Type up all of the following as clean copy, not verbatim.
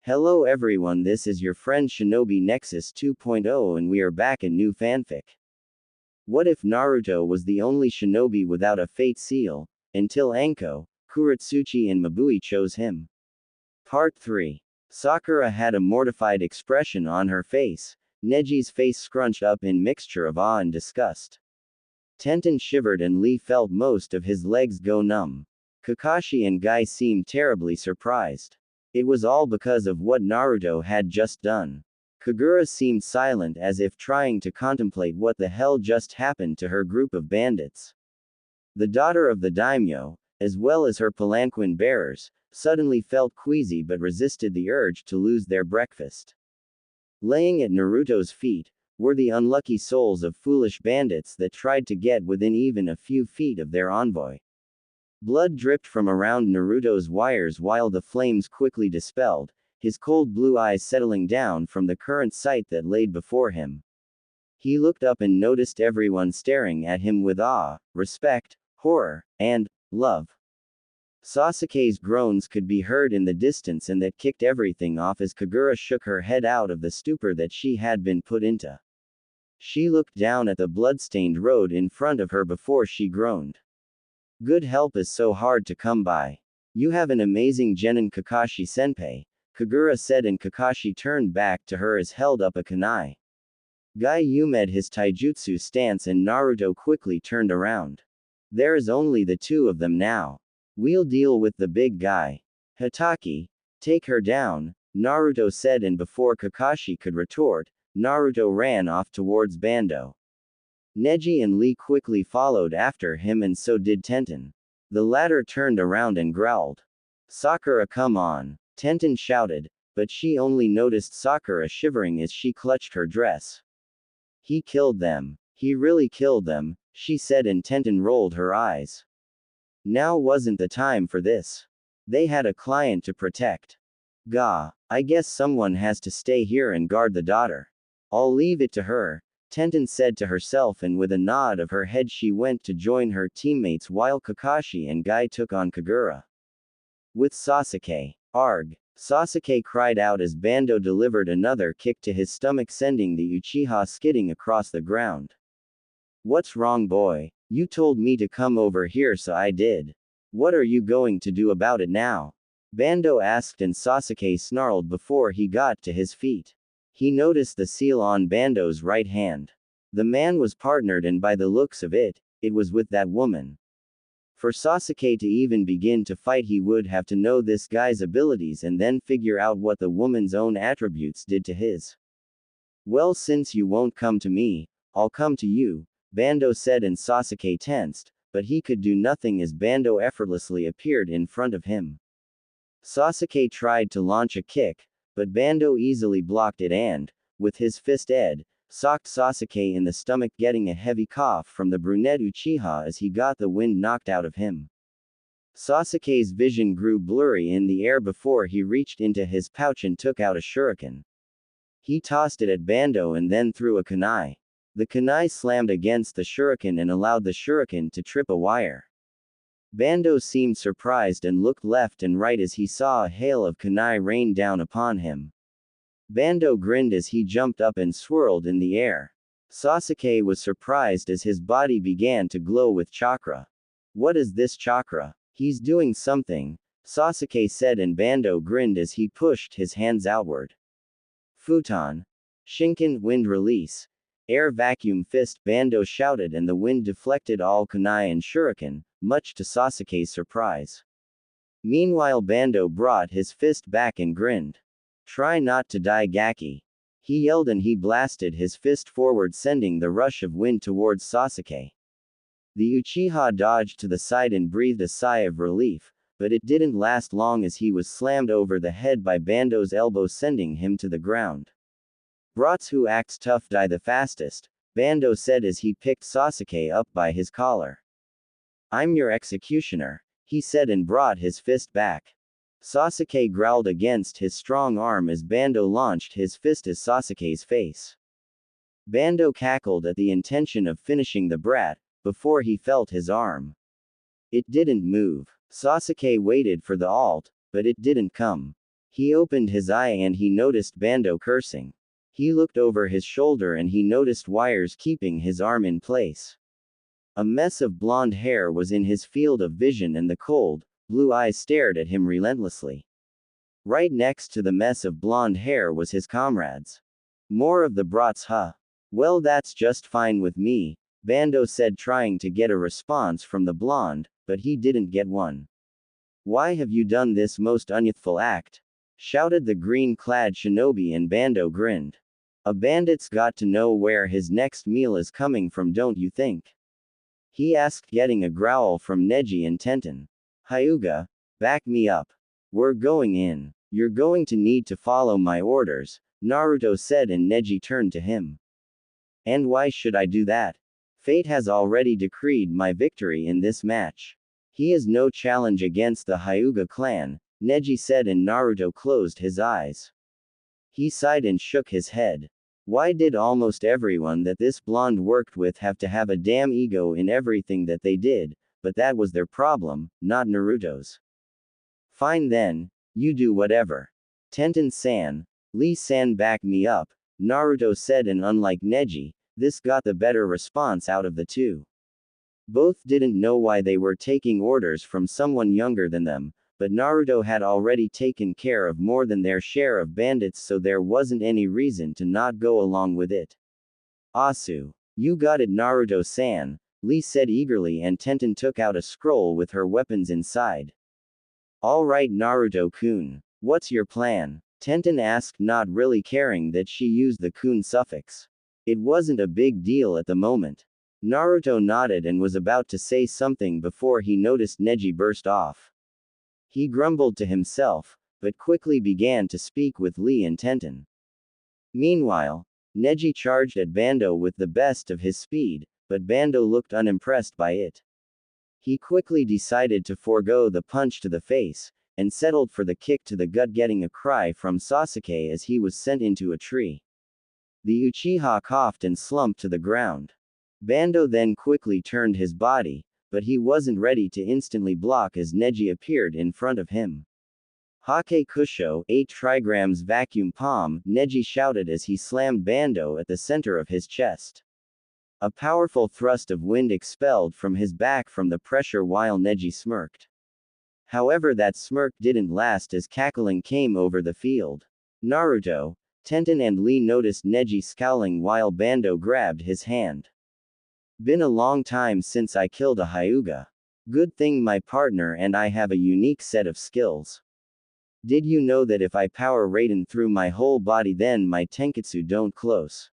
Hello everyone, this is your friend Shinobi Nexus 2.0 and we are back in new fanfic. What if Naruto was the only shinobi without a fate seal, until Anko, Kurotsuchi and Mabui chose him? Part 3. Sakura had a mortified expression on her face, Neji's face scrunched up in mixture of awe and disgust. Tenten shivered and Lee felt most of his legs go numb. Kakashi and Guy seemed terribly surprised. It was all because of what Naruto had just done. Kagura seemed silent as if trying to contemplate what the hell just happened to her group of bandits. The daughter of the daimyo, as well as her palanquin bearers, suddenly felt queasy but resisted the urge to lose their breakfast. Laying at Naruto's feet were the unlucky souls of foolish bandits that tried to get within even a few feet of their envoy. Blood dripped from around Naruto's wires while the flames quickly dispelled, his cold blue eyes settling down from the current sight that laid before him. He looked up and noticed everyone staring at him with awe, respect, horror, and love. Sasuke's groans could be heard in the distance and that kicked everything off as Kagura shook her head out of the stupor that she had been put into. She looked down at the blood-stained road in front of her before she groaned. Good help is so hard to come by. You have an amazing genin, Kakashi-senpai, Kagura said, and Kakashi turned back to her as held up a kunai. Guy umed his taijutsu stance and Naruto quickly turned around. There is only the two of them now. We'll deal with the big guy. Hatake, take her down, Naruto said, and before Kakashi could retort, Naruto ran off towards Bando. Neji and Lee quickly followed after him and so did Tenten. The latter turned around and growled. Sakura, come on, Tenten shouted, but she only noticed Sakura shivering as she clutched her dress. He killed them. He really killed them, she said, and Tenten rolled her eyes. Now wasn't the time for this. They had a client to protect. Gah, I guess someone has to stay here and guard the daughter. I'll leave it to her, Tenten said to herself, and with a nod of her head she went to join her teammates while Kakashi and Guy took on Kagura. With Sasuke. Arg! Sasuke cried out as Bando delivered another kick to his stomach, sending the Uchiha skidding across the ground. What's wrong, boy? You told me to come over here, so I did. What are you going to do about it now? Bando asked, and Sasuke snarled before he got to his feet. He noticed the seal on Bando's right hand. The man was partnered, and by the looks of it, it was with that woman. For Sasuke to even begin to fight, he would have to know this guy's abilities and then figure out what the woman's own attributes did to his. Well, since you won't come to me, I'll come to you, Bando said, and Sasuke tensed, but he could do nothing as Bando effortlessly appeared in front of him. Sasuke tried to launch a kick, but Bando easily blocked it and, with his fist socked Sasuke in the stomach, getting a heavy cough from the brunette Uchiha as he got the wind knocked out of him. Sasuke's vision grew blurry in the air before he reached into his pouch and took out a shuriken. He tossed it at Bando and then threw a kunai. The kunai slammed against the shuriken and allowed the shuriken to trip a wire. Bando seemed surprised and looked left and right as he saw a hail of kunai rain down upon him. Bando grinned as he jumped up and swirled in the air. Sasuke was surprised as his body began to glow with chakra. What is this chakra? He's doing something, Sasuke said, and Bando grinned as he pushed his hands outward. Futon. Shinken, wind release. Air vacuum fist, Bando shouted, and the wind deflected all kunai and shuriken, much to Sasuke's surprise. Meanwhile, Bando brought his fist back and grinned. Try not to die, Gaki. He yelled, and he blasted his fist forward, sending the rush of wind towards Sasuke. The Uchiha dodged to the side and breathed a sigh of relief, but it didn't last long as he was slammed over the head by Bando's elbow, sending him to the ground. Brats who acts tough die the fastest, Bando said as he picked Sasuke up by his collar. I'm your executioner, he said, and brought his fist back. Sasuke growled against his strong arm as Bando launched his fist at Sasuke's face. Bando cackled at the intention of finishing the brat, before he felt his arm. It didn't move. Sasuke waited for the ult, but it didn't come. He opened his eye and he noticed Bando cursing. He looked over his shoulder and he noticed wires keeping his arm in place. A mess of blonde hair was in his field of vision and the cold, blue eyes stared at him relentlessly. Right next to the mess of blonde hair was his comrades. More of the brats, huh? Well, that's just fine with me, Bando said, trying to get a response from the blonde, but he didn't get one. Why have you done this most unyouthful act? Shouted the green-clad shinobi, and Bando grinned. A bandit's got to know where his next meal is coming from, don't you think? He asked, getting a growl from Neji and Tenten. Hyuga, back me up. We're going in. You're going to need to follow my orders, Naruto said, and Neji turned to him. And why should I do that? Fate has already decreed my victory in this match. He is no challenge against the Hyuga clan, Neji said, and Naruto closed his eyes. He sighed and shook his head. Why did almost everyone that this blonde worked with have to have a damn ego in everything that they did? But that was their problem, not Naruto's. Fine then, you do whatever. Tenten-san, Lee-san, back me up, Naruto said, and unlike Neji, this got the better response out of the two. Both didn't know why they were taking orders from someone younger than them, but Naruto had already taken care of more than their share of bandits, so there wasn't any reason to not go along with it. Asu. You got it, Naruto-san, Lee said eagerly, and Tenten took out a scroll with her weapons inside. Alright, Naruto-kun. What's your plan? Tenten asked, not really caring that she used the kun suffix. It wasn't a big deal at the moment. Naruto nodded and was about to say something before he noticed Neji burst off. He grumbled to himself, but quickly began to speak with Lee and Tenten. Meanwhile, Neji charged at Bando with the best of his speed, but Bando looked unimpressed by it. He quickly decided to forego the punch to the face, and settled for the kick to the gut, getting a cry from Sasuke as he was sent into a tree. The Uchiha coughed and slumped to the ground. Bando then quickly turned his body, but he wasn't ready to instantly block as Neji appeared in front of him. Hake Kusho, 8 trigrams vacuum palm, Neji shouted as he slammed Bando at the center of his chest. A powerful thrust of wind expelled from his back from the pressure while Neji smirked. However, that smirk didn't last as cackling came over the field. Naruto, Tenten and Lee noticed Neji scowling while Bando grabbed his hand. Been a long time since I killed a Hyuga. Good thing my partner and I have a unique set of skills. Did you know that if I power Raiden through my whole body then my tenketsu don't close?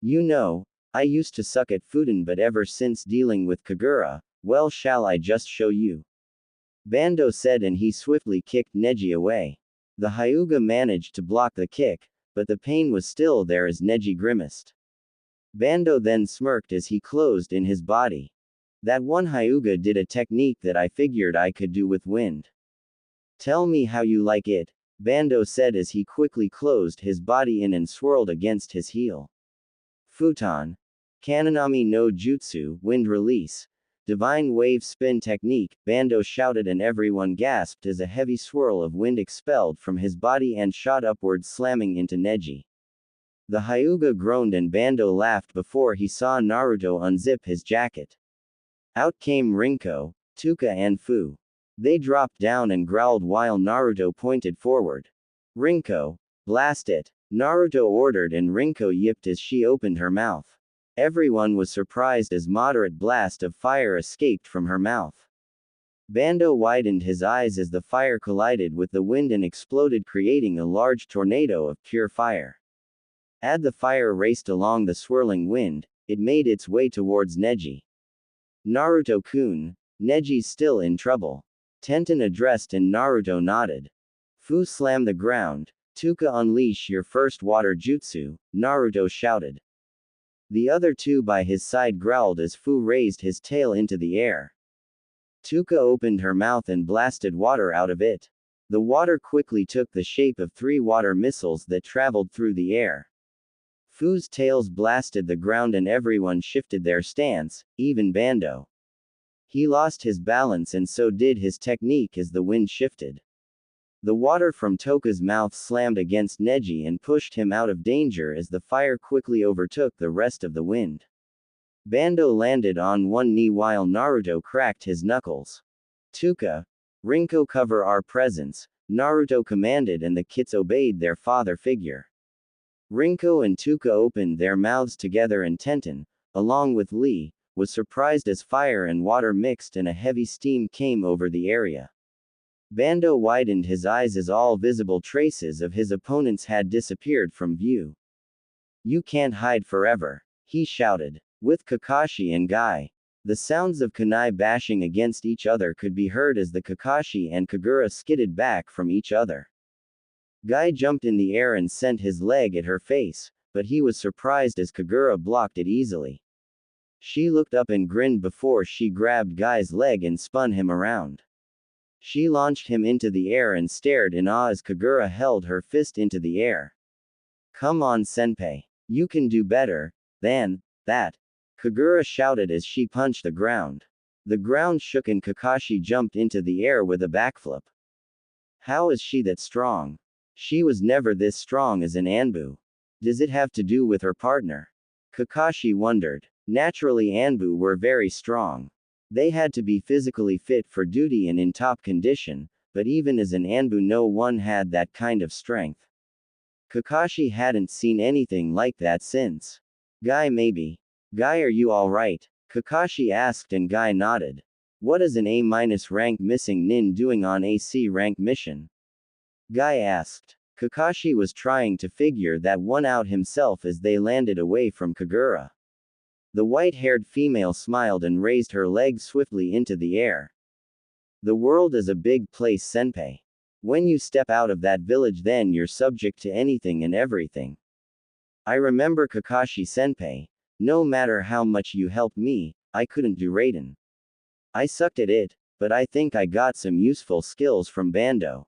You know, I used to suck at Fuden, but ever since dealing with Kagura, well, shall I just show you? Bando said, and he swiftly kicked Neji away. The Hyuga managed to block the kick, but the pain was still there as Neji grimaced. Bando then smirked as he closed in his body. That one Hyuga did a technique that I figured I could do with wind. Tell me how you like it, Bando said as he quickly closed his body in and swirled against his heel. Futon. Kanonami no Jutsu, wind release. Divine wave spin technique, Bando shouted, and everyone gasped as a heavy swirl of wind expelled from his body and shot upward, slamming into Neji. The Hyuga groaned and Bando laughed before he saw Naruto unzip his jacket. Out came Rinko, Tuka and Fu. They dropped down and growled while Naruto pointed forward. Rinko, blast it, Naruto ordered, and Rinko yipped as she opened her mouth. Everyone was surprised as moderate blast of fire escaped from her mouth. Bando widened his eyes as the fire collided with the wind and exploded, creating a large tornado of pure fire. As the fire raced along the swirling wind, it made its way towards Neji. Naruto-kun, Neji's still in trouble. Tenten addressed and Naruto nodded. Fu slammed the ground. Tuka, unleash your first water jutsu, Naruto shouted. The other two by his side growled as Fu raised his tail into the air. Tuka opened her mouth and blasted water out of it. The water quickly took the shape of 3 water missiles that traveled through the air. Fu's tails blasted the ground and everyone shifted their stance, even Bando. He lost his balance and so did his technique as the wind shifted. The water from Toka's mouth slammed against Neji and pushed him out of danger as the fire quickly overtook the rest of the wind. Bando landed on one knee while Naruto cracked his knuckles. Tuka, Rinko, cover our presence, Naruto commanded, and the kits obeyed their father figure. Rinko and Tuka opened their mouths together, and Tenten, along with Lee, was surprised as fire and water mixed and a heavy steam came over the area. Bando widened his eyes as all visible traces of his opponents had disappeared from view. "You can't hide forever," he shouted. With Kakashi and Guy, the sounds of kunai bashing against each other could be heard as the Kakashi and Kagura skidded back from each other. Guy jumped in the air and sent his leg at her face, but he was surprised as Kagura blocked it easily. She looked up and grinned before she grabbed Guy's leg and spun him around. She launched him into the air and stared in awe as Kagura held her fist into the air. "Come on, senpai. You can do better than that," Kagura shouted as she punched the ground. The ground shook and Kakashi jumped into the air with a backflip. How is she that strong? She was never this strong as an Anbu. Does it have to do with her partner? Kakashi wondered. Naturally, Anbu were very strong. They had to be physically fit for duty and in top condition, but even as an Anbu no one had that kind of strength. Kakashi hadn't seen anything like that since. Guy, maybe. Guy, are you alright? Kakashi asked and Guy nodded. What is an A- rank missing nin doing on a C rank mission? Guy asked. Kakashi was trying to figure that one out himself as they landed away from Kagura. The white-haired female smiled and raised her leg swiftly into the air. The world is a big place, senpai. When you step out of that village, then you're subject to anything and everything. I remember, Kakashi senpai. No matter how much you helped me, I couldn't do Raiden. I sucked at it, but I think I got some useful skills from Bando.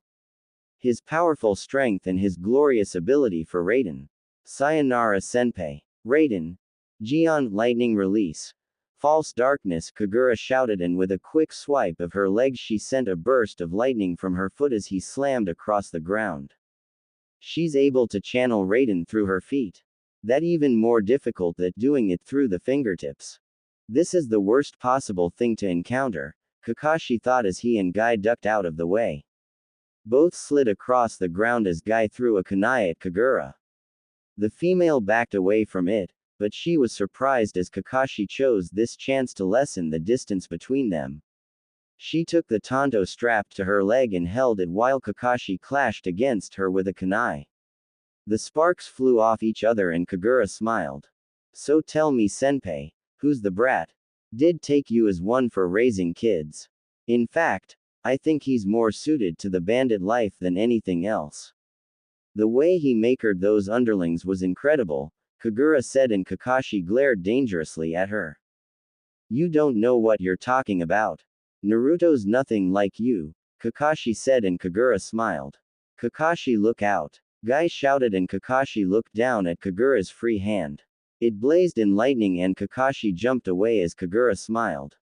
His powerful strength and his glorious ability for Raiden. Sayonara senpai. Raiden. Gion, lightning release. False darkness, Kagura shouted, and with a quick swipe of her leg she sent a burst of lightning from her foot as he slammed across the ground. She's able to channel Raiden through her feet. That even more difficult than doing it through the fingertips. This is the worst possible thing to encounter, Kakashi thought as he and Guy ducked out of the way. Both slid across the ground as Guy threw a kunai at Kagura. The female backed away from it, but she was surprised as Kakashi chose this chance to lessen the distance between them. She took the tanto strapped to her leg and held it while Kakashi clashed against her with a kunai. The sparks flew off each other and Kagura smiled. So tell me, senpai, who's the brat? Did take you as one for raising kids. In fact, I think he's more suited to the bandit life than anything else. The way he makered those underlings was incredible, Kagura said, and Kakashi glared dangerously at her. You don't know what you're talking about. Naruto's nothing like you, Kakashi said, and Kagura smiled. Kakashi, look out. Guy shouted and Kakashi looked down at Kagura's free hand. It blazed in lightning and Kakashi jumped away as Kagura smiled.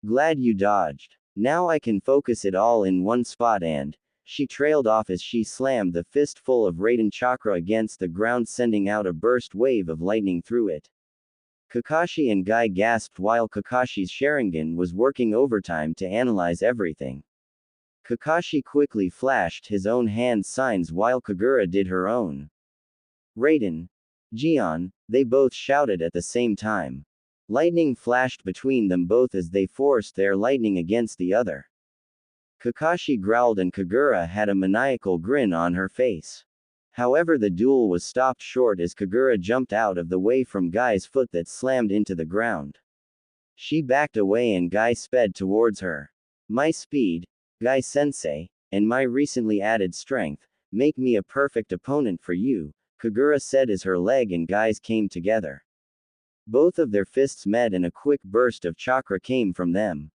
Glad you dodged. Now I can focus it all in one spot, and she trailed off as she slammed the fistful of Raiden chakra against the ground, sending out a burst wave of lightning through it. Kakashi and Guy gasped while Kakashi's Sharingan was working overtime to analyze everything. Kakashi quickly flashed his own hand signs while Kagura did her own. Raiden. Gion, they both shouted at the same time. Lightning flashed between them both as they forced their lightning against the other. Kakashi growled and Kagura had a maniacal grin on her face. However, the duel was stopped short as Kagura jumped out of the way from Guy's foot that slammed into the ground. She backed away and Guy sped towards her. My speed, Guy-sensei, and my recently added strength, make me a perfect opponent for you, Kagura said as her leg and Guy's came together. Both of their fists met and a quick burst of chakra came from them.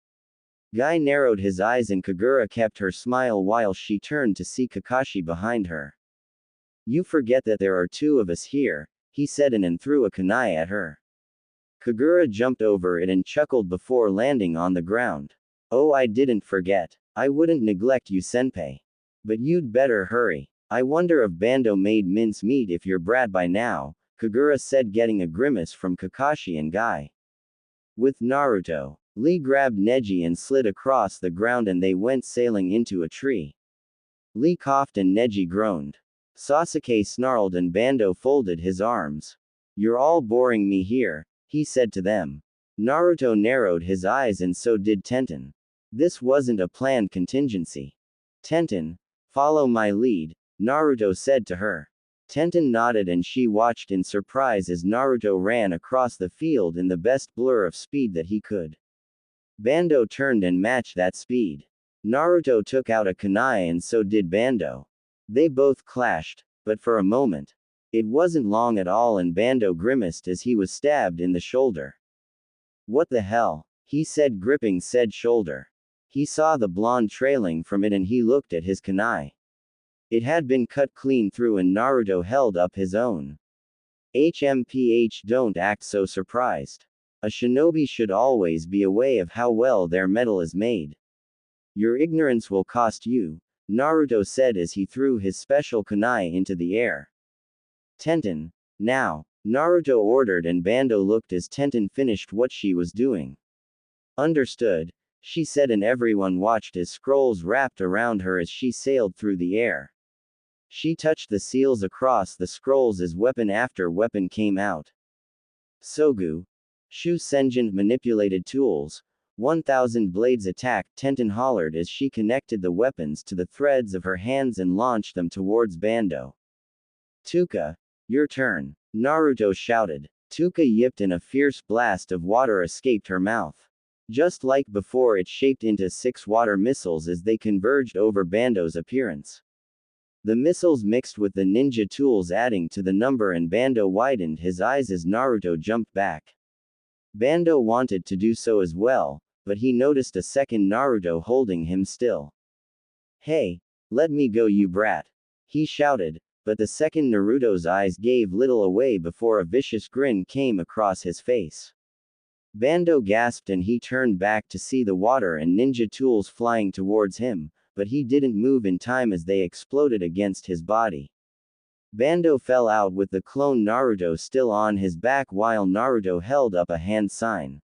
Guy narrowed his eyes and Kagura kept her smile while she turned to see Kakashi behind her. You forget that there are two of us here, he said and threw a kunai at her. Kagura jumped over it and chuckled before landing on the ground. Oh, I didn't forget. I wouldn't neglect you, senpai. But you'd better hurry. I wonder if Bando made mince meat if you're brat by now, Kagura said, getting a grimace from Kakashi and Guy. With Naruto, Lee grabbed Neji and slid across the ground and they went sailing into a tree. Lee coughed and Neji groaned. Sasuke snarled and Bando folded his arms. You're all boring me here, he said to them. Naruto narrowed his eyes and so did Tenten. This wasn't a planned contingency. Tenten, follow my lead, Naruto said to her. Tenten nodded and she watched in surprise as Naruto ran across the field in the best blur of speed that he could. Bando turned and matched that speed. Naruto took out a kunai and so did Bando. They both clashed, but for a moment. It wasn't long at all and Bando grimaced as he was stabbed in the shoulder. What the hell? He said, gripping said shoulder. He saw the blonde trailing from it and he looked at his kunai. It had been cut clean through and Naruto held up his own. HMPH, don't act so surprised. A shinobi should always be aware of how well their metal is made. Your ignorance will cost you, Naruto said as he threw his special kunai into the air. Tenten, now, Naruto ordered and Bando looked as Tenten finished what she was doing. Understood, she said and everyone watched as scrolls wrapped around her as she sailed through the air. She touched the seals across the scrolls as weapon after weapon came out. Sogu. Shu Senjin manipulated tools. 1,000 blades attacked, Tenten hollered as she connected the weapons to the threads of her hands and launched them towards Bando. Tuka, your turn, Naruto shouted. Tuka yipped and a fierce blast of water escaped her mouth. Just like before, it shaped into 6 water missiles as they converged over Bando's appearance. The missiles mixed with the ninja tools adding to the number and Bando widened his eyes as Naruto jumped back. Bando wanted to do so as well, but he noticed a second Naruto holding him still. Hey, let me go you brat, he shouted, but the second Naruto's eyes gave little away before a vicious grin came across his face. Bando gasped and he turned back to see the water and ninja tools flying towards him, but he didn't move in time as they exploded against his body. Bando fell out with the clone Naruto still on his back while Naruto held up a hand sign.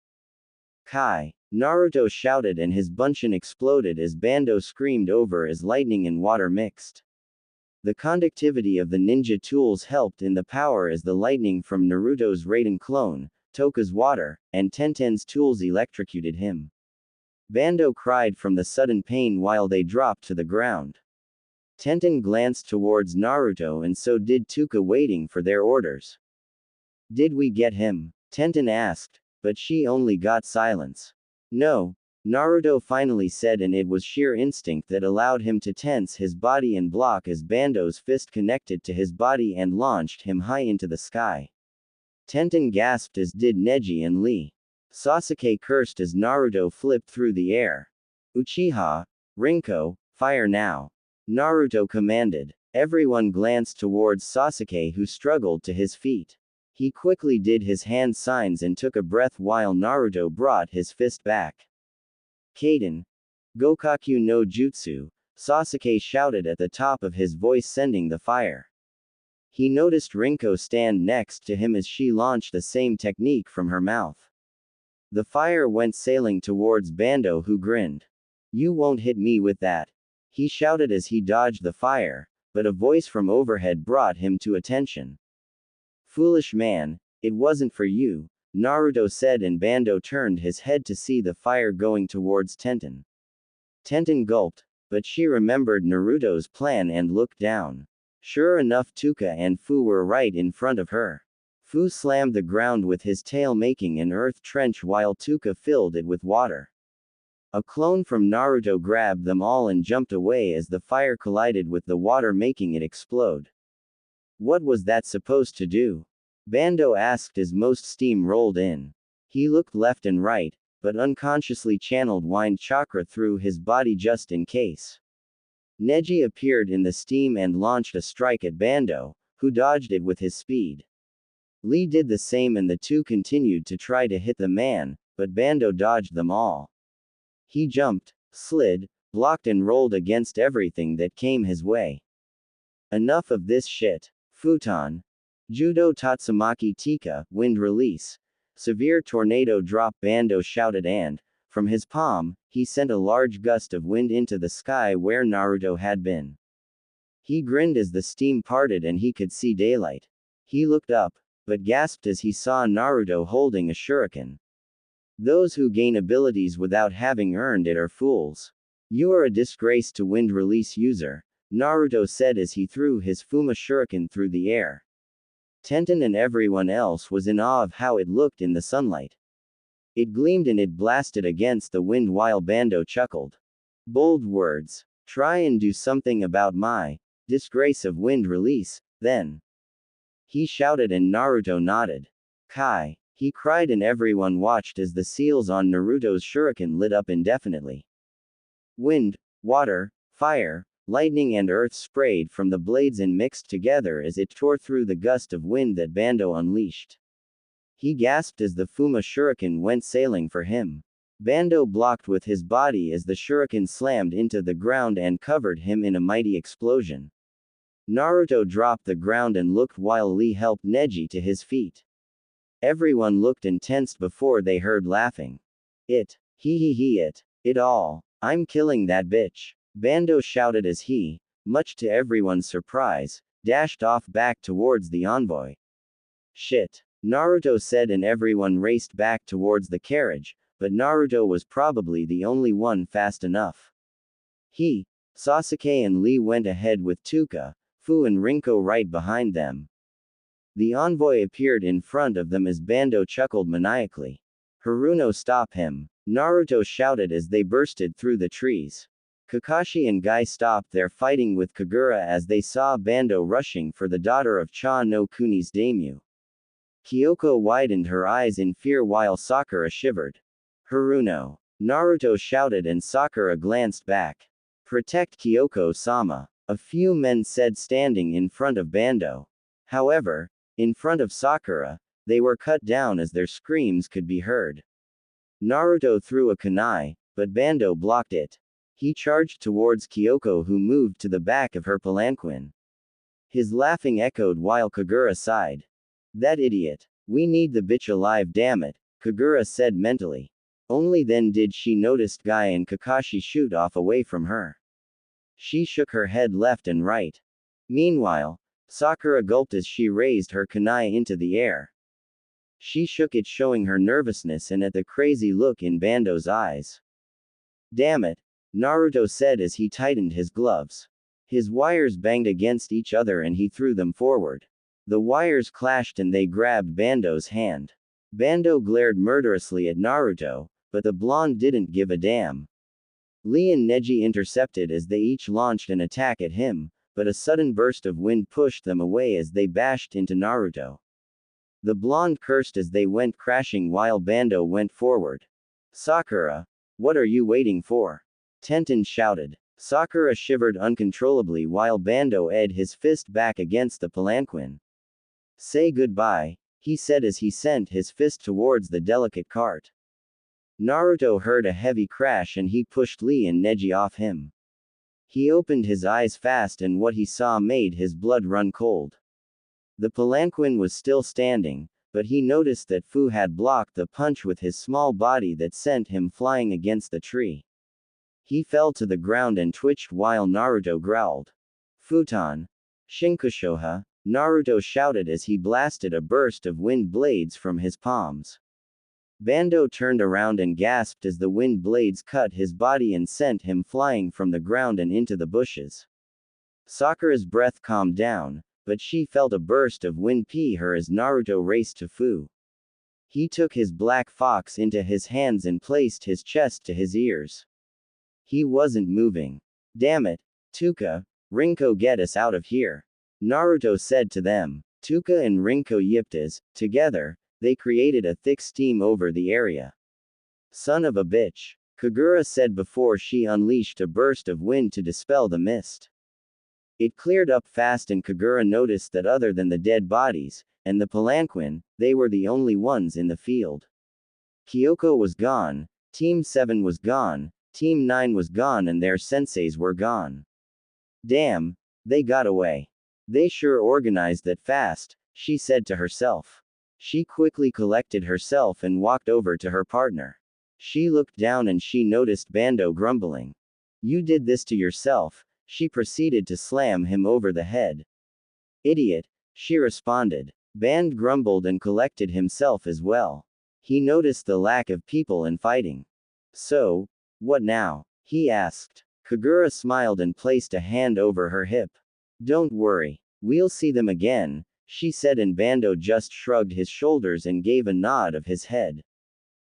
Kai, Naruto shouted and his bunshin exploded as Bando screamed over as lightning and water mixed. The conductivity of the ninja tools helped in the power as the lightning from Naruto's Raiden clone, Toka's water, and Tenten's tools electrocuted him. Bando cried from the sudden pain while they dropped to the ground. Tenten glanced towards Naruto and so did Tuka, waiting for their orders. Did we get him? Tenten asked, but she only got silence. No, Naruto finally said, and it was sheer instinct that allowed him to tense his body and block as Bando's fist connected to his body and launched him high into the sky. Tenten gasped as did Neji and Lee. Sasuke cursed as Naruto flipped through the air. Uchiha, Rinko, fire now, Naruto commanded. Everyone glanced towards Sasuke, who struggled to his feet. He quickly did his hand signs and took a breath while Naruto brought his fist back. Kaden. Gokaku no Jutsu, Sasuke shouted at the top of his voice, sending the fire. He noticed Rinko stand next to him as she launched the same technique from her mouth. The fire went sailing towards Bando, who grinned. You won't hit me with that, he shouted as he dodged the fire, but a voice from overhead brought him to attention. Foolish man, it wasn't for you, Naruto said, and Bando turned his head to see the fire going towards Tenten. Tenten gulped, but she remembered Naruto's plan and looked down. Sure enough, Tuka and Fu were right in front of her. Fu slammed the ground with his tail, making an earth trench while Tuka filled it with water. A clone from Naruto grabbed them all and jumped away as the fire collided with the water, making it explode. What was that supposed to do? Bando asked as most steam rolled in. He looked left and right, but unconsciously channeled wind chakra through his body just in case. Neji appeared in the steam and launched a strike at Bando, who dodged it with his speed. Lee did the same and the two continued to try to hit the man, but Bando dodged them all. He jumped, slid, blocked and rolled against everything that came his way. Enough of this shit. Futon. Judo Tatsumaki Tika, wind release. Severe tornado drop, Bando shouted, and, from his palm, he sent a large gust of wind into the sky where Naruto had been. He grinned as the steam parted and he could see daylight. He looked up, but gasped as he saw Naruto holding a shuriken. Those who gain abilities without having earned it are fools. You are a disgrace to wind release user, Naruto said as he threw his Fuma shuriken through the air. Tenten and everyone else was in awe of how it looked in the sunlight. It gleamed and it blasted against the wind while Bando chuckled. Bold words. Try and do something about my disgrace of wind release, then. He shouted and Naruto nodded. Kai, he cried and everyone watched as the seals on Naruto's shuriken lit up indefinitely. Wind, water, fire, lightning and earth sprayed from the blades and mixed together as it tore through the gust of wind that Bando unleashed. He gasped as the Fuma shuriken went sailing for him. Bando blocked with his body as the shuriken slammed into the ground and covered him in a mighty explosion. Naruto dropped the ground and looked while Lee helped Neji to his feet. Everyone looked and tensed before they heard laughing. It all. I'm killing that bitch. Bando shouted as he, much to everyone's surprise, dashed off back towards the envoy. Shit, Naruto said and everyone raced back towards the carriage, but Naruto was probably the only one fast enough. He, Sasuke and Lee went ahead with Tuka, Fu and Rinko right behind them. The envoy appeared in front of them as Bando chuckled maniacally. Haruno, stop him, Naruto shouted as they bursted through the trees. Kakashi and Guy stopped their fighting with Kagura as they saw Bando rushing for the daughter of Cha no Kuni's daimyo. Kyoko widened her eyes in fear while Sakura shivered. Haruno, Naruto shouted and Sakura glanced back. Protect Kyoko-sama, a few men said standing in front of Bando. However, in front of Sakura, they were cut down as their screams could be heard. Naruto threw a kunai, but Bando blocked it. He charged towards Kyoko who moved to the back of her palanquin. His laughing echoed while Kagura sighed. That idiot. We need the bitch alive, damn it, Kagura said mentally. Only then did she notice Guy and Kakashi shoot off away from her. She shook her head left and right. Meanwhile, Sakura gulped as she raised her kunai into the air. She shook it, showing her nervousness and at the crazy look in Bando's eyes. Damn it, Naruto said as he tightened his gloves. His wires banged against each other and he threw them forward. The wires clashed and they grabbed Bando's hand. Bando glared murderously at Naruto, but the blonde didn't give a damn. Lee and Neji intercepted as they each launched an attack at him, but a sudden burst of wind pushed them away as they bashed into Naruto. The blonde cursed as they went crashing while Bando went forward. Sakura, what are you waiting for? Tenten shouted. Sakura shivered uncontrollably while Bando edged his fist back against the palanquin. Say goodbye, he said as he sent his fist towards the delicate cart. Naruto heard a heavy crash and he pushed Lee and Neji off him. He opened his eyes fast and what he saw made his blood run cold. The palanquin was still standing, but he noticed that Fu had blocked the punch with his small body that sent him flying against the tree. He fell to the ground and twitched while Naruto growled. Futon. Shinkushoha, Naruto shouted as he blasted a burst of wind blades from his palms. Bando turned around and gasped as the wind blades cut his body and sent him flying from the ground and into the bushes. Sakura's breath calmed down, but she felt a burst of wind pee her as Naruto raced to Fu. He took his black fox into his hands and placed his chest to his ears. He wasn't moving. Damn it, Tuka, Rinko, get us out of here, Naruto said to them. Tuka and Rinko yipped as, together, they created a thick steam over the area. Son of a bitch, Kagura said before she unleashed a burst of wind to dispel the mist. It cleared up fast and Kagura noticed that other than the dead bodies, and the palanquin, they were the only ones in the field. Kyoko was gone, Team 7 was gone, Team 9 was gone and their senseis were gone. Damn, they got away. They sure organized that fast, she said to herself. She quickly collected herself and walked over to her partner. She looked down and she noticed Bando grumbling. You did this to yourself, she proceeded to slam him over the head. Idiot, she responded. Band grumbled and collected himself as well. He noticed the lack of people and fighting. So, what now? He asked. Kagura smiled and placed a hand over her hip. Don't worry. We'll see them again, she said, and Bando just shrugged his shoulders and gave a nod of his head.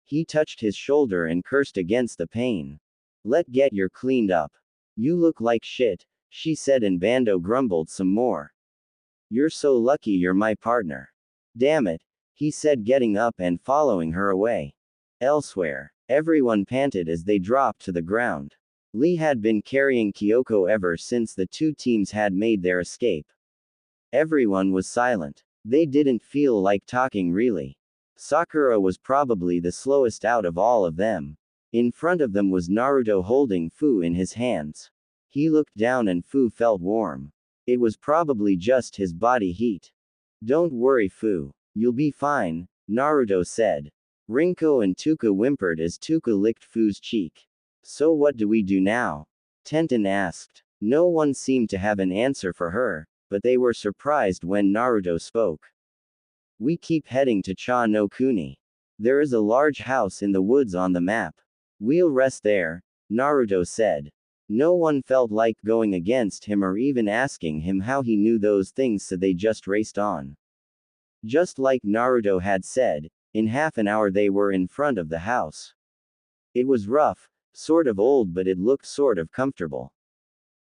He touched his shoulder and cursed against the pain. Let's get your cleaned up. You look like shit, she said, and Bando grumbled some more. You're so lucky you're my partner. Damn it, he said, getting up and following her away. Elsewhere, everyone panted as they dropped to the ground. Lee had been carrying Kyoko ever since the two teams had made their escape. Everyone was silent. They didn't feel like talking really. Sakura was probably the slowest out of all of them. In front of them was Naruto holding Fu in his hands. He looked down and Fu felt warm. It was probably just his body heat. Don't worry, Fu. You'll be fine, Naruto said. Rinko and Tuka whimpered as Tuka licked Fu's cheek. So what do we do now? Tenten asked. No one seemed to have an answer for her, but they were surprised when Naruto spoke. We keep heading to Cha no Kuni. There is a large house in the woods on the map. We'll rest there, Naruto said. No one felt like going against him or even asking him how he knew those things, so they just raced on. Just like Naruto had said, in half an hour they were in front of the house. It was rough, sort of old, but it looked sort of comfortable.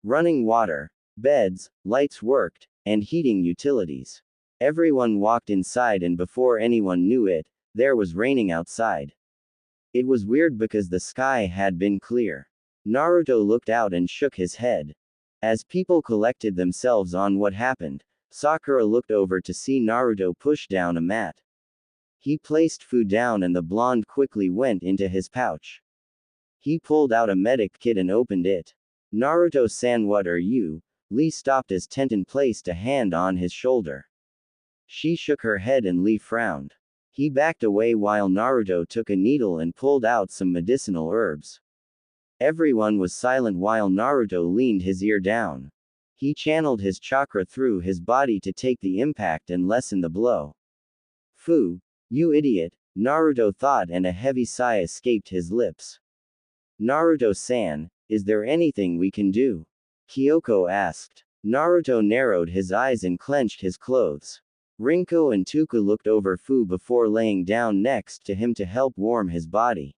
Running water, beds, lights worked, and heating utilities. Everyone walked inside, and before anyone knew it, there was raining outside. It was weird because the sky had been clear. Naruto looked out and shook his head. As people collected themselves on what happened, Sakura looked over to see Naruto push down a mat. He placed Fu down and the blonde quickly went into his pouch. He pulled out a medic kit and opened it. Naruto-san, what are you? Lee stopped as Tenten placed a hand on his shoulder. She shook her head and Lee frowned. He backed away while Naruto took a needle and pulled out some medicinal herbs. Everyone was silent while Naruto leaned his ear down. He channeled his chakra through his body to take the impact and lessen the blow. Fu, you idiot, Naruto thought, and a heavy sigh escaped his lips. Naruto-san, is there anything we can do? Kyoko asked. Naruto narrowed his eyes and clenched his clothes. Rinko and Tuka looked over Fu before laying down next to him to help warm his body.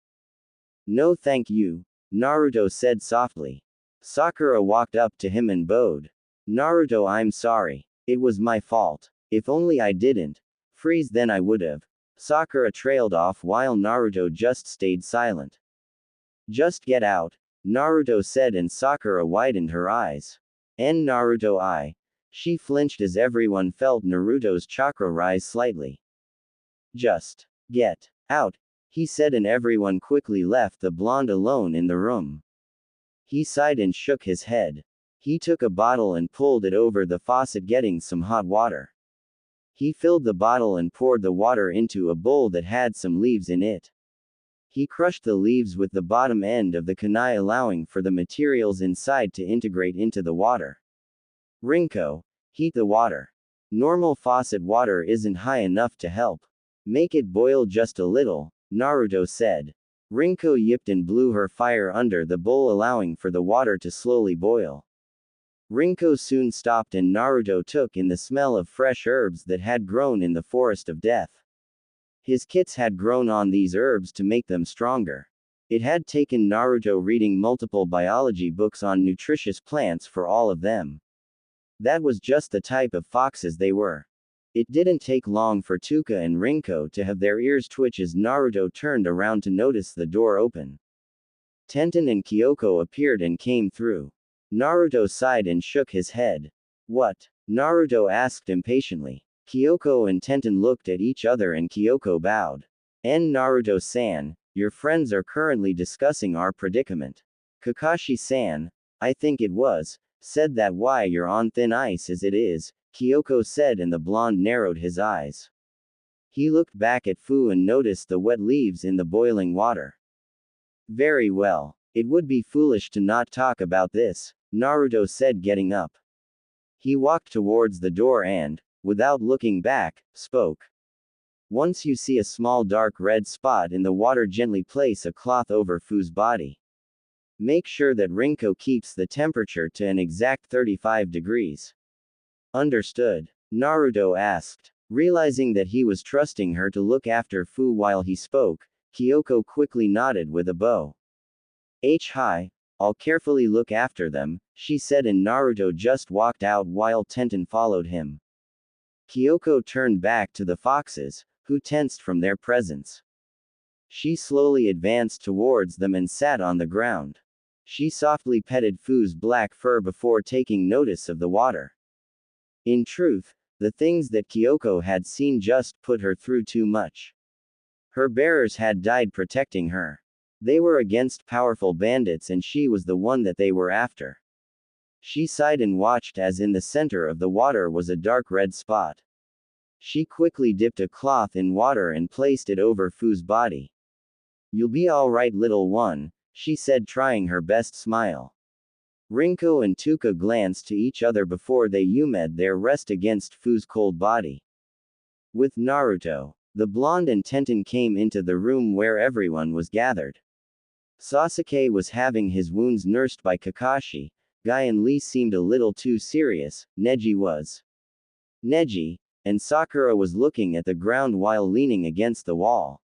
No thank you, Naruto said softly. Sakura walked up to him and bowed. Naruto, I'm sorry. It was my fault. If only I didn't freeze, then I would've. Sakura trailed off while Naruto just stayed silent. Just get out, Naruto said, and Sakura widened her eyes. Naruto, I. She flinched as everyone felt Naruto's chakra rise slightly. Just get out, he said, and everyone quickly left the blonde alone in the room. He sighed and shook his head. He took a bottle and pulled it over the faucet, getting some hot water. He filled the bottle and poured the water into a bowl that had some leaves in it. He crushed the leaves with the bottom end of the kunai, allowing for the materials inside to integrate into the water. Rinko, heat the water. Normal faucet water isn't high enough to help. Make it boil just a little, Naruto said. Rinko yipped and blew her fire under the bowl, allowing for the water to slowly boil. Rinko soon stopped and Naruto took in the smell of fresh herbs that had grown in the forest of death. His kits had grown on these herbs to make them stronger. It had taken Naruto reading multiple biology books on nutritious plants for all of them. That was just the type of foxes they were. It didn't take long for Tuka and Rinko to have their ears twitch as Naruto turned around to notice the door open. Tenten and Kyoko appeared and came through. Naruto sighed and shook his head. What? Naruto asked impatiently. Kyoko and Tenten looked at each other and Kyoko bowed. Naruto-san, Your friends are currently discussing our predicament. Kakashi-san, I think it was, said that why you're on thin ice as it is, Kyoko said, and the blonde narrowed his eyes. He looked back at Fu and noticed the wet leaves in the boiling water. Very well. It would be foolish to not talk about this, Naruto said, getting up. He walked towards the door and, without looking back, spoke. Once you see a small dark red spot in the water, gently place a cloth over Fu's body. Make sure that Rinko keeps the temperature to an exact 35 degrees. Understood? Naruto asked. Realizing that he was trusting her to look after Fu while he spoke, Kyoko quickly nodded with a bow. Hi, I'll carefully look after them, she said, and Naruto just walked out while Tenten followed him. Kyoko turned back to the foxes, who tensed from their presence. She slowly advanced towards them and sat on the ground. She softly petted Fu's black fur before taking notice of the water. In truth, the things that Kyoko had seen just put her through too much. Her bearers had died protecting her. They were against powerful bandits and she was the one that they were after. She sighed and watched as in the center of the water was a dark red spot. She quickly dipped a cloth in water and placed it over Fu's body. You'll be alright, little one, she said, trying her best smile. Rinko and Tuka glanced to each other before they hummed their rest against Fu's cold body. With Naruto, the blonde and Tenten came into the room where everyone was gathered. Sasuke was having his wounds nursed by Kakashi. Guy and Lee seemed a little too serious. Neji was. Neji, and Sakura was looking at the ground while leaning against the wall.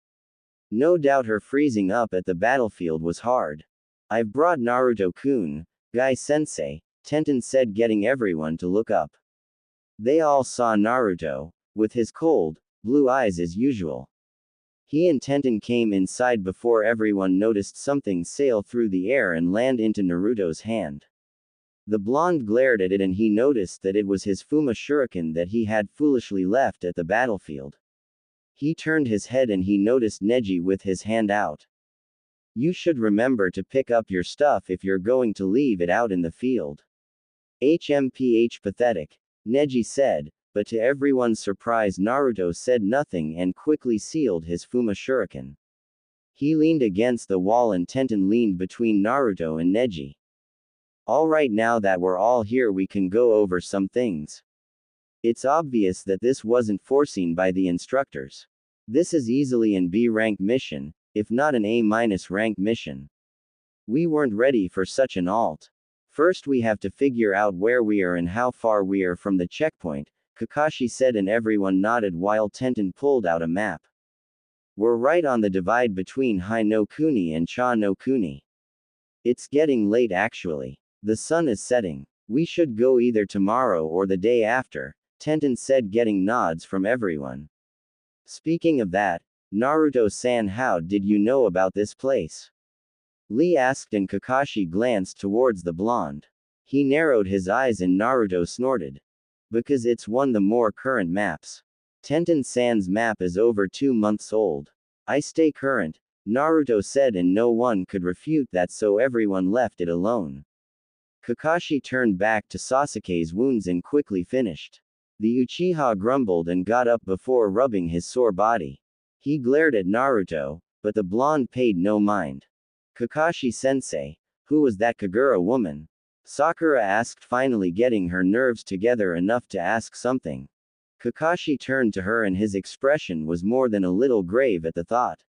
No doubt her freezing up at the battlefield was hard. I've brought Naruto-kun, Guy-sensei, Tenten said, getting everyone to look up. They all saw Naruto, with his cold, blue eyes as usual. He and Tenten came inside before everyone noticed something sail through the air and land into Naruto's hand. The blonde glared at it and he noticed that it was his Fuma shuriken that he had foolishly left at the battlefield. He turned his head and he noticed Neji with his hand out. You should remember to pick up your stuff if you're going to leave it out in the field. HMPH pathetic, Neji said, but to everyone's surprise Naruto said nothing and quickly sealed his Fuma shuriken. He leaned against the wall and Tenten leaned between Naruto and Neji. Alright, now that we're all here we can go over some things. It's obvious that this wasn't foreseen by the instructors. This is easily an B rank mission, if not an A- rank mission. We weren't ready for such an alt. First we have to figure out where we are and how far we are from the checkpoint, Kakashi said, and everyone nodded while Tenten pulled out a map. We're right on the divide between Hai no Kuni and Cha no Kuni. It's getting late actually. The sun is setting. We should go either tomorrow or the day after, Tenten said, getting nods from everyone. Speaking of that, Naruto-san, how did you know about this place? Lee asked and Kakashi glanced towards the blonde. He narrowed his eyes and Naruto snorted. Because it's one of the more current maps. Tenten-san's map is over 2 months old. I stay current, Naruto said, and no one could refute that, so everyone left it alone. Kakashi turned back to Sasuke's wounds and quickly finished. The Uchiha grumbled and got up before rubbing his sore body. He glared at Naruto, but the blonde paid no mind. Kakashi-sensei, who was that Kagura woman? Sakura asked, finally getting her nerves together enough to ask something. Kakashi turned to her and his expression was more than a little grave at the thought.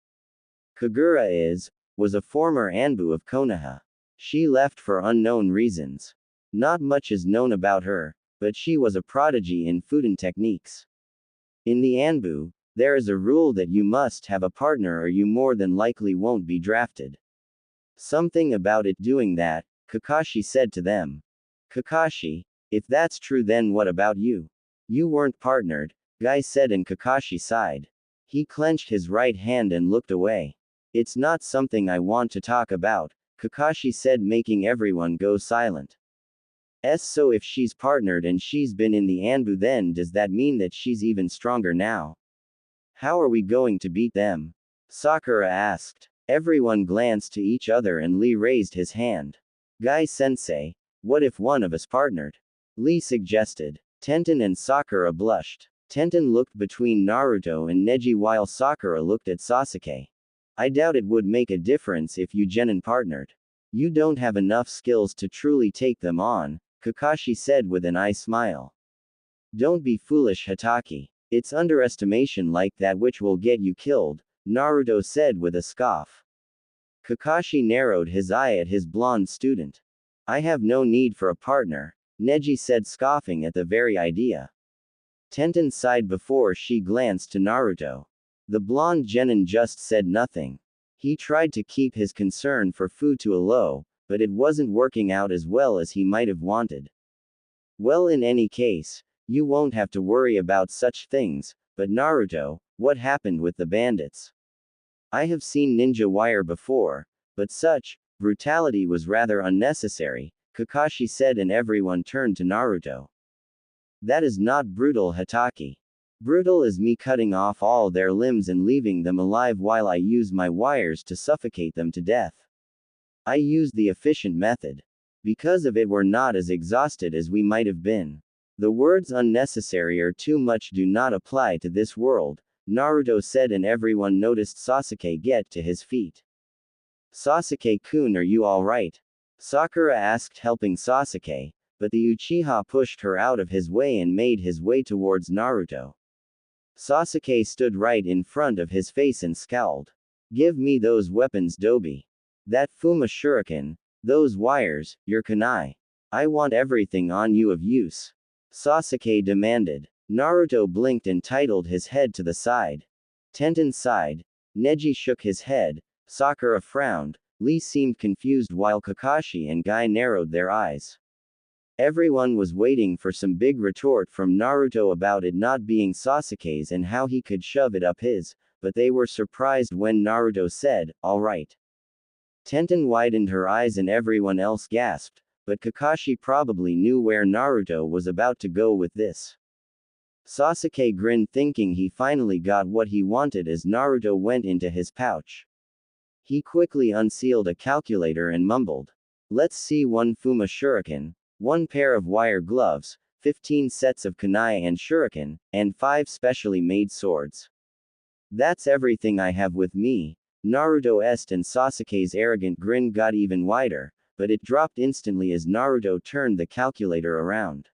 Kagura was a former Anbu of Konoha. She left for unknown reasons. Not much is known about her, but she was a prodigy in Fuden techniques. In the Anbu, there is a rule that you must have a partner or you more than likely won't be drafted. Something about it doing that, Kakashi said to them. Kakashi, if that's true then what about you? You weren't partnered, Guy said, and Kakashi sighed. He clenched his right hand and looked away. It's not something I want to talk about, Kakashi said, making everyone go silent. So if she's partnered and she's been in the Anbu, then does that mean that she's even stronger now? How are we going to beat them? Sakura asked. Everyone glanced to each other and Lee raised his hand. Guy-sensei, what if one of us partnered? Lee suggested. Tenten and Sakura blushed. Tenten looked between Naruto and Neji while Sakura looked at Sasuke. I doubt it would make a difference if you genin partnered. You don't have enough skills to truly take them on, Kakashi said with an eye smile. Don't be foolish, Hatake. It's underestimation like that which will get you killed, Naruto said with a scoff. Kakashi narrowed his eye at his blonde student. I have no need for a partner, Neji said, scoffing at the very idea. Tenten sighed before she glanced to Naruto. The blonde genin just said nothing. He tried to keep his concern for Fu to a low, but it wasn't working out as well as he might have wanted. Well, in any case, you won't have to worry about such things, but Naruto, what happened with the bandits? I have seen ninja wire before, but such brutality was rather unnecessary, Kakashi said, and everyone turned to Naruto. That is not brutal, Hatake. Brutal is me cutting off all their limbs and leaving them alive while I use my wires to suffocate them to death. I used the efficient method. Because of it we're not as exhausted as we might have been. The words unnecessary or too much do not apply to this world, Naruto said, and everyone noticed Sasuke get to his feet. Sasuke-kun, are you alright? Sakura asked, helping Sasuke, but the Uchiha pushed her out of his way and made his way towards Naruto. Sasuke stood right in front of his face and scowled. Give me those weapons, Dobi. That Fuma shuriken, those wires, your kunai. I want everything on you of use. Sasuke demanded. Naruto blinked and titled his head to the side. Tenten sighed. Neji shook his head. Sakura frowned. Lee seemed confused while Kakashi and Guy narrowed their eyes. Everyone was waiting for some big retort from Naruto about it not being Sasuke's and how he could shove it up his, but they were surprised when Naruto said, alright. Tenten widened her eyes and everyone else gasped, but Kakashi probably knew where Naruto was about to go with this. Sasuke grinned, thinking he finally got what he wanted as Naruto went into his pouch. He quickly unsealed a calculator and mumbled. Let's see, 1 Fuma shuriken, 1 pair of wire gloves, 15 sets of kunai and shuriken, and 5 specially made swords. That's everything I have with me, Naruto est, and Sasuke's arrogant grin got even wider, but it dropped instantly as Naruto turned the calculator around.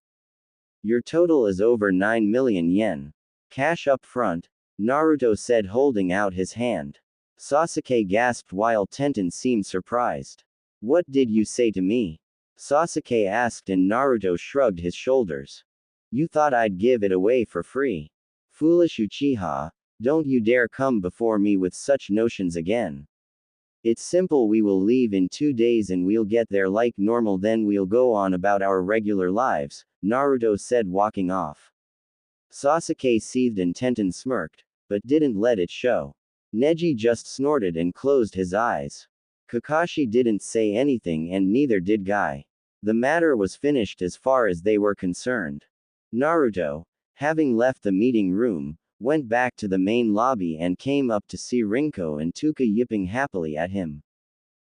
Your total is over 9 million yen. Cash up front, Naruto said, holding out his hand. Sasuke gasped while Tenten seemed surprised. What did you say to me? Sasuke asked, and Naruto shrugged his shoulders. You thought I'd give it away for free. Foolish Uchiha, don't you dare come before me with such notions again. It's simple, we will leave in 2 days and we'll get there like normal, then we'll go on about our regular lives, Naruto said, walking off. Sasuke seethed and Tenten smirked, but didn't let it show. Neji just snorted and closed his eyes. Kakashi didn't say anything and neither did Guy. The matter was finished as far as they were concerned. Naruto, having left the meeting room, went back to the main lobby and came up to see Rinko and Tuka yipping happily at him.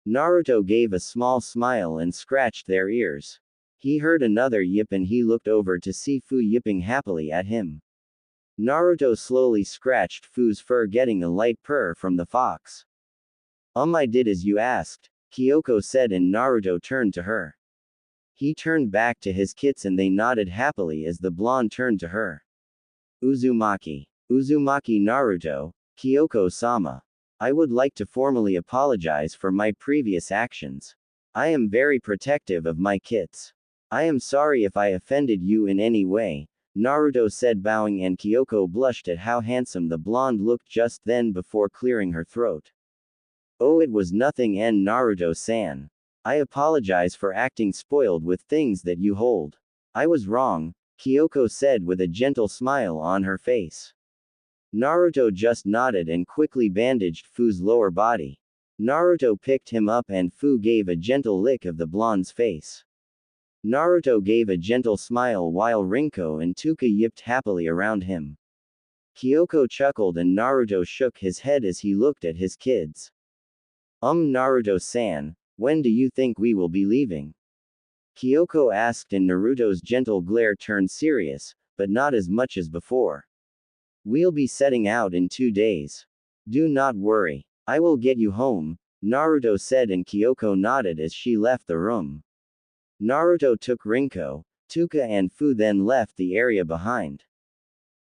Naruto gave a small smile and scratched their ears. He heard another yip and he looked over to see Fu yipping happily at him. Naruto slowly scratched Fu's fur, getting a light purr from the fox. I did as you asked, Kyoko said, and Naruto turned to her. He turned back to his kits and they nodded happily as the blonde turned to her. Uzumaki. Uzumaki Naruto, Kyoko-sama. I would like to formally apologize for my previous actions. I am very protective of my kits. I am sorry if I offended you in any way, Naruto said, bowing, and Kyoko blushed at how handsome the blonde looked just then before clearing her throat. Oh, it was nothing, Naruto-san. I apologize for acting spoiled with things that you hold. I was wrong, Kyoko said with a gentle smile on her face. Naruto just nodded and quickly bandaged Fu's lower body. Naruto picked him up and Fu gave a gentle lick of the blonde's face. Naruto gave a gentle smile while Rinko and Tuka yipped happily around him. Kyoko chuckled and Naruto shook his head as he looked at his kids. Naruto-san, when do you think we will be leaving? Kyoko asked, and Naruto's gentle glare turned serious, but not as much as before. We'll be setting out in 2 days. Do not worry. I will get you home, Naruto said, and Kyoko nodded as she left the room. Naruto took Rinko, Tuka and Fu, then left the area behind.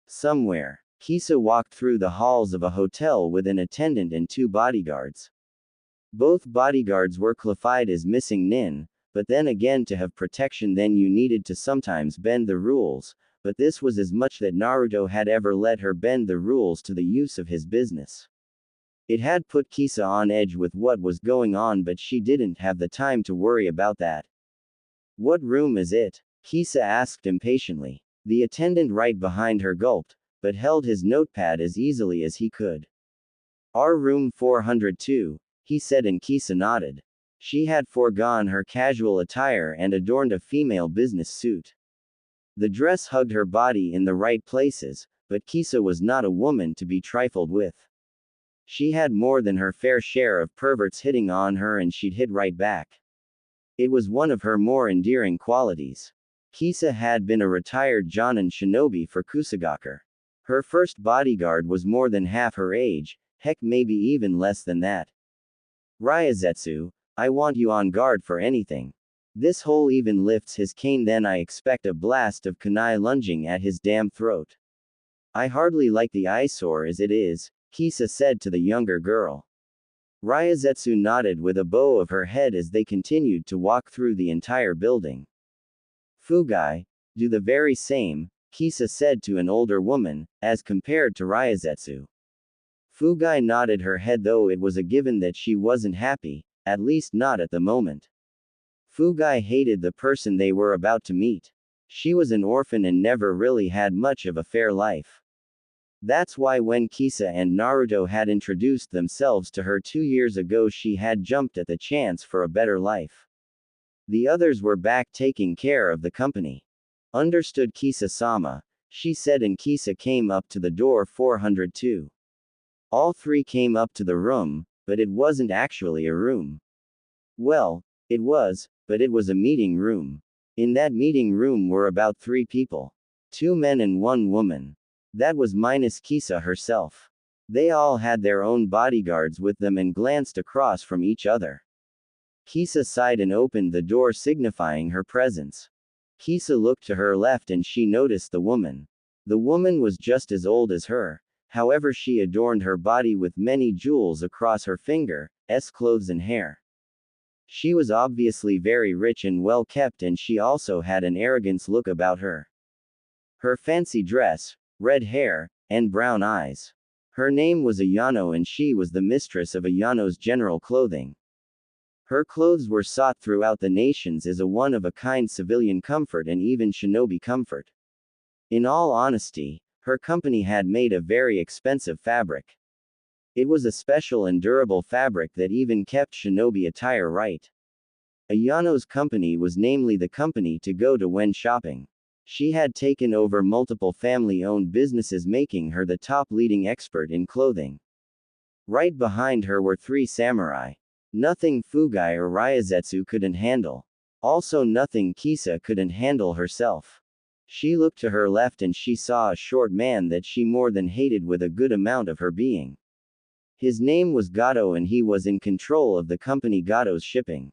Somewhere, Kisa walked through the halls of a hotel with an attendant and 2 bodyguards. Both bodyguards were classified as missing nin, but then again, to have protection then you needed to sometimes bend the rules, but this was as much that Naruto had ever let her bend the rules to the use of his business. It had put Kisa on edge with what was going on, but she didn't have the time to worry about that. What room is it? Kisa asked impatiently. The attendant right behind her gulped, but held his notepad as easily as he could. Our room 402, he said, and Kisa nodded. She had foregone her casual attire and adorned a female business suit. The dress hugged her body in the right places, but Kisa was not a woman to be trifled with. She had more than her fair share of perverts hitting on her, and she'd hit right back. It was one of her more endearing qualities. Kisa had been a retired Jonin shinobi for Kusagaker. Her first bodyguard was more than half her age, heck maybe even less than that. Ryazetsu, I want you on guard for anything. This hole even lifts his cane, then I expect a blast of kunai lunging at his damn throat. I hardly like the eyesore as it is, Kisa said to the younger girl. Ryazetsu nodded with a bow of her head as they continued to walk through the entire building. Fugai, do the very same, Kisa said to an older woman, as compared to Ryazetsu. Fugai nodded her head, though it was a given that she wasn't happy, at least not at the moment. Fugai hated the person they were about to meet. She was an orphan and never really had much of a fair life. That's why when Kisa and Naruto had introduced themselves to her 2 years ago, she had jumped at the chance for a better life. The others were back taking care of the company. Understood, Kisa-sama, she said, and Kisa came up to the door 402. All 3 came up to the room, but it wasn't actually a room. Well, it was, but it was a meeting room. In that meeting room were about 3 people. 2 men and 1 woman. That was minus Kisa herself. They all had their own bodyguards with them and glanced across from each other. Kisa sighed and opened the door, signifying her presence. Kisa looked to her left and she noticed the woman. The woman was just as old as her, however she adorned her body with many jewels across her fingers, clothes and hair. She was obviously very rich and well kept, and she also had an arrogance look about her. Her fancy dress, red hair, and brown eyes. Her name was Ayano, and she was the mistress of Ayano's general clothing. Her clothes were sought throughout the nations as a one-of-a-kind civilian comfort and even shinobi comfort. In all honesty, her company had made a very expensive fabric. It was a special and durable fabric that even kept shinobi attire right. Ayano's company was namely the company to go to when shopping. She had taken over multiple family-owned businesses, making her the top leading expert in clothing. Right behind her were 3 samurai. Nothing Fugai or Ryazetsu couldn't handle. Also nothing Kisa couldn't handle herself. She looked to her left and she saw a short man that she more than hated with a good amount of her being. His name was Gato, and he was in control of the company Gato's shipping.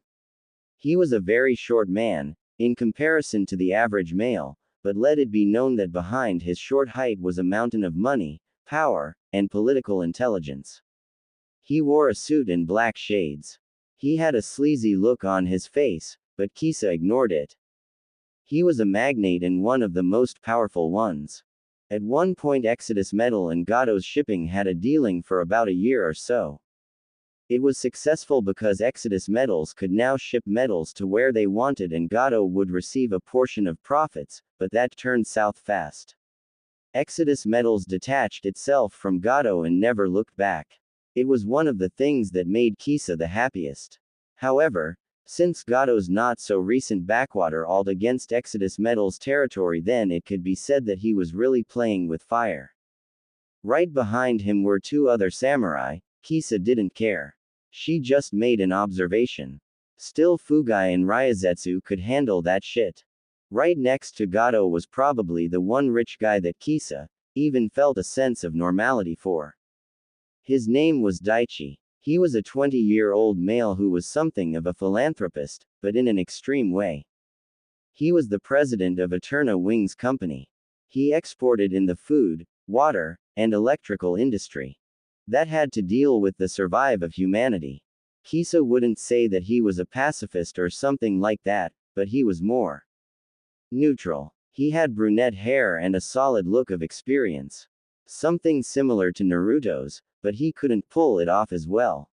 He was a very short man, in comparison to the average male, but let it be known that behind his short height was a mountain of money, power, and political intelligence. He wore a suit in black shades. He had a sleazy look on his face, but Kisa ignored it. He was a magnate and one of the most powerful ones. At one point Exodus Metal and Gato's shipping had a dealing for about a year or so. It was successful because Exodus Metals could now ship metals to where they wanted and Gato would receive a portion of profits, but that turned south fast. Exodus Metals detached itself from Gato and never looked back. It was one of the things that made Kisa the happiest. However, since Gato's not so recent backwater alt against Exodus Metals territory, then it could be said that he was really playing with fire. Right behind him were 2 other samurai. Kisa didn't care. She just made an observation. Still, Fugai and Ryazetsu could handle that shit. Right next to Gato was probably the one rich guy that Kisa even felt a sense of normality for. His name was Daichi. He was a 20-year-old male who was something of a philanthropist, but in an extreme way. He was the president of Eterna Wings Company. He exported in the food, water, and electrical industry. That had to deal with the survival of humanity. Kisa wouldn't say that he was a pacifist or something like that, but he was more neutral. He had brunette hair and a solid look of experience. Something similar to Naruto's, but he couldn't pull it off as well.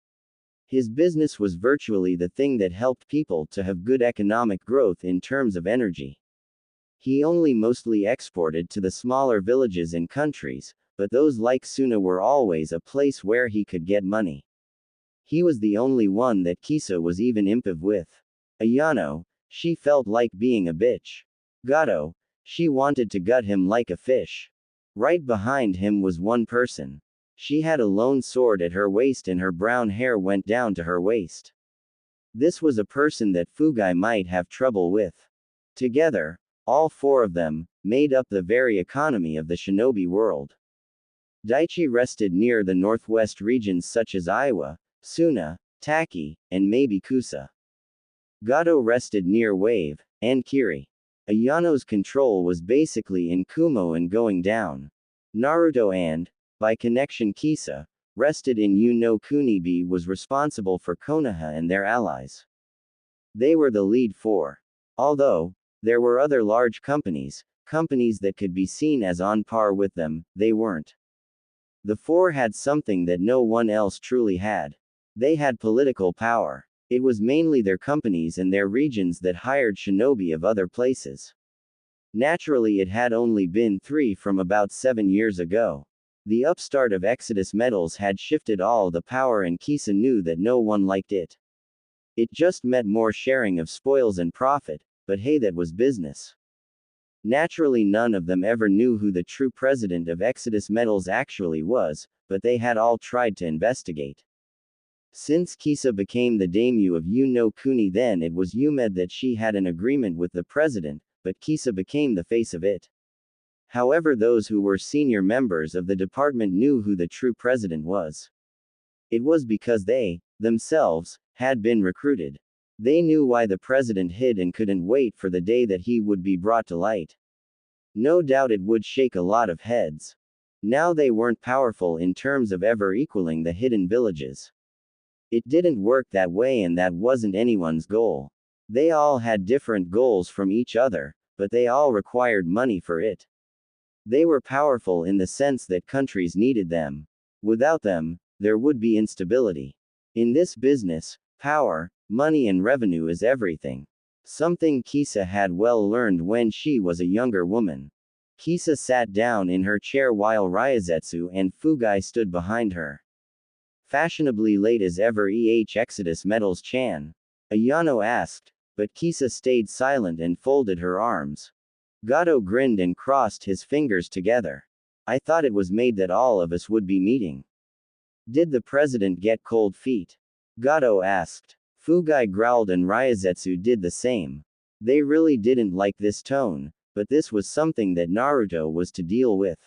His business was virtually the thing that helped people to have good economic growth in terms of energy. He only mostly exported to the smaller villages and countries, but those like Suna were always a place where he could get money. He was the only one that Kisa was even impiv with. Ayano, she felt like being a bitch. Gato, she wanted to gut him like a fish. Right behind him was one person. She had a lone sword at her waist and her brown hair went down to her waist. This was a person that Fugai might have trouble with. Together, all four of them made up the very economy of the shinobi world. Daichi rested near the northwest regions such as Iowa, Suna, Taki, and maybe Kusa. Gato rested near Wave, and Kiri. Ayano's control was basically in Kumo and going down. Naruto and, by connection Kisa, rested in Kunibi was responsible for Konoha and their allies. They were the lead four. Although, there were other large companies that could be seen as on par with them, they weren't. The four had something that no one else truly had. They had political power. It was mainly their companies and their regions that hired shinobi of other places. Naturally, it had only been 3 from about 7 years ago. The upstart of Exodus Metals had shifted all the power and Kisa knew that no one liked it. It just meant more sharing of spoils and profit, but hey, that was business. Naturally, none of them ever knew who the true president of Exodus Metals actually was, but they had all tried to investigate. Since Kisa became the daimyo of Kuni, then it was Yumed that she had an agreement with the president, but Kisa became the face of it. However, those who were senior members of the department knew who the true president was. It was because they, themselves, had been recruited. They knew why the president hid and couldn't wait for the day that he would be brought to light. No doubt it would shake a lot of heads. Now they weren't powerful in terms of ever equaling the hidden villages. It didn't work that way and that wasn't anyone's goal. They all had different goals from each other, but they all required money for it. They were powerful in the sense that countries needed them. Without them, there would be instability. In this business, power, money and revenue is everything. Something Kisa had well learned when she was a younger woman. Kisa sat down in her chair while Ryazetsu and Fugai stood behind her. Fashionably late as ever Exodus Metals Chan? Ayano asked, but Kisa stayed silent and folded her arms. Gato grinned and crossed his fingers together. I thought it was made that all of us would be meeting. Did the president get cold feet? Gato asked. Fugai growled and Ryazetsu did the same. They really didn't like this tone, but this was something that Naruto was to deal with.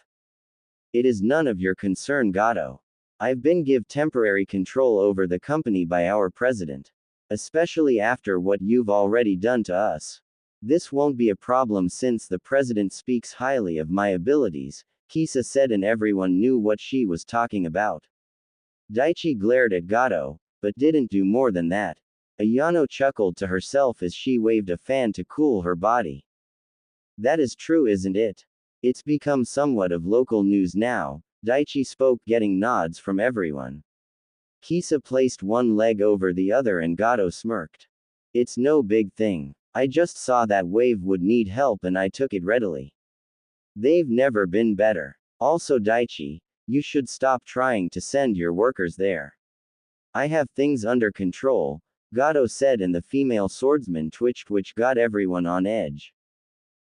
It is none of your concern, Gato. I've been given temporary control over the company by our president. Especially after what you've already done to us. This won't be a problem since the president speaks highly of my abilities, Kisa said, and everyone knew what she was talking about. Daichi glared at Gato, but didn't do more than that. Ayano chuckled to herself as she waved a fan to cool her body. That is true, isn't it? It's become somewhat of local news now, Daichi spoke, getting nods from everyone. Kisa placed one leg over the other and Gato smirked. It's no big thing. I just saw that Wave would need help and I took it readily. They've never been better. Also, Daichi, you should stop trying to send your workers there. I have things under control, Gato said, and the female swordsman twitched, which got everyone on edge.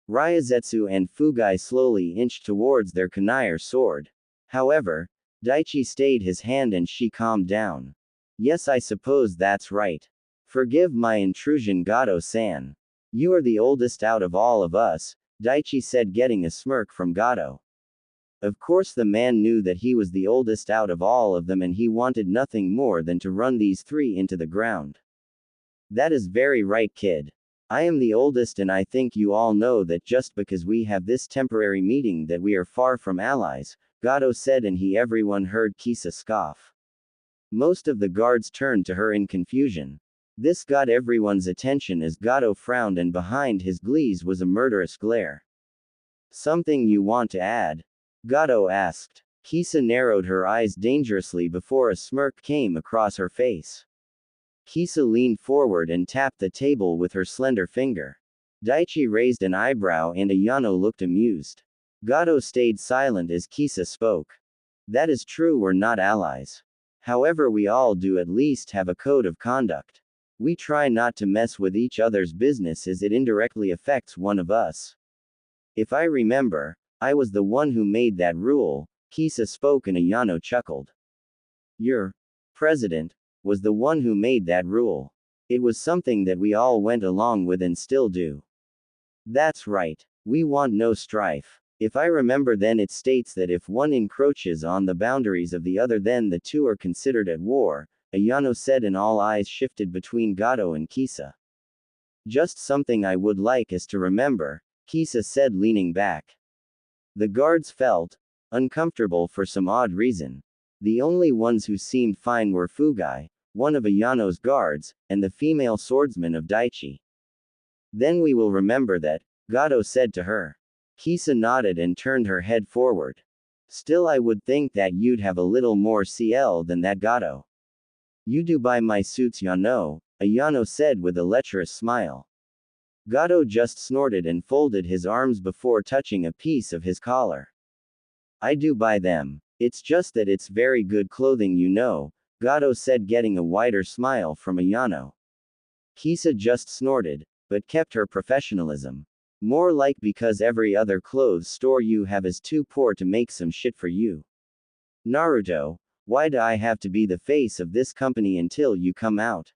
Ryazetsu and Fugai slowly inched towards their kunai or sword. However, Daichi stayed his hand and she calmed down. Yes, I suppose that's right. Forgive my intrusion, Gato-san. You are the oldest out of all of us, Daichi said, getting a smirk from Gato. Of course, the man knew that he was the oldest out of all of them, and he wanted nothing more than to run these three into the ground. That is very right, kid. I am the oldest, and I think you all know that just because we have this temporary meeting that we are far from allies, Gato said, and everyone heard Kisa scoff. Most of the guards turned to her in confusion. This got everyone's attention as Gato frowned, and behind his glees was a murderous glare. Something you want to add? Gato asked. Kisa narrowed her eyes dangerously before a smirk came across her face. Kisa leaned forward and tapped the table with her slender finger. Daichi raised an eyebrow and Ayano looked amused. Gato stayed silent as Kisa spoke. That is true, we're not allies. However, we all do at least have a code of conduct. We try not to mess with each other's business as it indirectly affects one of us. If I remember, I was the one who made that rule, Kisa spoke, and Ayano chuckled. Your president was the one who made that rule. It was something that we all went along with and still do. That's right. We want no strife. If I remember, then it states that if one encroaches on the boundaries of the other, then the two are considered at war, Ayano said, and all eyes shifted between Gato and Kisa. Just something I would like us to remember, Kisa said, leaning back. The guards felt uncomfortable for some odd reason. The only ones who seemed fine were Fugai, one of Ayano's guards, and the female swordsman of Daichi. Then we will remember that, Gato said to her. Kisa nodded and turned her head forward. Still, I would think that you'd have a little more CL than that, Gato. You do buy my suits, Yano, Ayano said with a lecherous smile. Gato just snorted and folded his arms before touching a piece of his collar. I do buy them. It's just that it's very good clothing, you know, Gato said, getting a wider smile from Ayano. Kisa just snorted, but kept her professionalism. More like because every other clothes store you have is too poor to make some shit for you. Naruto, why do I have to be the face of this company until you come out?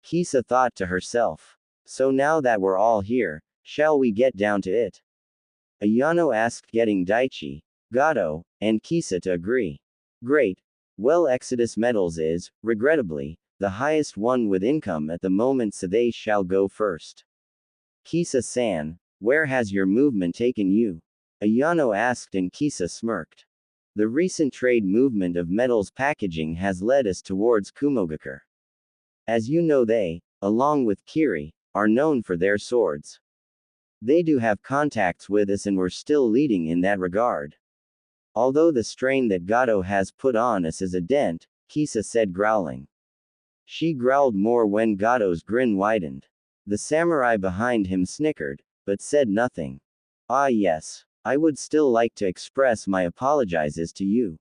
Kisa thought to herself. So now that we're all here, shall we get down to it? Ayano asked, getting Daichi, Gato, and Kisa to agree. Great. Well, Exodus Metals is, regrettably, the highest one with income at the moment, so they shall go first. Kisa-san, where has your movement taken you? Ayano asked, and Kisa smirked. The recent trade movement of metals packaging has led us towards Kumogakure. As you know, they, along with Kiri, are known for their swords. They do have contacts with us, and we're still leading in that regard. Although the strain that Gato has put on us is a dent, Kisa said, growling. She growled more when Gato's grin widened. The samurai behind him snickered, but said nothing. Ah yes, I would still like to express my apologizes to you.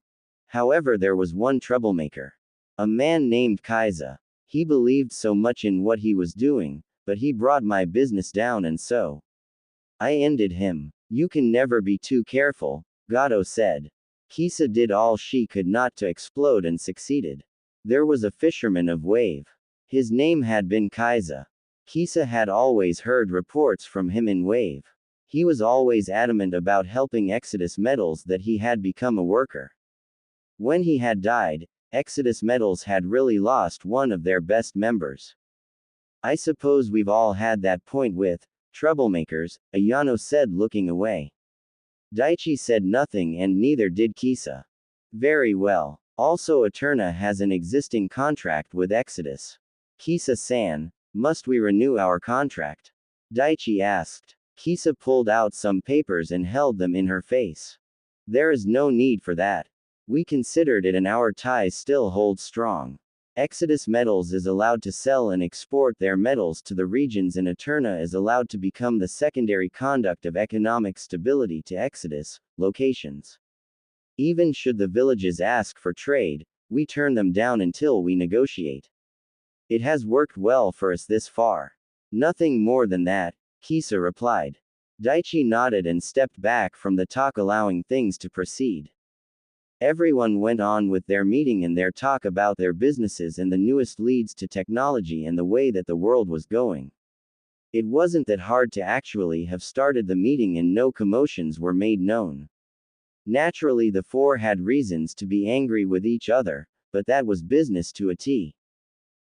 However, there was one troublemaker. A man named Kaiza. He believed so much in what he was doing, but he brought my business down, and so I ended him. You can never be too careful, Gato said. Kisa did all she could not to explode and succeeded. There was a fisherman of Wave. His name had been Kaiza. Kisa had always heard reports from him in Wave. He was always adamant about helping Exodus Metals, that he had become a worker. When he had died, Exodus Metals had really lost one of their best members. I suppose we've all had that point with troublemakers, Ayano said, looking away. Daichi said nothing, and neither did Kisa. Very well. Also, Eterna has an existing contract with Exodus. Kisa-san, must we renew our contract? Daichi asked. Kisa pulled out some papers and held them in her face. There is no need for that. We considered it, and our ties still hold strong. Exodus Metals is allowed to sell and export their metals to the regions, and Eterna is allowed to become the secondary conduct of economic stability to Exodus locations. Even should the villages ask for trade, we turn them down until we negotiate. It has worked well for us this far. Nothing more than that, Kisa replied. Daichi nodded and stepped back from the talk, allowing things to proceed. Everyone went on with their meeting and their talk about their businesses and the newest leads to technology and the way that the world was going. It wasn't that hard to actually have started the meeting and no commotions were made known. Naturally, the four had reasons to be angry with each other, but that was business to a T.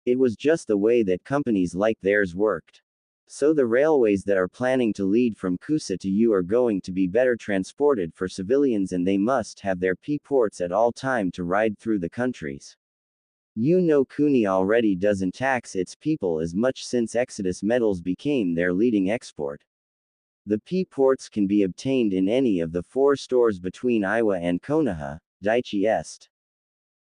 It was just the way that companies like theirs worked. So the railways that are planning to lead from Kusa to U are going to be better transported for civilians and they must have their P-ports at all time to ride through the countries. You know Kuni already doesn't tax its people as much since Exodus metals became their leading export. The P-ports can be obtained in any of the 4 stores between Iwa and Konoha, Daichi Est.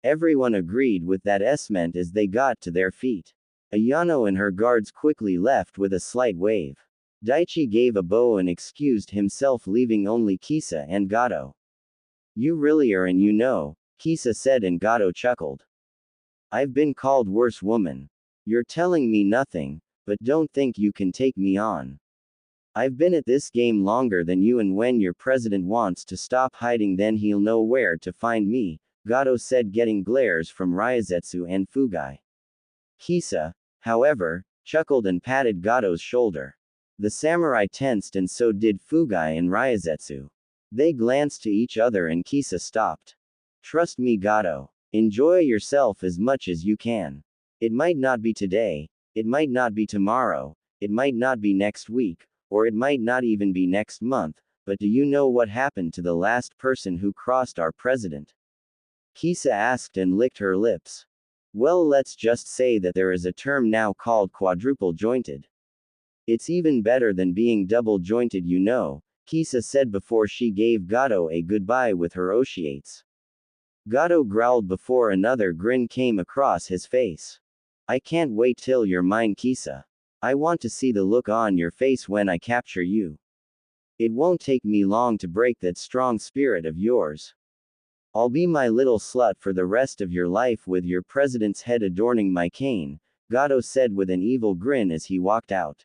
Everyone agreed with that esment as they got to their feet. Ayano and her guards quickly left with a slight wave. Daichi gave a bow and excused himself, leaving only Kisa and Gato. You really are, and you know, Kisa said, and Gato chuckled. I've been called worse woman. You're telling me nothing, but don't think you can take me on. I've been at this game longer than you, and when your president wants to stop hiding, then he'll know where to find me, Gato said, getting glares from Ryozetsu and Fugai. Kisa, however, chuckled and patted Gato's shoulder. The samurai tensed, and so did Fugai and Ryozetsu. They glanced to each other and Kisa stopped. Trust me, Gato. Enjoy yourself as much as you can. It might not be today, it might not be tomorrow, it might not be next week, or it might not even be next month, but do you know what happened to the last person who crossed our president? Kisa asked and licked her lips. Well, let's just say that there is a term now called quadruple jointed. It's even better than being double jointed, you know, Kisa said before she gave Gato a goodbye with her otiates. Gato growled before another grin came across his face. I can't wait till you're mine, Kisa. I want to see the look on your face when I capture you. It won't take me long to break that strong spirit of yours. I'll be my little slut for the rest of your life with your president's head adorning my cane, Gato said with an evil grin as he walked out.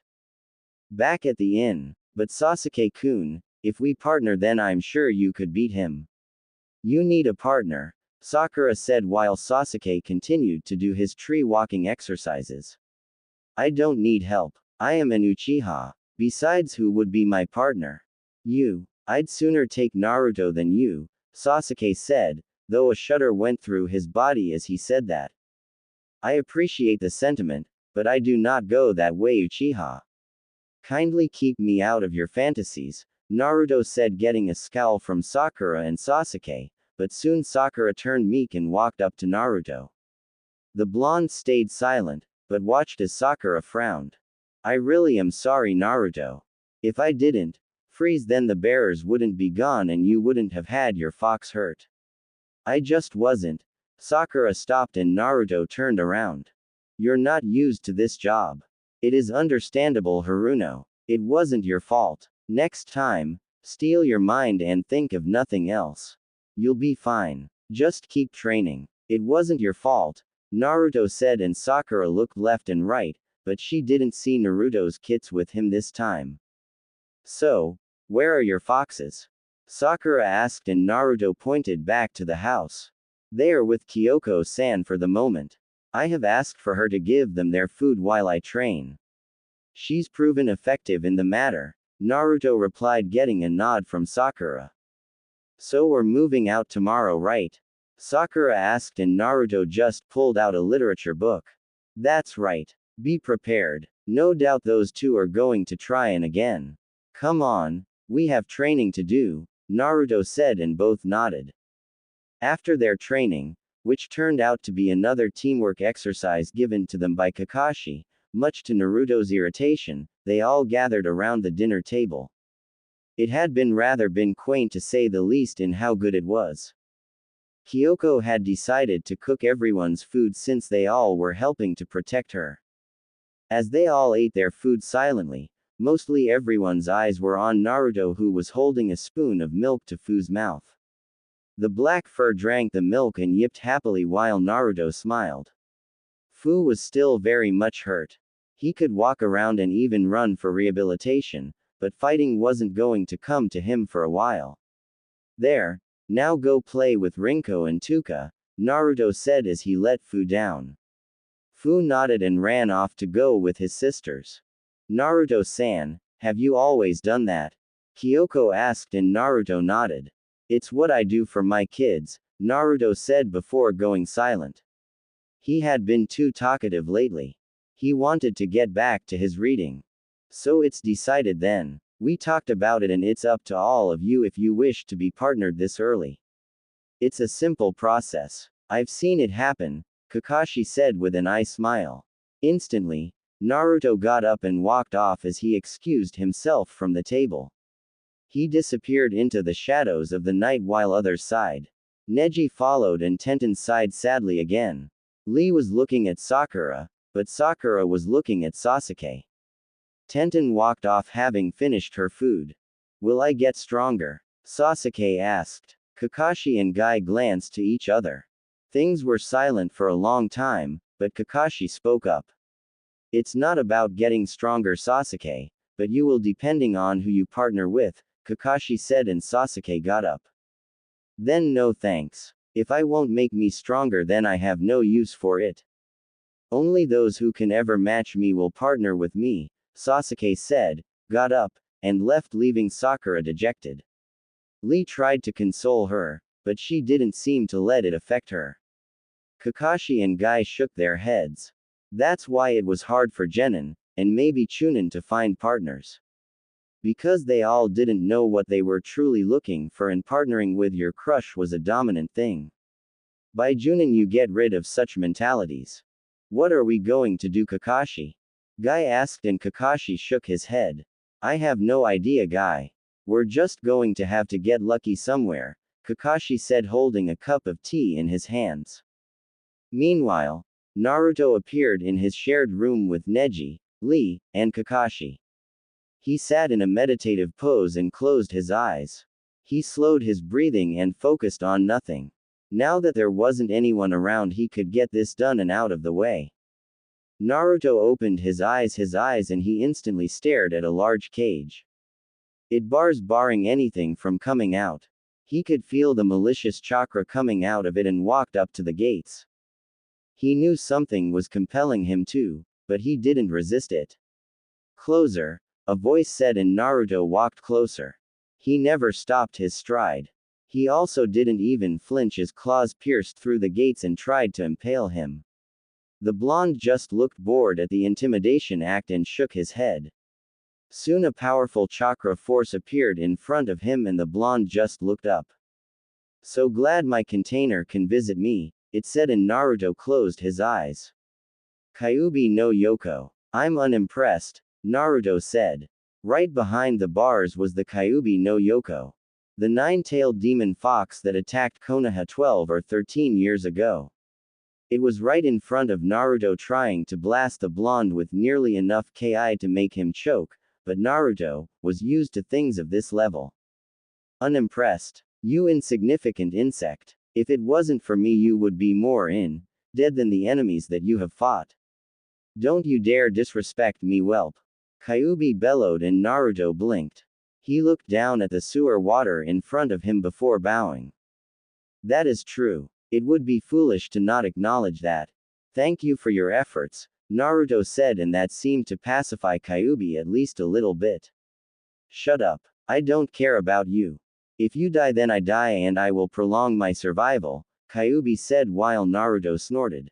Back at the inn, but Sasuke-kun, if we partner then I'm sure you could beat him. You need a partner, Sakura said while Sasuke continued to do his tree walking exercises. I don't need help. I am an Uchiha. Besides, who would be my partner? You. I'd sooner take Naruto than you, Sasuke said, though a shudder went through his body as he said that. I appreciate the sentiment, but I do not go that way, Uchiha. Kindly keep me out of your fantasies, Naruto said, getting a scowl from Sakura and Sasuke, but soon Sakura turned meek and walked up to Naruto. The blonde stayed silent, but watched as Sakura frowned. I really am sorry, Naruto. If I didn't freeze, then the bearers wouldn't be gone and you wouldn't have had your fox hurt. I just wasn't. Sakura stopped and Naruto turned around. You're not used to this job. It is understandable, Haruno. It wasn't your fault. Next time, steel your mind and think of nothing else. You'll be fine. Just keep training. It wasn't your fault, Naruto said, and Sakura looked left and right, but she didn't see Naruto's kits with him this time. So, where are your foxes? Sakura asked and Naruto pointed back to the house. They are with Kyoko-san for the moment. I have asked for her to give them their food while I train. She's proven effective in the matter, Naruto replied, getting a nod from Sakura. So we're moving out tomorrow, right? Sakura asked and Naruto just pulled out a literature book. That's right. Be prepared. No doubt those two are going to try and again. Come on, we have training to do, Naruto said, and both nodded. After their training, which turned out to be another teamwork exercise given to them by Kakashi, much to Naruto's irritation, they all gathered around the dinner table. It had been quaint to say the least in how good it was. Kyoko had decided to cook everyone's food since they all were helping to protect her. As they all ate their food silently, mostly everyone's eyes were on Naruto, who was holding a spoon of milk to Fu's mouth. The black fur drank the milk and yipped happily while Naruto smiled. Fu was still very much hurt. He could walk around and even run for rehabilitation, but fighting wasn't going to come to him for a while. There, Now go play with Rinko and Tuka, Naruto said as he let Fu down. Fu nodded and ran off to go with his sisters. Naruto-san, have you always done that? Kyoko asked and Naruto nodded. It's what I do for my kids, Naruto said before going silent. He had been too talkative lately. He wanted to get back to his reading. So it's decided then. We talked about it and it's up to all of you if you wish to be partnered this early. It's a simple process. I've seen it happen, Kakashi said with an eye smile. Instantly, Naruto got up and walked off as he excused himself from the table. He disappeared into the shadows of the night while others sighed. Neji followed and Tenten sighed sadly again. Lee was looking at Sakura, but Sakura was looking at Sasuke. Tenten walked off having finished her food. Will I get stronger? Sasuke asked. Kakashi and Guy glanced to each other. Things were silent for a long time, but Kakashi spoke up. It's not about getting stronger, Sasuke, but you will depending on who you partner with, Kakashi said and Sasuke got up. Then no thanks. If I won't make me stronger then I have no use for it. Only those who can ever match me will partner with me, Sasuke said, got up, and left leaving Sakura dejected. Lee tried to console her, but she didn't seem to let it affect her. Kakashi and Guy shook their heads. That's why it was hard for Genin, and maybe Chunin to find partners. Because they all didn't know what they were truly looking for and partnering with your crush was a dominant thing. By Junin you get rid of such mentalities. What are we going to do, Kakashi? Guy asked and Kakashi shook his head. I have no idea, Guy. We're just going to have to get lucky somewhere, Kakashi said holding a cup of tea in his hands. Meanwhile, Naruto appeared in his shared room with Neji, Lee, and Kakashi. He sat in a meditative pose and closed his eyes. He slowed his breathing and focused on nothing. Now that there wasn't anyone around he could get this done and out of the way. Naruto opened his eyes and he instantly stared at a large cage. It bars barring anything from coming out. He could feel the malicious chakra coming out of it and walked up to the gates. He knew something was compelling him too, but he didn't resist it. Closer, a voice said and Naruto walked closer. He never stopped his stride. He also didn't even flinch as claws pierced through the gates and tried to impale him. The blonde just looked bored at the intimidation act and shook his head. Soon a powerful chakra force appeared in front of him and the blonde just looked up. So glad my container can visit me, it said and Naruto closed his eyes. Kyuubi no Yoko. I'm unimpressed, Naruto said. Right behind the bars was the Kyuubi no Yoko. The nine-tailed demon fox that attacked Konoha 12 or 13 years ago. It was right in front of Naruto trying to blast the blonde with nearly enough ki to make him choke, but Naruto was used to things of this level. Unimpressed. You insignificant insect. If it wasn't for me you would be more dead than the enemies that you have fought. Don't you dare disrespect me, whelp. Kyuubi bellowed and Naruto blinked. He looked down at the sewer water in front of him before bowing. That is true. It would be foolish to not acknowledge that. Thank you for your efforts, Naruto said and that seemed to pacify Kyuubi at least a little bit. Shut up. I don't care about you. If you die then I die and I will prolong my survival, Kyuubi said while Naruto snorted.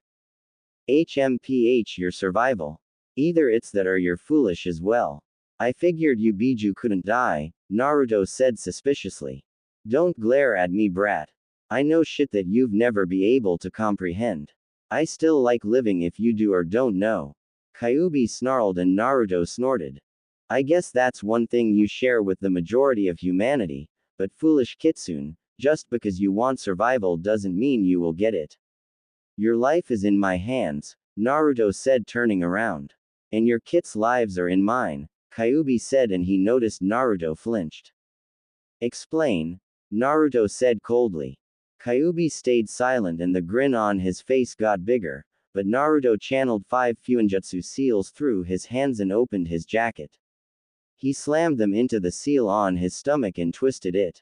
HMPH your survival. Either it's that or you're foolish as well. I figured you Biju couldn't die, Naruto said suspiciously. Don't glare at me, brat. I know shit that you've never be able to comprehend. I still like living if you do or don't know. Kyuubi snarled and Naruto snorted. I guess that's one thing you share with the majority of humanity, but foolish Kitsune, just because you want survival doesn't mean you will get it. Your life is in my hands, Naruto said turning around. And your kids' lives are in mine, Kyuubi said and he noticed Naruto flinched. Explain, Naruto said coldly. Kyuubi stayed silent and the grin on his face got bigger, but Naruto channeled 5 Fuinjutsu seals through his hands and opened his jacket. He slammed them into the seal on his stomach and twisted it.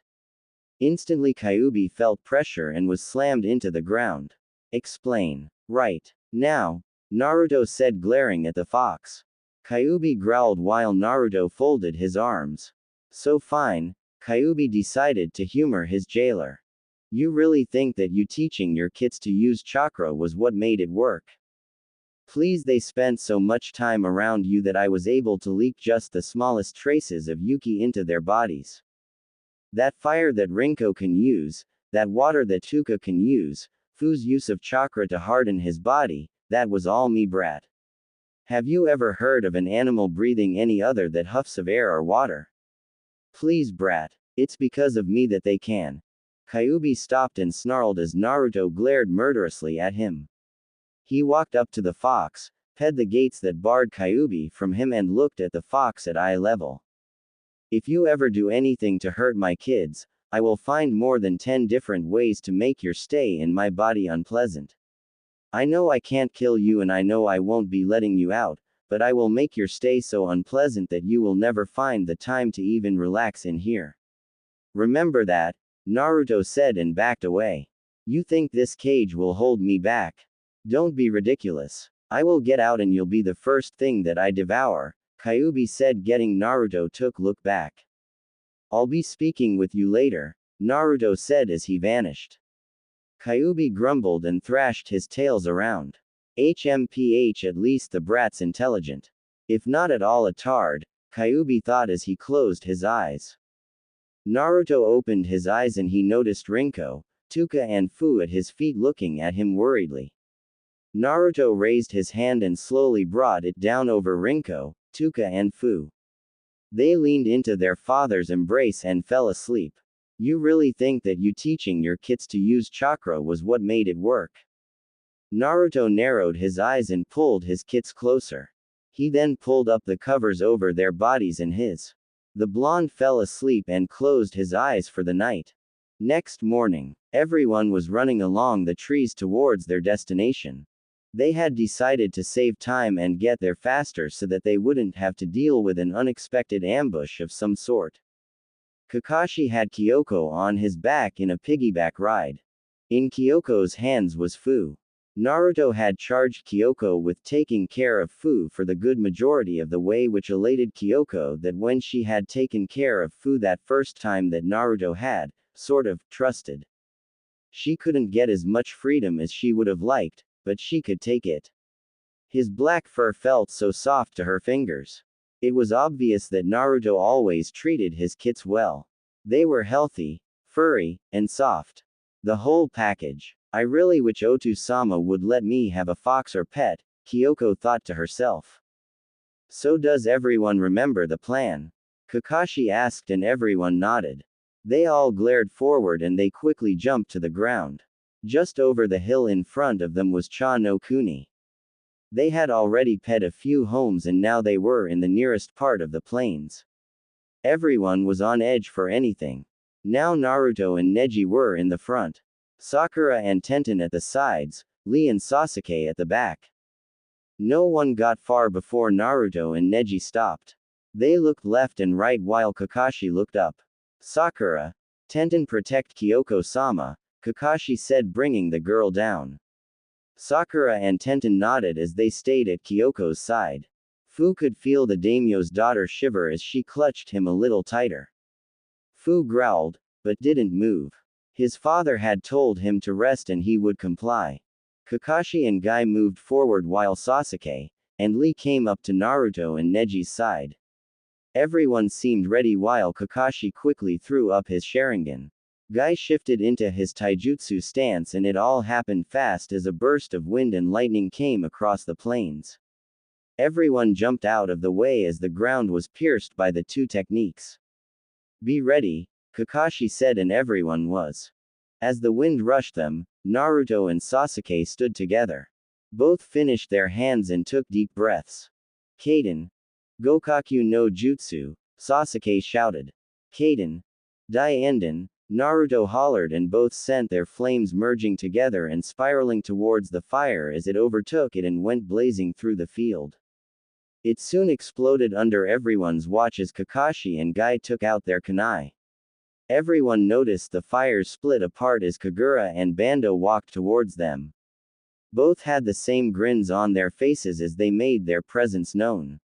Instantly Kyuubi felt pressure and was slammed into the ground. Explain. Right. Now, Naruto said, glaring at the fox. Kyuubi growled while Naruto folded his arms. So fine, Kyuubi decided to humor his jailer. You really think that you teaching your kids to use chakra was what made it work? Please, they spent so much time around you that I was able to leak just the smallest traces of Yuki into their bodies. That fire that Rinko can use, that water that Tuka can use, Fu's use of chakra to harden his body, that was all me, brat. Have you ever heard of an animal breathing any other that huffs of air or water? Please, brat. It's because of me that they can. Kyuubi stopped and snarled as Naruto glared murderously at him. He walked up to the fox, ped the gates that barred Kyuubi from him and looked at the fox at eye level. If you ever do anything to hurt my kids, I will find more than 10 different ways to make your stay in my body unpleasant. I know I can't kill you and I know I won't be letting you out, but I will make your stay so unpleasant that you will never find the time to even relax in here. Remember that, Naruto said and backed away. You think this cage will hold me back? Don't be ridiculous. I will get out and you'll be the first thing that I devour, Kyuubi said, getting Naruto to look back. I'll be speaking with you later, Naruto said as he vanished. Kyuubi grumbled and thrashed his tails around. HMPH, at least the brat's intelligent. If not at all a tard, Kyuubi thought as he closed his eyes. Naruto opened his eyes and he noticed Rinko, Tuka and Fu at his feet looking at him worriedly. Naruto raised his hand and slowly brought it down over Rinko, Tuka and Fu. They leaned into their father's embrace and fell asleep. You really think that you teaching your kids to use chakra was what made it work? Naruto narrowed his eyes and pulled his kids closer. He then pulled up the covers over their bodies and his. The blonde fell asleep and closed his eyes for the night. Next morning, everyone was running along the trees towards their destination. They had decided to save time and get there faster so that they wouldn't have to deal with an unexpected ambush of some sort. Kakashi had Kyoko on his back in a piggyback ride. In Kyoko's hands was Fu. Naruto had charged Kyoko with taking care of Fu for the good majority of the way, which elated Kyoko that when she had taken care of Fu that first time that Naruto had, sort of, trusted. She couldn't get as much freedom as she would have liked, but she could take it. His black fur felt so soft to her fingers. It was obvious that Naruto always treated his kits well. They were healthy, furry, and soft. The whole package. I really wish Otu-sama would let me have a fox or pet, Kyoko thought to herself. So does everyone remember the plan? Kakashi asked and everyone nodded. They all glared forward and they quickly jumped to the ground. Just over the hill in front of them was Cha no Kuni. They had already pet a few homes and now they were in the nearest part of the plains. Everyone was on edge for anything. Now Naruto and Neji were in the front. Sakura and Tenten at the sides, Lee and Sasuke at the back. No one got far before Naruto and Neji stopped. They looked left and right while Kakashi looked up. Sakura, Tenten, protect Kyoko-sama, Kakashi said, bringing the girl down. Sakura and Tenten nodded as they stayed at Kyoko's side. Fu could feel the daimyo's daughter shiver as she clutched him a little tighter. Fu growled, but didn't move. His father had told him to rest and he would comply. Kakashi and Guy moved forward while Sasuke and Lee came up to Naruto and Neji's side. Everyone seemed ready while Kakashi quickly threw up his Sharingan. Guy shifted into his taijutsu stance and it all happened fast as a burst of wind and lightning came across the plains. Everyone jumped out of the way as the ground was pierced by the two techniques. Be ready, Kakashi said, and everyone was. As the wind rushed them, Naruto and Sasuke stood together. Both finished their hands and took deep breaths. Kaden. Gokaku no Jutsu, Sasuke shouted. Kaden. Daienden, Naruto hollered, and both sent their flames merging together and spiraling towards the fire as it overtook it and went blazing through the field. It soon exploded under everyone's watch as Kakashi and Guy took out their kunai. Everyone noticed the fires split apart as Kagura and Bando walked towards them. Both had the same grins on their faces as they made their presence known.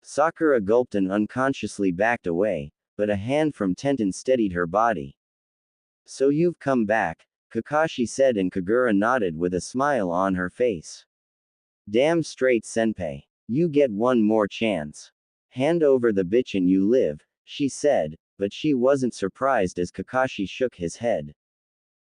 Sakura gulped and unconsciously backed away, but a hand from Tenten steadied her body. "So you've come back," Kakashi said, and Kagura nodded with a smile on her face. "Damn straight, senpai. You get one more chance. Hand over the bitch and you live," she said, but she wasn't surprised as Kakashi shook his head.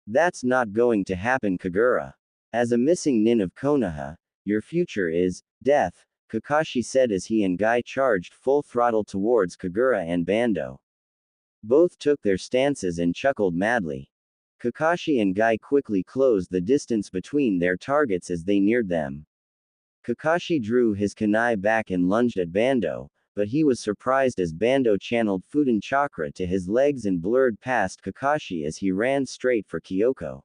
"That's not going to happen, Kagura. As a missing nin of Konoha, your future is death," Kakashi said as he and Guy charged full throttle towards Kagura and Bando. Both took their stances and chuckled madly. Kakashi and Guy quickly closed the distance between their targets as they neared them. Kakashi drew his kunai back and lunged at Bando, but he was surprised as Bando channeled Fudan chakra to his legs and blurred past Kakashi as he ran straight for Kyoko.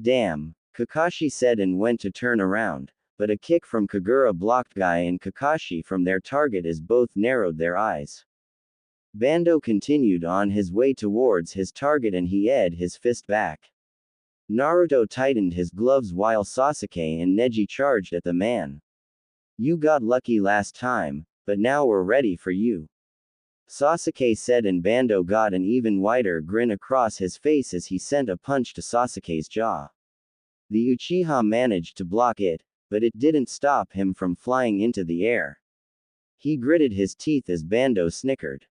"Damn," Kakashi said and went to turn around, but a kick from Kagura blocked Guy and Kakashi from their target as both narrowed their eyes. Bando continued on his way towards his target and he ed his fist back. Naruto tightened his gloves while Sasuke and Neji charged at the man. "You got lucky last time, but now we're ready for you," Sasuke said, and Bando got an even wider grin across his face as he sent a punch to Sasuke's jaw. The Uchiha managed to block it, but it didn't stop him from flying into the air. He gritted his teeth as Bando snickered.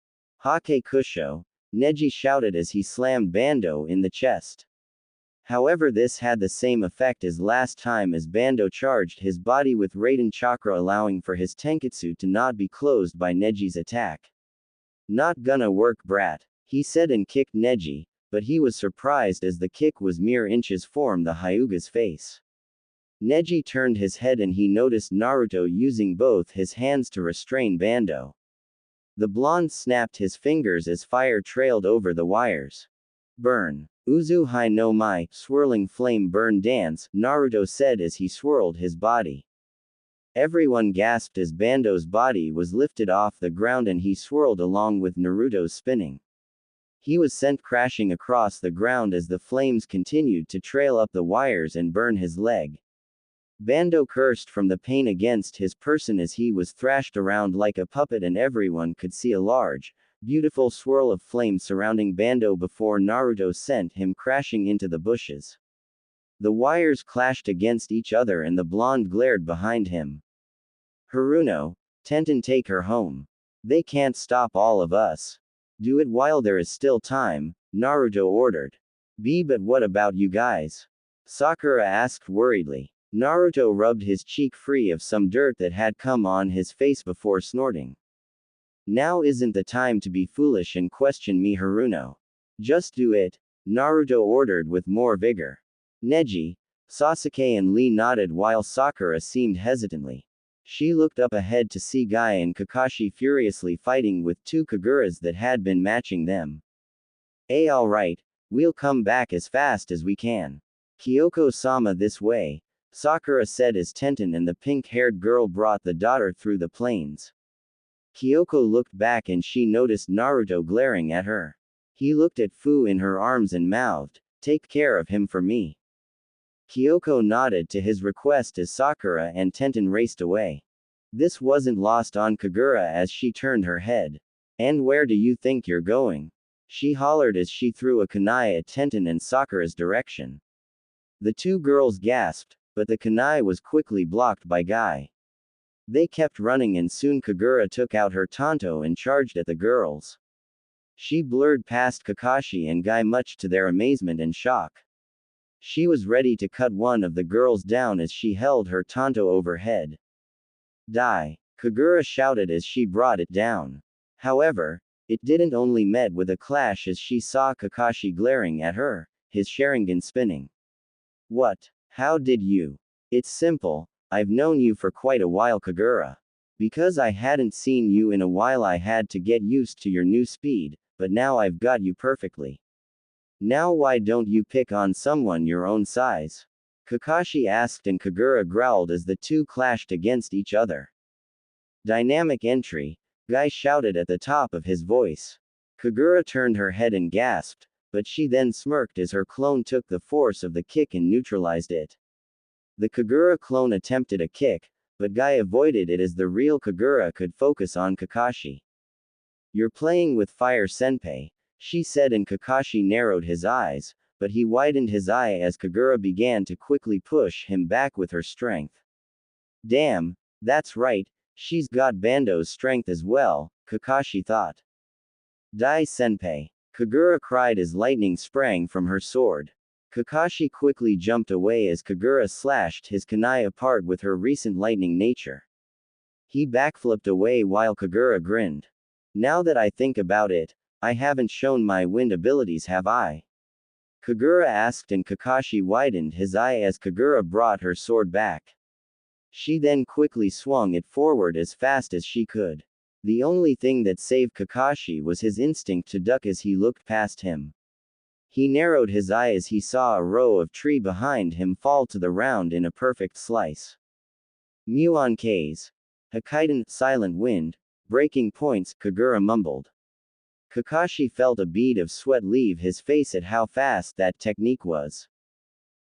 "Hake Kusho," Neji shouted as he slammed Bando in the chest. However, this had the same effect as last time as Bando charged his body with Raiden chakra, allowing for his tenketsu to not be closed by Neji's attack. "Not gonna work, brat," he said and kicked Neji, but he was surprised as the kick was mere inches from the Hyuga's face. Neji turned his head and he noticed Naruto using both his hands to restrain Bando. The blonde snapped his fingers as fire trailed over the wires. "Burn. Uzu Hai no Mai, swirling flame burn dance," Naruto said as he swirled his body. Everyone gasped as Bando's body was lifted off the ground and he swirled along with Naruto's spinning. He was sent crashing across the ground as the flames continued to trail up the wires and burn his leg. Bando cursed from the pain against his person as he was thrashed around like a puppet, and everyone could see a large, beautiful swirl of flame surrounding Bando before Naruto sent him crashing into the bushes. The wires clashed against each other and the blonde glared behind him. "Haruno, Tenten, take her home. They can't stop all of us. Do it while there is still time," Naruto ordered. But what about you guys?" Sakura asked worriedly. Naruto rubbed his cheek free of some dirt that had come on his face before snorting. "Now isn't the time to be foolish and question me, Haruno. Just do it," Naruto ordered with more vigor. Neji, Sasuke and Lee nodded while Sakura seemed hesitantly. She looked up ahead to see Guy and Kakashi furiously fighting with two Kaguras that had been matching them. Alright, we'll come back as fast as we can. Kyoko-sama, this way," Sakura said as Tenten and the pink-haired girl brought the daughter through the plains. Kyoko looked back and she noticed Naruto glaring at her. He looked at Fu in her arms and mouthed, "Take care of him for me." Kyoko nodded to his request as Sakura and Tenten raced away. This wasn't lost on Kagura as she turned her head. "And where do you think you're going?" she hollered as she threw a kunai at Tenten and Sakura's direction. The two girls gasped, but the kunai was quickly blocked by Guy. They kept running and soon Kagura took out her tanto and charged at the girls. She blurred past Kakashi and Guy much to their amazement and shock. She was ready to cut one of the girls down as she held her tanto overhead. "Die!" Kagura shouted as she brought it down. However, it didn't only met with a clash as she saw Kakashi glaring at her, his Sharingan spinning. "What? How did you?" "It's simple. I've known you for quite a while, Kagura. Because I hadn't seen you in a while I had to get used to your new speed, but now I've got you perfectly. Now why don't you pick on someone your own size?" Kakashi asked and Kagura growled as the two clashed against each other. Dynamic entry, Guy shouted at the top of his voice. Kagura turned her head and gasped, but she then smirked as her clone took the force of the kick and neutralized it. The Kagura clone attempted a kick, but Guy avoided it as the real Kagura could focus on Kakashi. "You're playing with fire, Senpai," she said, and Kakashi narrowed his eyes, but he widened his eye as Kagura began to quickly push him back with her strength. "Damn, that's right, she's got Bando's strength as well," Kakashi thought. "Dai Senpai," Kagura cried as lightning sprang from her sword. Kakashi quickly jumped away as Kagura slashed his kunai apart with her recent lightning nature. He backflipped away while Kagura grinned. "Now that I think about it, I haven't shown my wind abilities, have I?" Kagura asked, and Kakashi widened his eye as Kagura brought her sword back. She then quickly swung it forward as fast as she could. The only thing that saved Kakashi was his instinct to duck as he looked past him. He narrowed his eye as he saw a row of tree behind him fall to the ground in a perfect slice. Muon K's. Hokkaidan, silent wind, breaking points, Kagura mumbled. Kakashi felt a bead of sweat leave his face at how fast that technique was.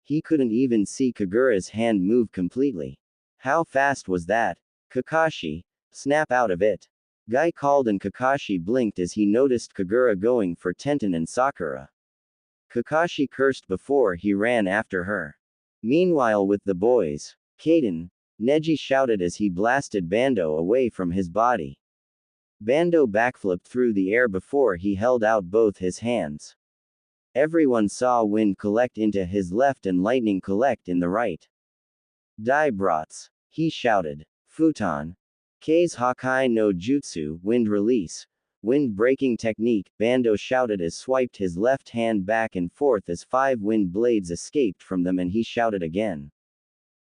He couldn't even see Kagura's hand move completely. How fast was that? "Kakashi, snap out of it!" Guy called, and Kakashi blinked as he noticed Kagura going for Tenten and Sakura. Kakashi cursed before he ran after her. Meanwhile, with the boys, Kaden, Neji shouted as he blasted Bando away from his body. Bando backflipped through the air before he held out both his hands. Everyone saw wind collect into his left and lightning collect in the right. "Dai brats," he shouted. "Futon. K's Hakai no Jutsu, wind release. Wind breaking technique," Bando shouted as swiped his left hand back and forth as 5 wind blades escaped from them, and he shouted again.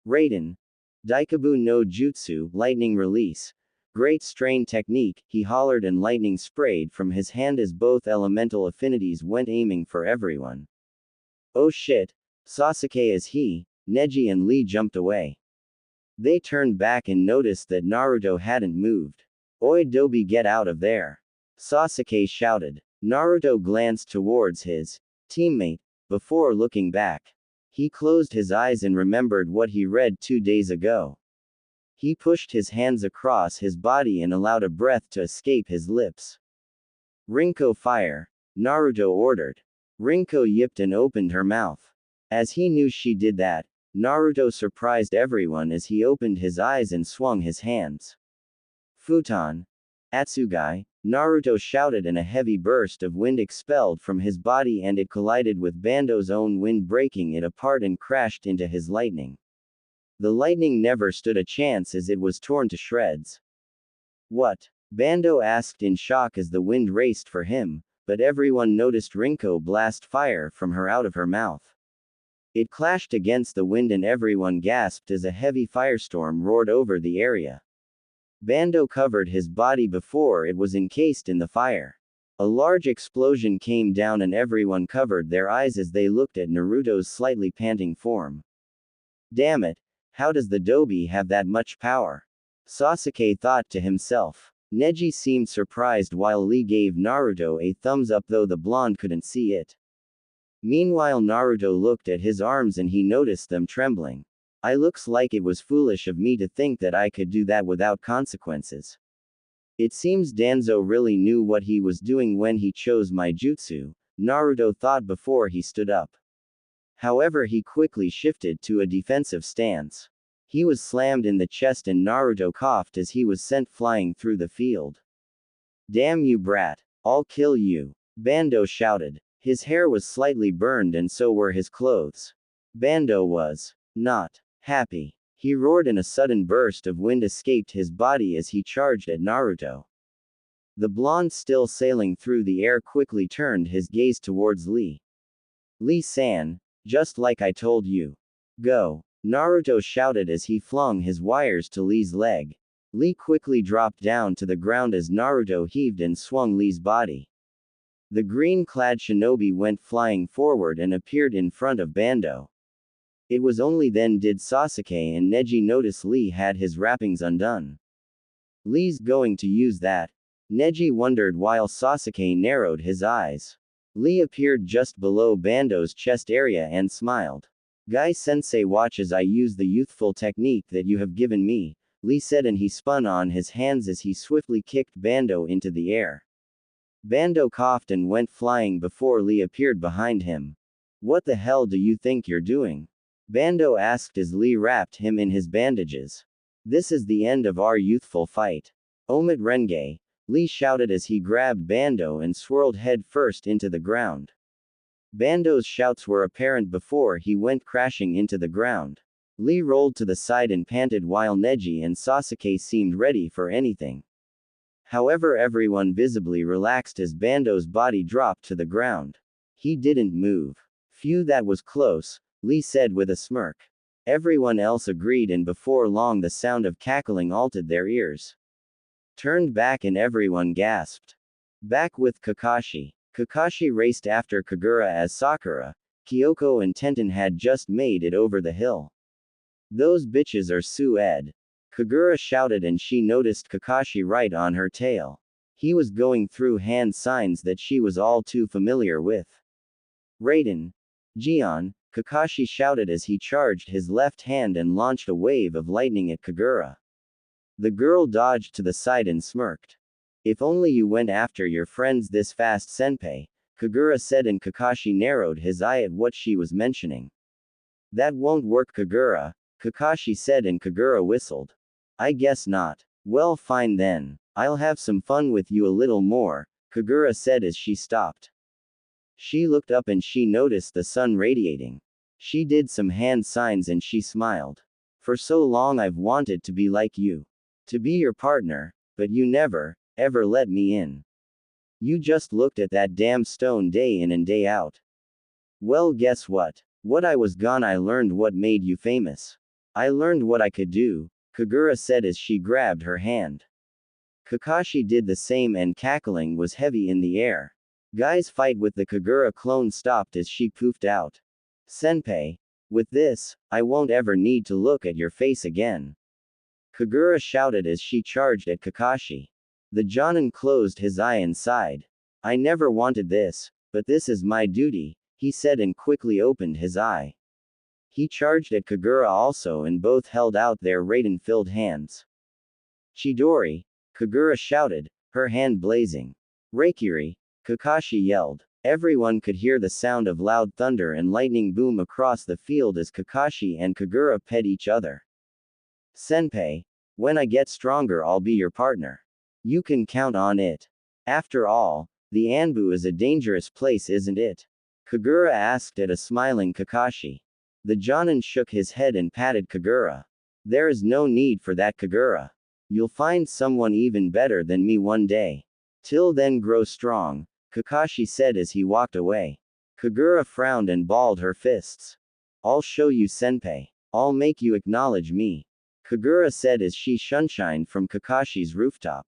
"Raiden. Daikabu no Jutsu, lightning release. Great strain technique," he hollered, and lightning sprayed from his hand as both elemental affinities went aiming for everyone. "Oh shit. Sasuke is he." Neji and Lee jumped away. They turned back and noticed that Naruto hadn't moved. "Oi Dobi, get out of there!" Sasuke shouted. Naruto glanced towards his teammate before looking back. He closed his eyes and remembered what he read 2 days ago. He pushed his hands across his body and allowed a breath to escape his lips. "Rinko, fire!" Naruto ordered. Rinko yipped and opened her mouth. As he knew she did that, Naruto surprised everyone as he opened his eyes and swung his hands. "Futon. Atsugai," Naruto shouted, and a heavy burst of wind expelled from his body and it collided with Bando's own wind, breaking it apart and crashed into his lightning. The lightning never stood a chance as it was torn to shreds. "What?" Bando asked in shock as the wind raced for him, but everyone noticed Rinko blast fire from her out of her mouth. It clashed against the wind and everyone gasped as a heavy firestorm roared over the area. Bando covered his body before it was encased in the fire. A large explosion came down and everyone covered their eyes as they looked at Naruto's slightly panting form. "Damn it, how does the Dobi have that much power?" Sasuke thought to himself. Neji seemed surprised while Lee gave Naruto a thumbs up, though the blonde couldn't see it. Meanwhile, Naruto looked at his arms and he noticed them trembling. "I looks like it was foolish of me to think that I could do that without consequences. It seems Danzo really knew what he was doing when he chose my jutsu," Naruto thought before he stood up. However, he quickly shifted to a defensive stance. He was slammed in the chest and Naruto coughed as he was sent flying through the field. "Damn you, brat. I'll kill you," Bando shouted. His hair was slightly burned and so were his clothes. Bando was not happy. He roared and a sudden burst of wind escaped his body as he charged at Naruto. The blonde, still sailing through the air, quickly turned his gaze towards Lee. "Lee-san, just like I told you. Go," Naruto shouted as he flung his wires to Lee's leg. Lee quickly dropped down to the ground as Naruto heaved and swung Lee's body. The green-clad shinobi went flying forward and appeared in front of Bando. It was only then did Sasuke and Neji notice Lee had his wrappings undone. "Lee's going to use that," Neji wondered while Sasuke narrowed his eyes. Lee appeared just below Bando's chest area and smiled. Guy-sensei, watch as I use the youthful technique that you have given me, Lee said, and he spun on his hands as he swiftly kicked Bando into the air. Bando coughed and went flying before Lee appeared behind him. What the hell do you think you're doing? Bando asked as Lee wrapped him in his bandages. This is the end of our youthful fight. Omid Renge, Lee shouted as he grabbed Bando and swirled head first into the ground. Bando's shouts were apparent before he went crashing into the ground. Lee rolled to the side and panted while Neji and Sasuke seemed ready for anything. However, everyone visibly relaxed as Bando's body dropped to the ground. He didn't move. Phew, that was close, Lee said with a smirk. Everyone else agreed, and before long the sound of cackling altered their ears. Turned back and everyone gasped. Back with Kakashi. Kakashi raced after Kagura as Sakura, Kyoko and Tenten had just made it over the hill. Those bitches are Su-ed. Kagura shouted, and she noticed Kakashi right on her tail. He was going through hand signs that she was all too familiar with. Raiden. Gion, Kakashi shouted as he charged his left hand and launched a wave of lightning at Kagura. The girl dodged to the side and smirked. If only you went after your friends this fast, senpai, Kagura said, and Kakashi narrowed his eye at what she was mentioning. That won't work, Kagura, Kakashi said, and Kagura whistled. I guess not. Well, fine then. I'll have some fun with you a little more, Kagura said as she stopped. She looked up and she noticed the sun radiating. She did some hand signs and she smiled. For so long I've wanted to be like you. To be your partner, but you never, ever let me in. You just looked at that damn stone day in and day out. Well, guess what? What I was gone, I learned what made you famous. I learned what I could do, Kagura said as she grabbed her hand. Kakashi did the same and cackling was heavy in the air. Guy's fight with the Kagura clone stopped as she poofed out. Senpai. With this, I won't ever need to look at your face again. Kagura shouted as she charged at Kakashi. The Jonin closed his eye and sighed. I never wanted this, but this is my duty, he said and quickly opened his eye. He charged at Kagura also and both held out their Raiden-filled hands. Chidori, Kagura shouted, her hand blazing. Reikiri, Kakashi yelled. Everyone could hear the sound of loud thunder and lightning boom across the field as Kakashi and Kagura pet each other. Senpai, when I get stronger I'll be your partner. You can count on it. After all, the Anbu is a dangerous place, isn't it? Kagura asked at a smiling Kakashi. The Jonin shook his head and patted Kagura. There is no need for that, Kagura. You'll find someone even better than me one day. Till then, grow strong, Kakashi said as he walked away. Kagura frowned and balled her fists. I'll show you, senpai. I'll make you acknowledge me, Kagura said as she shunshined from Kakashi's rooftop.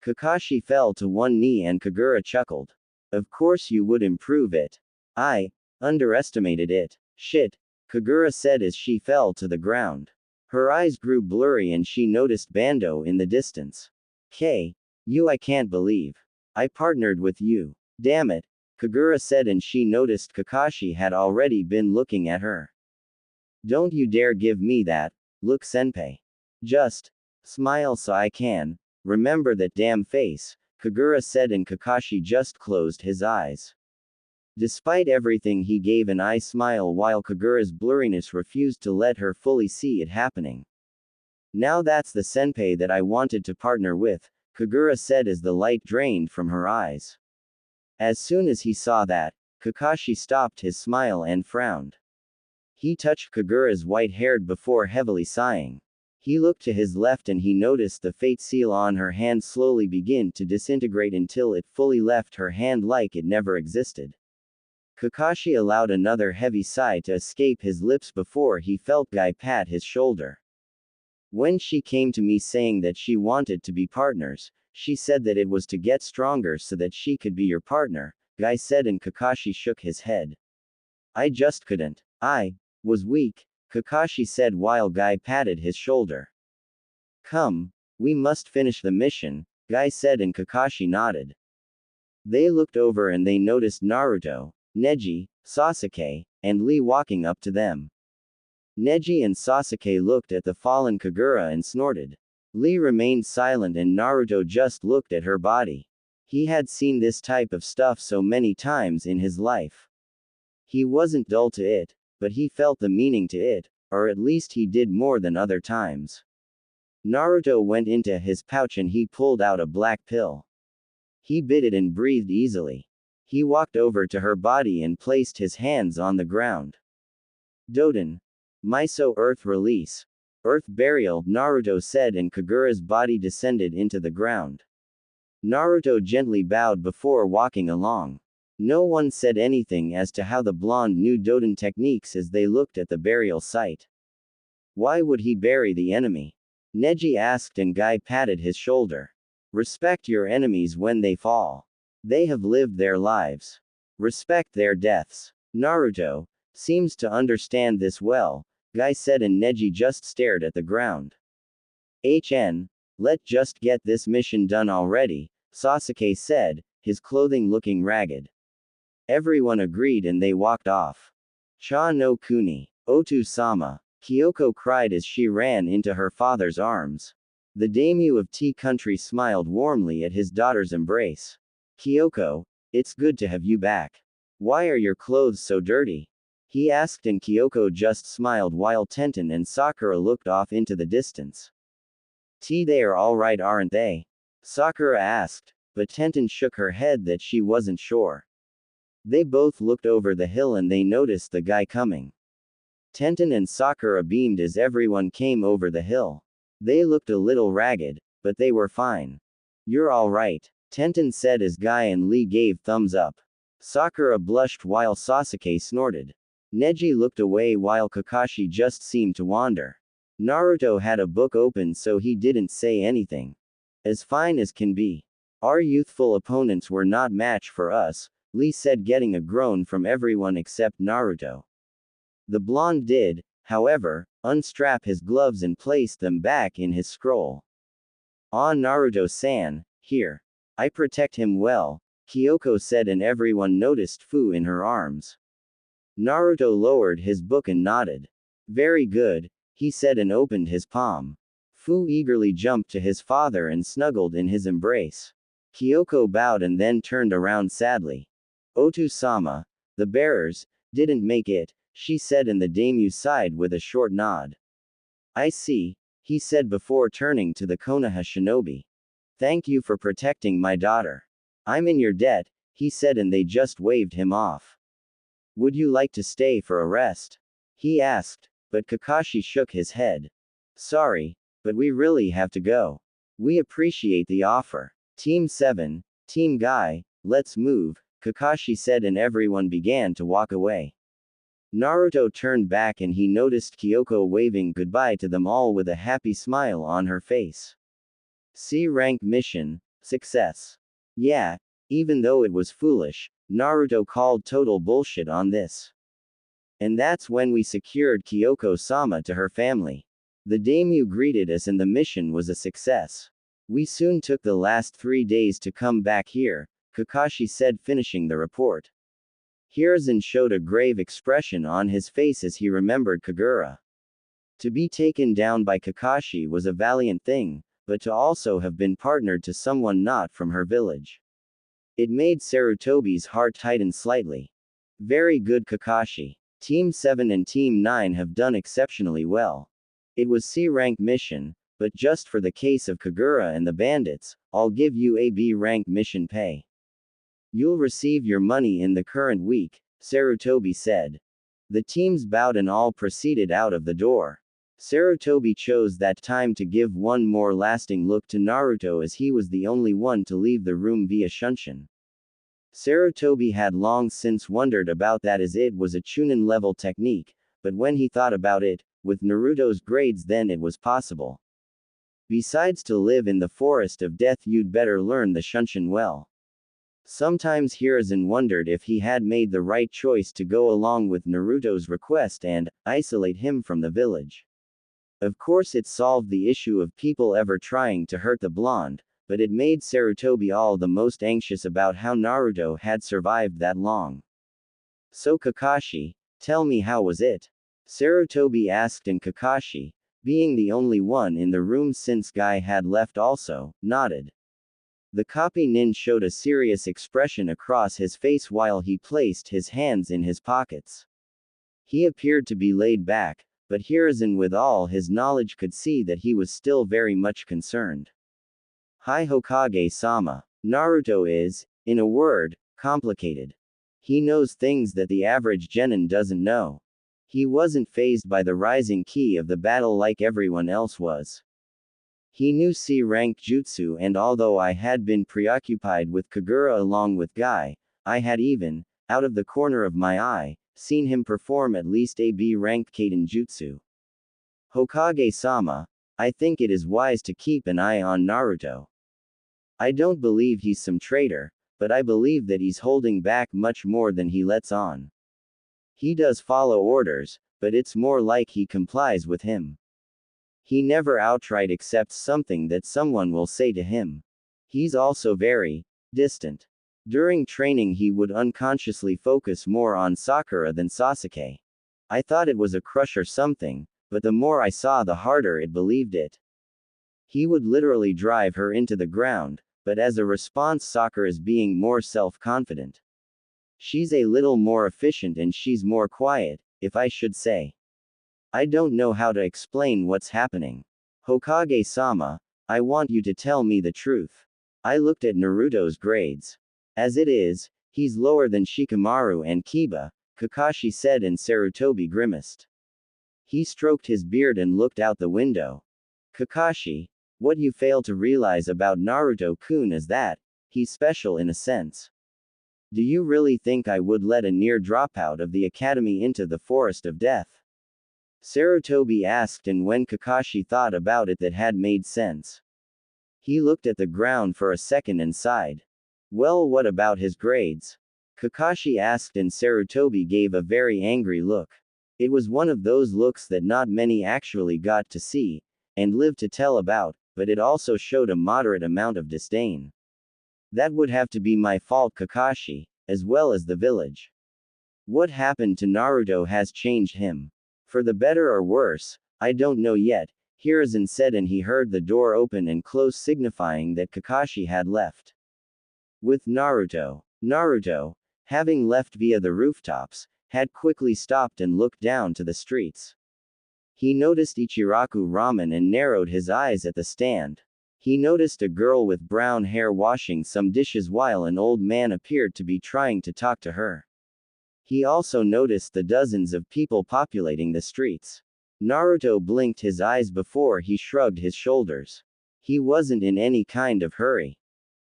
Kakashi fell to one knee and Kagura chuckled. Of course you would improve it. I underestimated it. Shit, Kagura said as she fell to the ground. Her eyes grew blurry and she noticed Bando in the distance. You, I can't believe. I partnered with you. Damn it, Kagura said, and she noticed Kakashi had already been looking at her. Don't you dare give me that look, senpai. Just smile so I can remember that damn face, Kagura said, and Kakashi just closed his eyes. Despite everything, he gave an eye smile while Kagura's blurriness refused to let her fully see it happening. Now that's the senpai that I wanted to partner with, Kagura said as the light drained from her eyes. As soon as he saw that, Kakashi stopped his smile and frowned. He touched Kagura's white hair before heavily sighing. He looked to his left and he noticed the fate seal on her hand slowly begin to disintegrate until it fully left her hand like it never existed. Kakashi allowed another heavy sigh to escape his lips before he felt Guy pat his shoulder. When she came to me saying that she wanted to be partners, she said that it was to get stronger so that she could be your partner, Guy said, and Kakashi shook his head. I just couldn't. I was weak, Kakashi said while Guy patted his shoulder. Come, we must finish the mission, Guy said and Kakashi nodded. They looked over and they noticed Naruto, Neji, Sasuke, and Lee walking up to them. Neji and Sasuke looked at the fallen Kagura and snorted. Lee remained silent and Naruto just looked at her body. He had seen this type of stuff so many times in his life. He wasn't dull to it, but he felt the meaning to it, or at least he did more than other times. Naruto went into his pouch and he pulled out a black pill. He bit it and breathed easily. He walked over to her body and placed his hands on the ground. Doden. Miso Earth Release. Earth Burial, Naruto said and Kagura's body descended into the ground. Naruto gently bowed before walking along. No one said anything as to how the blonde knew Doden techniques as they looked at the burial site. Why would he bury the enemy? Neji asked and Guy patted his shoulder. Respect your enemies when they fall. They have lived their lives. Respect their deaths. Naruto seems to understand this well, Guy said and Neji just stared at the ground. Let's just get this mission done already, Sasuke said, his clothing looking ragged. Everyone agreed and they walked off. Cha no Kuni. Otu-sama. Kyoko cried as she ran into her father's arms. The daimyo of Tea Country smiled warmly at his daughter's embrace. Kyoko, it's good to have you back. Why are your clothes so dirty? He asked and Kyoko just smiled while Tenten and Sakura looked off into the distance. They are alright aren't they? Sakura asked, but Tenten shook her head that she wasn't sure. They both looked over the hill and they noticed the guy coming. Tenten and Sakura beamed as everyone came over the hill. They looked a little ragged, but they were fine. You're alright, Tenten said as Guy and Lee gave thumbs up. Sakura blushed while Sasuke snorted. Neji looked away while Kakashi just seemed to wander. Naruto had a book open so he didn't say anything. As fine as can be. Our youthful opponents were not match for us, Lee said getting a groan from everyone except Naruto. The blonde did, however, unstrap his gloves and place them back in his scroll. Ah Naruto-san, here. I protect him well, Kyoko said and everyone noticed Fu in her arms. Naruto lowered his book and nodded. Very good, he said and opened his palm. Fu eagerly jumped to his father and snuggled in his embrace. Kyoko bowed and then turned around sadly. Otu-sama, the bearers, didn't make it, she said and the daimyo sighed with a short nod. I see, he said before turning to the Konoha shinobi. Thank you for protecting my daughter. I'm in your debt, he said and they just waved him off. Would you like to stay for a rest? He asked, but Kakashi shook his head. Sorry, but we really have to go. We appreciate the offer. Team 7, Team Guy, let's move, Kakashi said and everyone began to walk away. Naruto turned back and he noticed Kyoko waving goodbye to them all with a happy smile on her face. C-rank mission, success. Yeah, even though it was foolish, Naruto called total bullshit on this. And that's when we secured Kyoko-sama to her family. The daimyo greeted us and the mission was a success. We soon took the last 3 days to come back here, Kakashi said finishing the report. Hiruzen showed a grave expression on his face as he remembered Kagura. To be taken down by Kakashi was a valiant thing, but to also have been partnered to someone not from her village. It made Sarutobi's heart tighten slightly. Very good Kakashi. Team 7 and Team 9 have done exceptionally well. It was C-rank mission, but just for the case of Kagura and the bandits, I'll give you a B-rank mission pay. You'll receive your money in the current week, Sarutobi said. The teams bowed and all proceeded out of the door. Sarutobi chose that time to give one more lasting look to Naruto as he was the only one to leave the room via Shunshin. Sarutobi had long since wondered about that as it was a Chunin level technique, but when he thought about it, with Naruto's grades then it was possible. Besides to live in the forest of death you'd better learn the Shunshin well. Sometimes Hiruzen wondered if he had made the right choice to go along with Naruto's request and isolate him from the village. Of course it solved the issue of people ever trying to hurt the blonde, but it made Sarutobi all the most anxious about how Naruto had survived that long. So Kakashi, tell me, how was it? Sarutobi asked, and Kakashi, being the only one in the room since Guy had left also, nodded. The copy nin showed a serious expression across his face while he placed his hands in his pockets. He appeared to be laid back, but Hiruzen with all his knowledge could see that he was still very much concerned. Hi Hokage-sama. Naruto is, in a word, complicated. He knows things that the average genin doesn't know. He wasn't fazed by the rising ki of the battle like everyone else was. He knew C-rank jutsu, and although I had been preoccupied with Kagura along with Guy, I had even, out of the corner of my eye, seen him perform at least a B-ranked Kaden jutsu. Hokage-sama, I think it is wise to keep an eye on Naruto. I don't believe he's some traitor, but I believe that he's holding back much more than he lets on. He does follow orders, but it's more like he complies with him. He never outright accepts something that someone will say to him. He's also very distant. During training he would unconsciously focus more on Sakura than Sasuke. I thought it was a crush or something, but the more I saw the harder it believed it. He would literally drive her into the ground, but as a response Sakura's being more self-confident. She's a little more efficient and she's more quiet, if I should say. I don't know how to explain what's happening. Hokage-sama, I want you to tell me the truth. I looked at Naruto's grades. As it is, he's lower than Shikamaru and Kiba, Kakashi said, and Sarutobi grimaced. He stroked his beard and looked out the window. Kakashi, what you fail to realize about Naruto-kun is that, he's special in a sense. Do you really think I would let a near dropout of the academy into the forest of death? Sarutobi asked, and when Kakashi thought about it, that had made sense. He looked at the ground for a second and sighed. Well, what about his grades? Kakashi asked, and Sarutobi gave a very angry look. It was one of those looks that not many actually got to see, and live to tell about, but it also showed a moderate amount of disdain. That would have to be my fault, Kakashi, as well as the village. What happened to Naruto has changed him. For the better or worse, I don't know yet, Hiruzen said, and he heard the door open and close, signifying that Kakashi had left. With Naruto, having left via the rooftops, had quickly stopped and looked down to the streets. He noticed Ichiraku Ramen and narrowed his eyes at the stand. He noticed a girl with brown hair washing some dishes while an old man appeared to be trying to talk to her. He also noticed the dozens of people populating the streets. Naruto blinked his eyes before he shrugged his shoulders. He wasn't in any kind of hurry.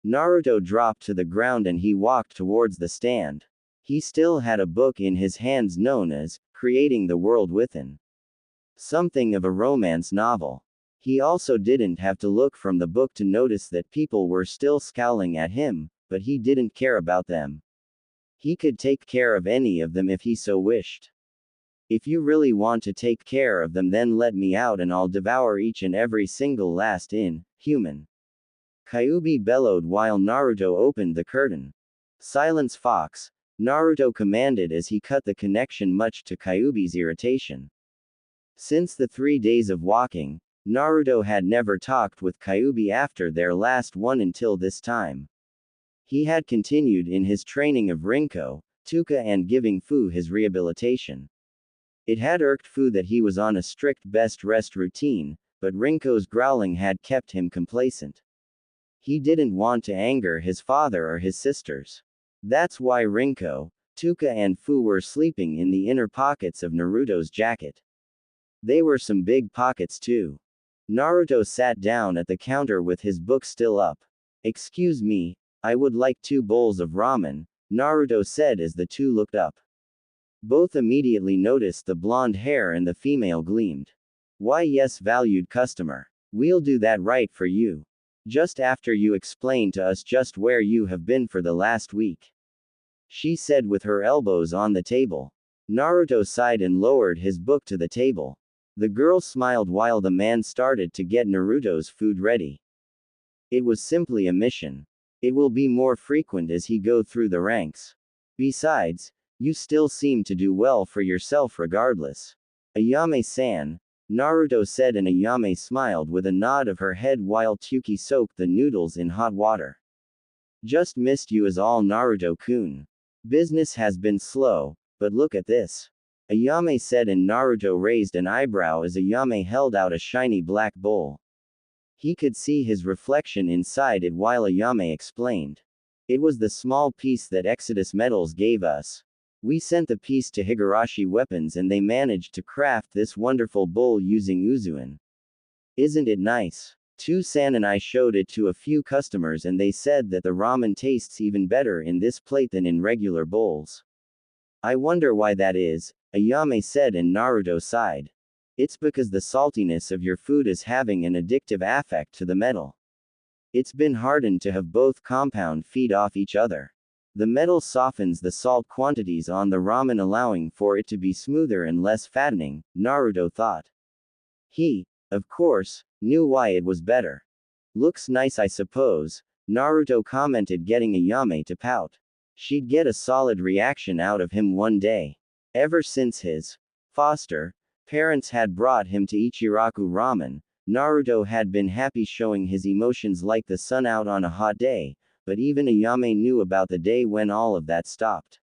Naruto dropped to the ground and he walked towards the stand. He still had a book in his hands known as Creating the World Within. Something of a romance novel. He also didn't have to look from the book to notice that people were still scowling at him, but he didn't care about them. He could take care of any of them if he so wished. If you really want to take care of them, then let me out and I'll devour each and every single last human. Kyuubi bellowed while Naruto opened the curtain. Silence, Fox, Naruto commanded as he cut the connection, much to Kyuubi's irritation. Since the 3 days of walking, Naruto had never talked with Kyuubi after their last one until this time. He had continued in his training of Rinko, Tuka, and giving Fu his rehabilitation. It had irked Fu that he was on a strict best rest routine, but Rinko's growling had kept him complacent. He didn't want to anger his father or his sisters. That's why Rinko, Tuka, and Fu were sleeping in the inner pockets of Naruto's jacket. They were some big pockets too. Naruto sat down at the counter with his book still up. Excuse me, I would like 2 bowls of ramen, Naruto said as the two looked up. Both immediately noticed the blonde hair and the female gleamed. Why, yes, valued customer. We'll do that right for you. Just after you explain to us just where you have been for the last week. She said with her elbows on the table. Naruto sighed and lowered his book to the table. The girl smiled while the man started to get Naruto's food ready. It was simply a mission. It will be more frequent as he go through the ranks. Besides, you still seem to do well for yourself regardless. Ayame-san, Naruto said, and Ayame smiled with a nod of her head while Tsuki soaked the noodles in hot water. Just missed you as all, Naruto-kun. Business has been slow, but look at this. Ayame said, and Naruto raised an eyebrow as Ayame held out a shiny black bowl. He could see his reflection inside it while Ayame explained. It was the small piece that Exodus Metals gave us. We sent the piece to Higurashi Weapons and they managed to craft this wonderful bowl using Uzuin. Isn't it nice? San and I showed it to a few customers and they said that the ramen tastes even better in this plate than in regular bowls. I wonder why that is, Ayame said, and Naruto sighed. It's because the saltiness of your food is having an addictive affect to the metal. It's been hardened to have both compound feed off each other. The metal softens the salt quantities on the ramen, allowing for it to be smoother and less fattening, Naruto thought. He, of course, knew why it was better. Looks nice, I suppose, Naruto commented, getting Ayame to pout. She'd get a solid reaction out of him one day. Ever since his foster parents had brought him to Ichiraku Ramen, Naruto had been happy, showing his emotions like the sun out on a hot day, but even Ayame knew about the day when all of that stopped.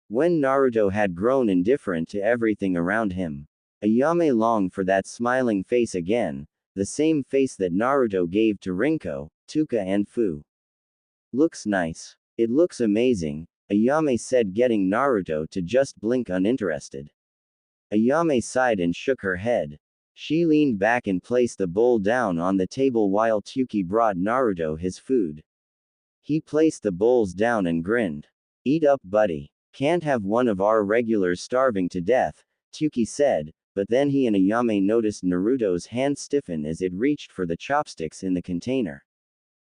When Naruto had grown indifferent to everything around him. Ayame longed for that smiling face again, the same face that Naruto gave to Rinko, Tuka and Fu. Looks nice. It looks amazing, Ayame said, getting Naruto to just blink uninterested. Ayame sighed and shook her head. She leaned back and placed the bowl down on the table while Tsuki brought Naruto his food. He placed the bowls down and grinned. Eat up, buddy. Can't have one of our regulars starving to death, Tsuki said, but then he and Ayame noticed Naruto's hand stiffen as it reached for the chopsticks in the container.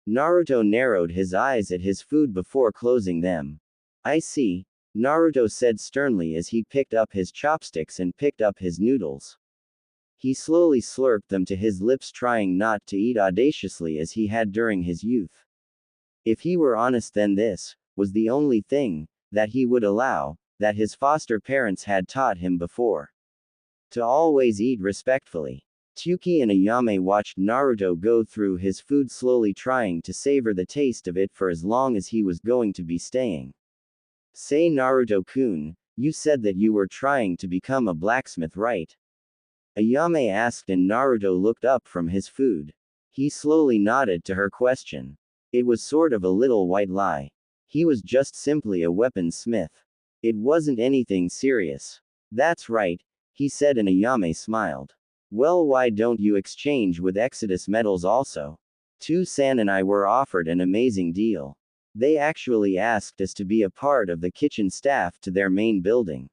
Naruto narrowed his eyes at his food before closing them. I see, Naruto said sternly as he picked up his chopsticks and picked up his noodles. He slowly slurped them to his lips, trying not to eat audaciously as he had during his youth. If he were honest, then this was the only thing that he would allow, that his foster parents had taught him before. To always eat respectfully. Tsuki and Ayame watched Naruto go through his food slowly, trying to savor the taste of it for as long as he was going to be staying. Say, Naruto-kun, you said that you were trying to become a blacksmith, right? Ayame asked, and Naruto looked up from his food. He slowly nodded to her question. It was sort of a little white lie. He was just simply a weaponsmith. It wasn't anything serious. That's right, he said, and Ayame smiled. Well, why don't you exchange with Exodus Metals also? San and I were offered an amazing deal. They actually asked us to be a part of the kitchen staff to their main building.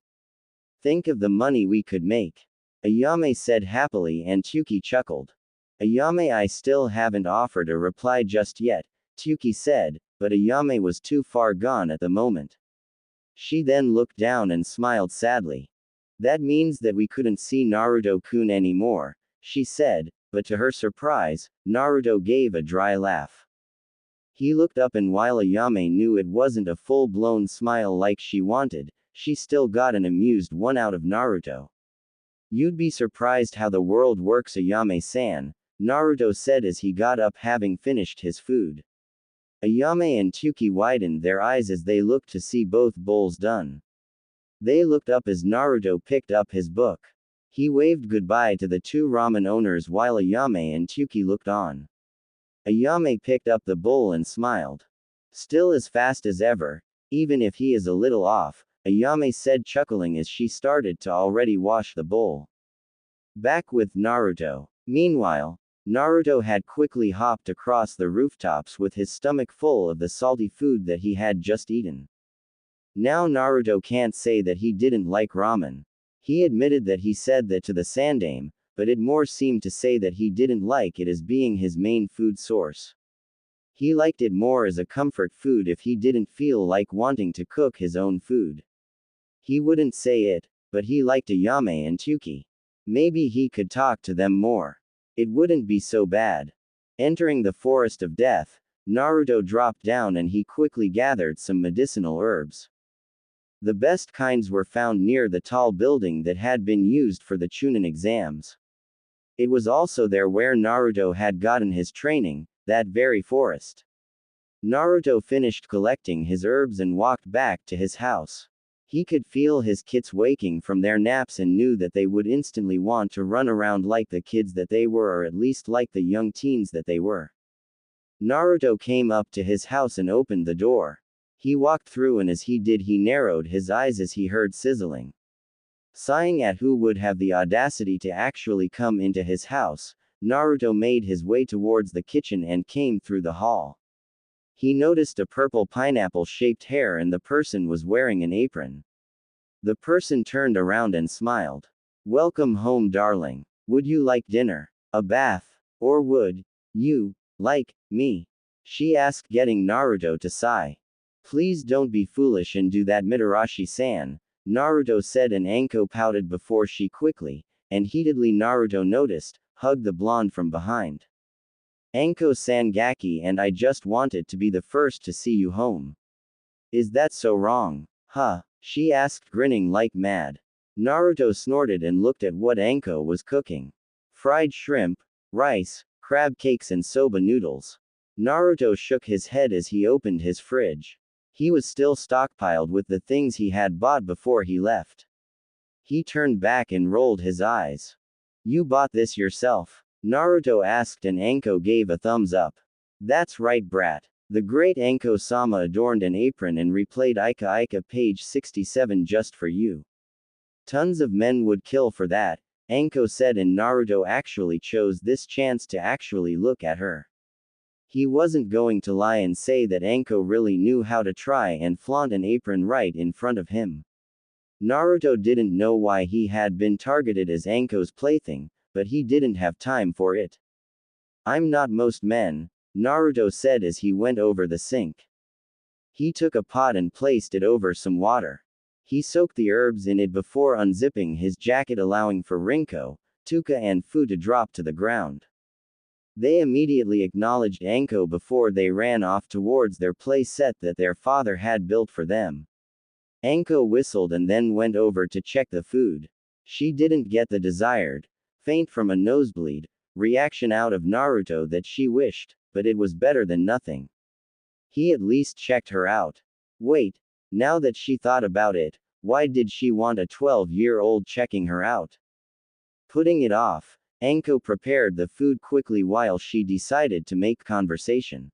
Think of the money we could make. Ayame said happily, and Tsuki chuckled. Ayame, I still haven't offered a reply just yet, Tsuki said, but Ayame was too far gone at the moment. She then looked down and smiled sadly. That means that we couldn't see Naruto-kun anymore, she said, but to her surprise, Naruto gave a dry laugh. He looked up, and while Ayame knew it wasn't a full-blown smile like she wanted, she still got an amused one out of Naruto. You'd be surprised how the world works, Ayame-san, Naruto said as he got up, having finished his food. Ayame and Tsuki widened their eyes as they looked to see both bowls done. They looked up as Naruto picked up his book. He waved goodbye to the two ramen owners while Ayame and Tsuki looked on. Ayame picked up the bowl and smiled. Still as fast as ever, even if he is a little off, Ayame said, chuckling as she started to already wash the bowl. Back with Naruto. Meanwhile, Naruto had quickly hopped across the rooftops with his stomach full of the salty food that he had just eaten. Now Naruto can't say that he didn't like ramen. He admitted that he said that to the Sandame, but it more seemed to say that he didn't like it as being his main food source. He liked it more as a comfort food if he didn't feel like wanting to cook his own food. He wouldn't say it, but he liked Ayame and Tsuki. Maybe he could talk to them more. It wouldn't be so bad. Entering the forest of death, Naruto dropped down and he quickly gathered some medicinal herbs. The best kinds were found near the tall building that had been used for the Chunin exams. It was also there where Naruto had gotten his training, that very forest. Naruto finished collecting his herbs and walked back to his house. He could feel his kids waking from their naps and knew that they would instantly want to run around like the kids that they were, or at least like the young teens that they were. Naruto came up to his house and opened the door. He walked through, and as he did, he narrowed his eyes as he heard sizzling. Sighing at who would have the audacity to actually come into his house, Naruto made his way towards the kitchen and came through the hall. He noticed a purple pineapple-shaped hair, and the person was wearing an apron. The person turned around and smiled. "Welcome home, darling. Would you like dinner? A bath? Or would you like me?" she asked, getting Naruto to sigh. "Please don't be foolish and do that, Mitarashi-san," Naruto said, and Anko pouted before she quickly, and heatedly Naruto noticed, hugged the blonde from behind. "Anko-san Gaki, and I just wanted to be the first to see you home. Is that so wrong? Huh?" she asked, grinning like mad. Naruto snorted and looked at what Anko was cooking. Fried shrimp, rice, crab cakes and soba noodles. Naruto shook his head as he opened his fridge. He was still stockpiled with the things he had bought before he left. He turned back and rolled his eyes. "You bought this yourself?" Naruto asked, and Anko gave a thumbs up. "That's right, brat. The great Anko-sama adorned an apron and replayed Ika Ika page 67 just for you. Tons of men would kill for that," Anko said, and Naruto actually chose this chance to actually look at her. He wasn't going to lie and say that Anko really knew how to try and flaunt an apron right in front of him. Naruto didn't know why he had been targeted as Anko's plaything, but he didn't have time for it. "I'm not most men," Naruto said as he went over the sink. He took a pot and placed it over some water. He soaked the herbs in it before unzipping his jacket, allowing for Rinko, Tuka and Fu to drop to the ground. They immediately acknowledged Anko before they ran off towards their play set that their father had built for them. Anko whistled and then went over to check the food. She didn't get the desired, faint from a nosebleed, reaction out of Naruto that she wished, but it was better than nothing. He at least checked her out. Wait, now that she thought about it, why did she want a 12-year-old checking her out? Putting it off, Anko prepared the food quickly while she decided to make conversation.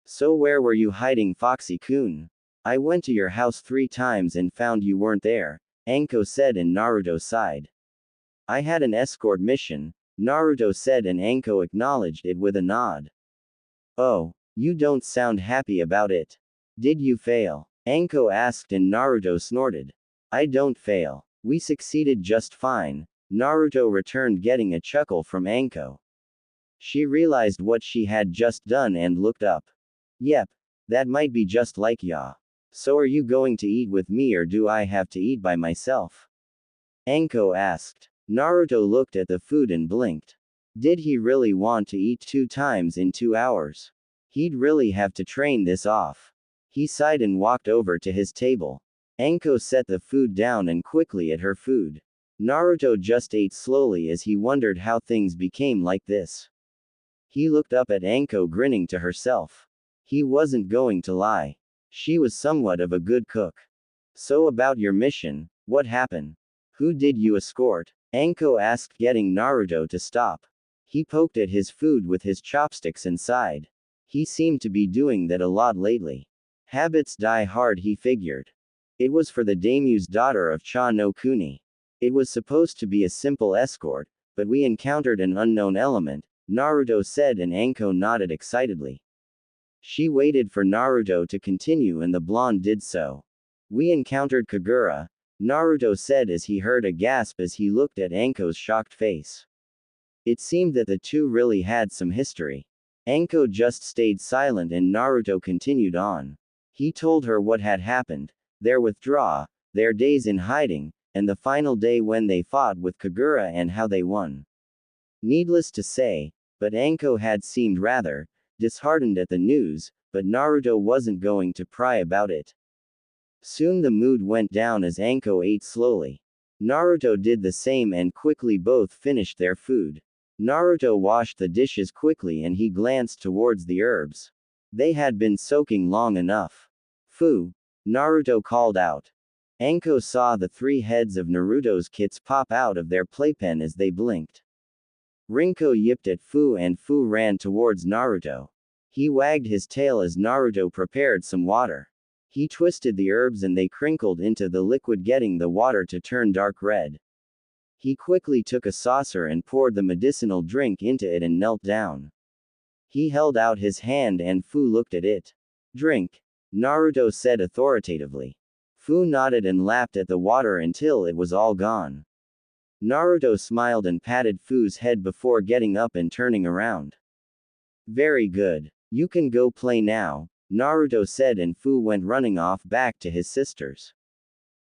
"So where were you hiding, Foxy-kun? I went to your house 3 times and found you weren't there," Anko said, and Naruto sighed. "I had an escort mission," Naruto said, and Anko acknowledged it with a nod. "Oh, you don't sound happy about it. Did you fail?" Anko asked, and Naruto snorted. "I don't fail. We succeeded just fine," Naruto returned, getting a chuckle from Anko. She realized what she had just done and looked up. "Yep. That might be just like ya. So are you going to eat with me, or do I have to eat by myself?" Anko asked. Naruto looked at the food and blinked. Did he really want to eat 2 times in 2 hours? He'd really have to train this off. He sighed and walked over to his table. Anko set the food down and quickly ate her food. Naruto just ate slowly as he wondered how things became like this. He looked up at Anko, grinning to herself. He wasn't going to lie. She was somewhat of a good cook. "So about your mission, what happened? Who did you escort?" Anko asked, getting Naruto to stop. He poked at his food with his chopsticks and sighed. He seemed to be doing that a lot lately. Habits die hard, he figured. It was for the daimyo's daughter of Cha no Kuni. It was supposed to be a simple escort, but we encountered an unknown element, Naruto said, and Anko nodded excitedly. She waited for Naruto to continue, and the blonde did so. "We encountered Kagura," Naruto said as he heard a gasp as he looked at Anko's shocked face. It seemed that the two really had some history. Anko just stayed silent and Naruto continued on. He told her what had happened, their withdrawal, their days in hiding, and the final day when they fought with Kagura and how they won. Needless to say, But Anko had seemed rather disheartened at the news, but Naruto wasn't going to pry about it. Soon the mood went down as Anko ate slowly. Naruto did the same and quickly both finished their food. Naruto washed the dishes quickly and he glanced towards the herbs. They had been soaking long enough. Fu! Naruto called out. Anko saw the 3 heads of Naruto's kits pop out of their playpen as they blinked. Rinko yipped at Fu and Fu ran towards Naruto. He wagged his tail as Naruto prepared some water. He twisted the herbs and they crinkled into the liquid, getting the water to turn dark red. He quickly took a saucer and poured the medicinal drink into it and knelt down. He held out his hand and Fu looked at it. "Drink," Naruto said authoritatively. Fu nodded and lapped at the water until it was all gone. Naruto smiled and patted Fu's head before getting up and turning around. "Very good. You can go play now," Naruto said, and Fu went running off back to his sisters.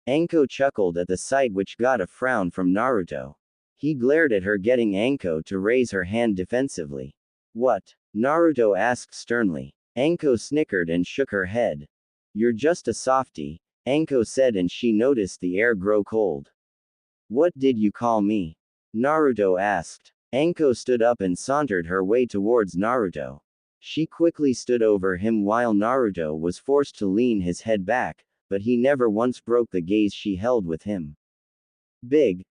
Anko chuckled at the sight, which got a frown from Naruto. He glared at her, getting Anko to raise her hand defensively. "What?" Naruto asked sternly. Anko snickered and shook her head. "You're just a softie," Anko said, and she noticed the air grow cold. "What did you call me?" Naruto asked. Anko stood up and sauntered her way towards Naruto. She quickly stood over him while Naruto was forced to lean his head back, but he never once broke the gaze she held with him. Big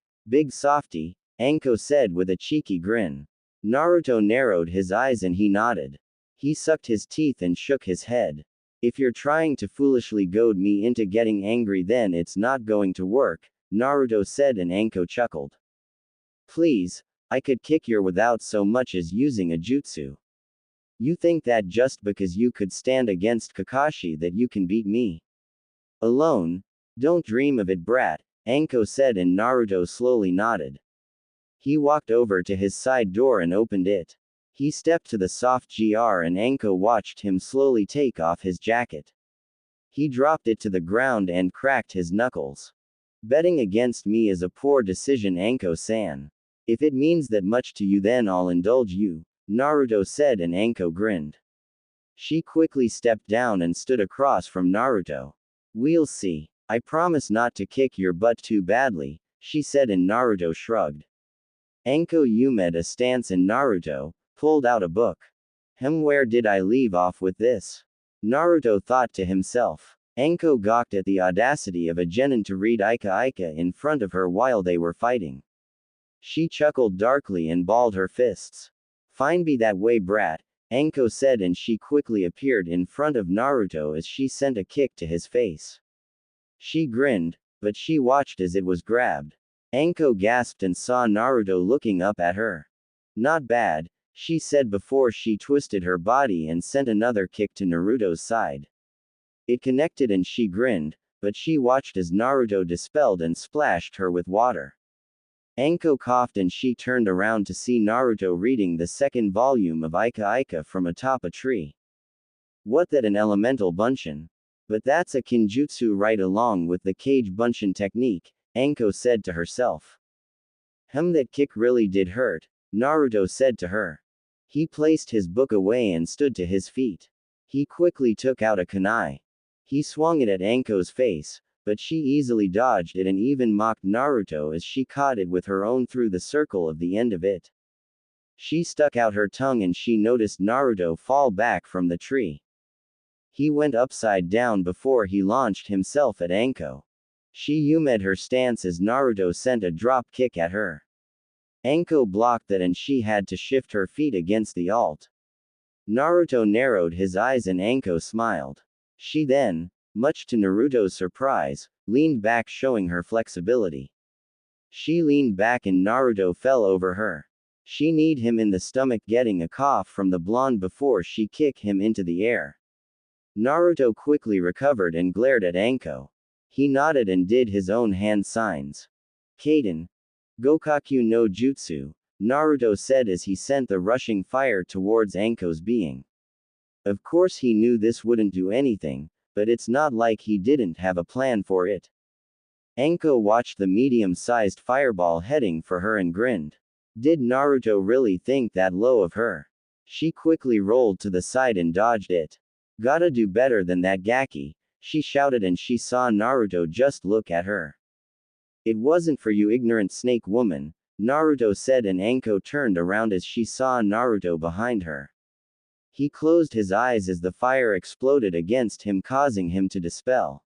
softie," Anko said with a cheeky grin. Naruto narrowed his eyes and he nodded. He sucked his teeth and shook his head. "If you're trying to foolishly goad me into getting angry, then it's not going to work," Naruto said, and Anko chuckled. "Please, I could kick your without so much as using a jutsu. You think that just because you could stand against Kakashi that you can beat me alone? Don't dream of it, brat," Anko said, and Naruto slowly nodded. He walked over to his side door and opened it. He stepped to the soft gr and Anko watched him slowly take off his jacket. He dropped it to the ground and cracked his knuckles. "Betting against me is a poor decision, Anko-san. If it means that much to you, then I'll indulge you," Naruto said, and Anko grinned. She quickly stepped down and stood across from Naruto. "We'll see. I promise not to kick your butt too badly," she said, and Naruto shrugged. Anko made a stance and Naruto pulled out a book. Where did I leave off with this?" Naruto thought to himself. Anko gawked at the audacity of a genin to read Ika in front of her while they were fighting. She chuckled darkly and balled her fists. "Fine, be that way, brat," Anko said, and she quickly appeared in front of Naruto as she sent a kick to his face. She grinned, but she watched as it was grabbed. Anko gasped and saw Naruto looking up at her. "Not bad," she said before she twisted her body and sent another kick to Naruto's side. It connected and she grinned, but she watched as Naruto dispelled and splashed her with water. Anko coughed and she turned around to see Naruto reading the 2nd volume of Ika from atop a tree. "What, that an elemental bunshin? But that's a kinjutsu right along with the cage bunshin technique," Anko said to herself. That kick really did hurt," Naruto said to her. He placed his book away and stood to his feet. He quickly took out a kunai. He swung it at Anko's face, but she easily dodged it and even mocked Naruto as she caught it with her own through the circle of the end of it. She stuck out her tongue and she noticed Naruto fall back from the tree. He went upside down before he launched himself at Anko. She made her stance as Naruto sent a drop kick at her. Anko blocked that and she had to shift her feet against the alt. Naruto narrowed his eyes and Anko smiled. She then, much to Naruto's surprise, leaned back, showing her flexibility. She leaned back and Naruto fell over her. She kneed him in the stomach, getting a cough from the blonde before she kicked him into the air. Naruto quickly recovered and glared at Anko. He nodded and did his own hand signs. "Kaden. Gokaku no Jutsu," Naruto said as he sent the rushing fire towards Anko's being. Of course he knew this wouldn't do anything, but it's not like he didn't have a plan for it. Anko watched the medium-sized fireball heading for her and grinned. Did Naruto really think that low of her? She quickly rolled to the side and dodged it. Gotta do better than that Gaki, she shouted, and she saw Naruto just look at her. It wasn't for you, ignorant snake woman, Naruto said, and Anko turned around as she saw Naruto behind her. He closed his eyes as the fire exploded against him, causing him to dispel.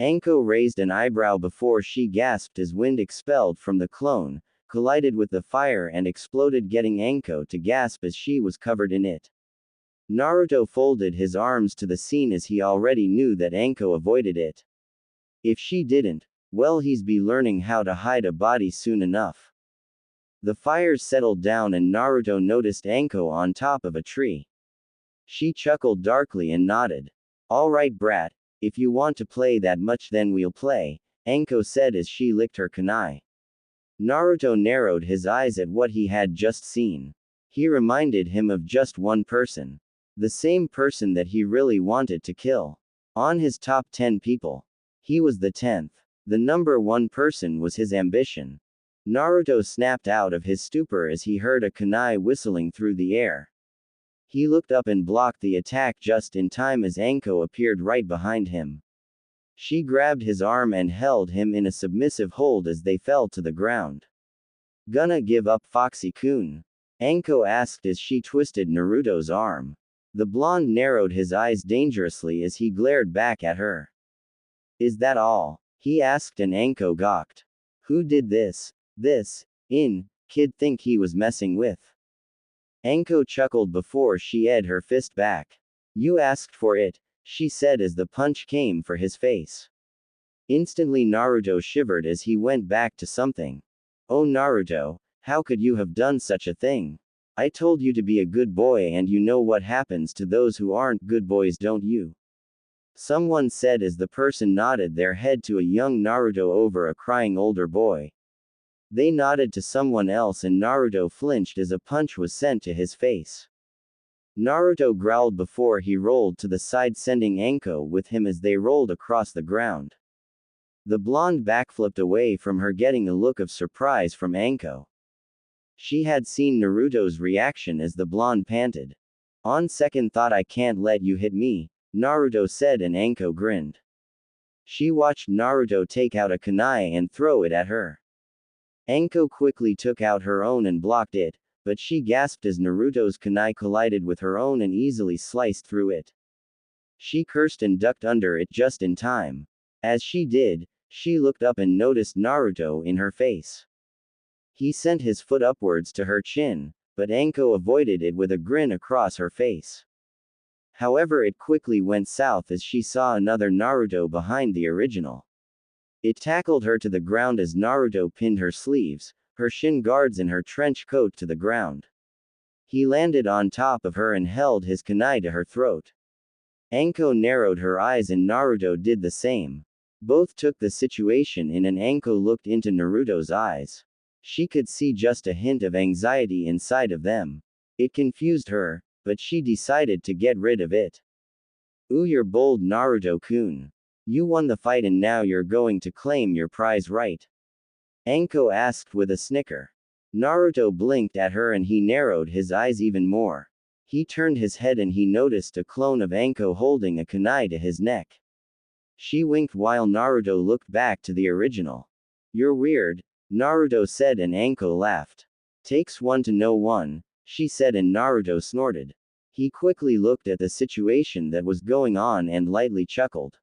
Anko raised an eyebrow before she gasped as wind expelled from the clone, collided with the fire and exploded, getting Anko to gasp as she was covered in it. Naruto folded his arms to the scene as he already knew that Anko avoided it. If she didn't, well, he's be learning how to hide a body soon enough. The fires settled down and Naruto noticed Anko on top of a tree. She chuckled darkly and nodded. All right, brat, if you want to play that much then we'll play, Anko said as she licked her kunai. Naruto narrowed his eyes at what he had just seen. He reminded him of just one person. The same person that he really wanted to kill. On his top 10 people, he was the 10th. The number 1 person was his ambition. Naruto snapped out of his stupor as he heard a kunai whistling through the air. He looked up and blocked the attack just in time as Anko appeared right behind him. She grabbed his arm and held him in a submissive hold as they fell to the ground. Gonna give up, Foxy-kun? Anko asked as she twisted Naruto's arm. The blonde narrowed his eyes dangerously as he glared back at her. Is that all? He asked, and Anko gawked. Who did this? This kid think he was messing with? Anko chuckled before she ed her fist back. You asked for it, she said as the punch came for his face. Instantly Naruto shivered as he went back to something. Oh Naruto, how could you have done such a thing? I told you to be a good boy, and you know what happens to those who aren't good boys, don't you? Someone said as the person nodded their head to a young Naruto over a crying older boy. They nodded to someone else and Naruto flinched as a punch was sent to his face. Naruto growled before he rolled to the side, sending Anko with him as they rolled across the ground. The blonde backflipped away from her, getting a look of surprise from Anko. She had seen Naruto's reaction as the blonde panted. On second thought, I can't let you hit me, Naruto said, and Anko grinned. She watched Naruto take out a kunai and throw it at her. Anko quickly took out her own and blocked it, but she gasped as Naruto's kunai collided with her own and easily sliced through it. She cursed and ducked under it just in time. As she did, she looked up and noticed Naruto in her face. He sent his foot upwards to her chin, but Anko avoided it with a grin across her face. However, it quickly went south as she saw another Naruto behind the original. It tackled her to the ground as Naruto pinned her sleeves, her shin guards and her trench coat to the ground. He landed on top of her and held his kunai to her throat. Anko narrowed her eyes and Naruto did the same. Both took the situation in, and Anko looked into Naruto's eyes. She could see just a hint of anxiety inside of them. It confused her, but she decided to get rid of it. Ooh, you're bold, Naruto-kun. You won the fight and now you're going to claim your prize, right? Anko asked with a snicker. Naruto blinked at her and he narrowed his eyes even more. He turned his head and he noticed a clone of Anko holding a kunai to his neck. She winked while Naruto looked back to the original. You're weird, Naruto said, and Anko laughed. Takes one to know one, she said, and Naruto snorted. He quickly looked at the situation that was going on and lightly chuckled.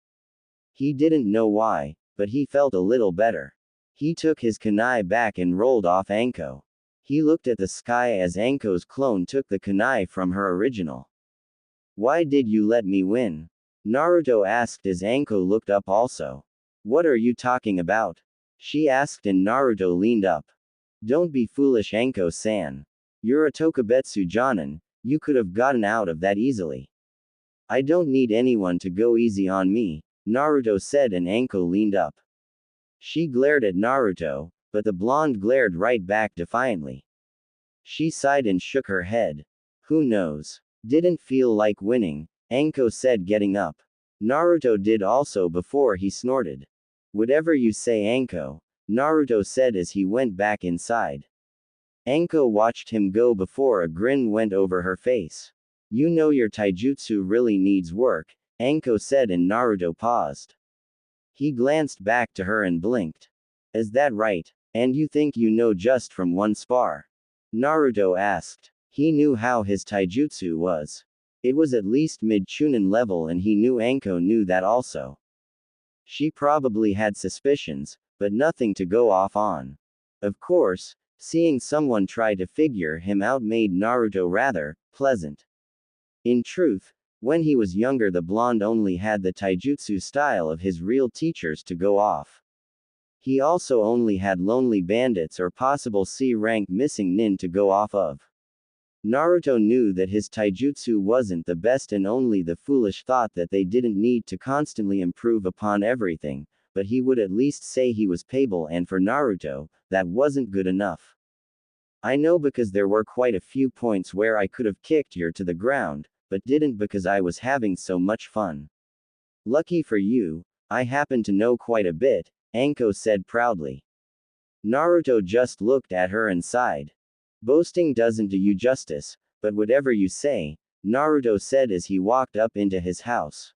He didn't know why, but he felt a little better. He took his kunai back and rolled off Anko. He looked at the sky as Anko's clone took the kunai from her original. Why did you let me win? Naruto asked as Anko looked up also. What are you talking about? She asked, and Naruto leaned up. Don't be foolish, Anko-san. You're a Tokubetsu Jonin, you could have gotten out of that easily. I don't need anyone to go easy on me, Naruto said, and Anko leaned up. She glared at Naruto, but the blonde glared right back defiantly. She sighed and shook her head. Who knows? Didn't feel like winning, Anko said, getting up. Naruto did also before he snorted. Whatever you say, Anko, Naruto said as he went back inside. Anko watched him go before a grin went over her face. You know your taijutsu really needs work, Anko said, and Naruto paused. He glanced back to her and blinked. Is that right? And you think you know just from one spar? Naruto asked. He knew how his taijutsu was. It was at least mid-chunin level, and he knew Anko knew that also. She probably had suspicions, but nothing to go off on. Of course, seeing someone try to figure him out made Naruto rather pleasant. In truth, when he was younger, the blonde only had the taijutsu style of his real teachers to go off. He also only had lonely bandits or possible C-rank missing nin to go off of. Naruto knew that his taijutsu wasn't the best, and only the foolish thought that they didn't need to constantly improve upon everything, but he would at least say he was payable, and for Naruto, that wasn't good enough. I know, because there were quite a few points where I could have kicked you to the ground, but didn't because I was having so much fun. Lucky for you, I happen to know quite a bit, Anko said proudly. Naruto just looked at her and sighed. Boasting doesn't do you justice, but whatever you say, Naruto said as he walked up into his house.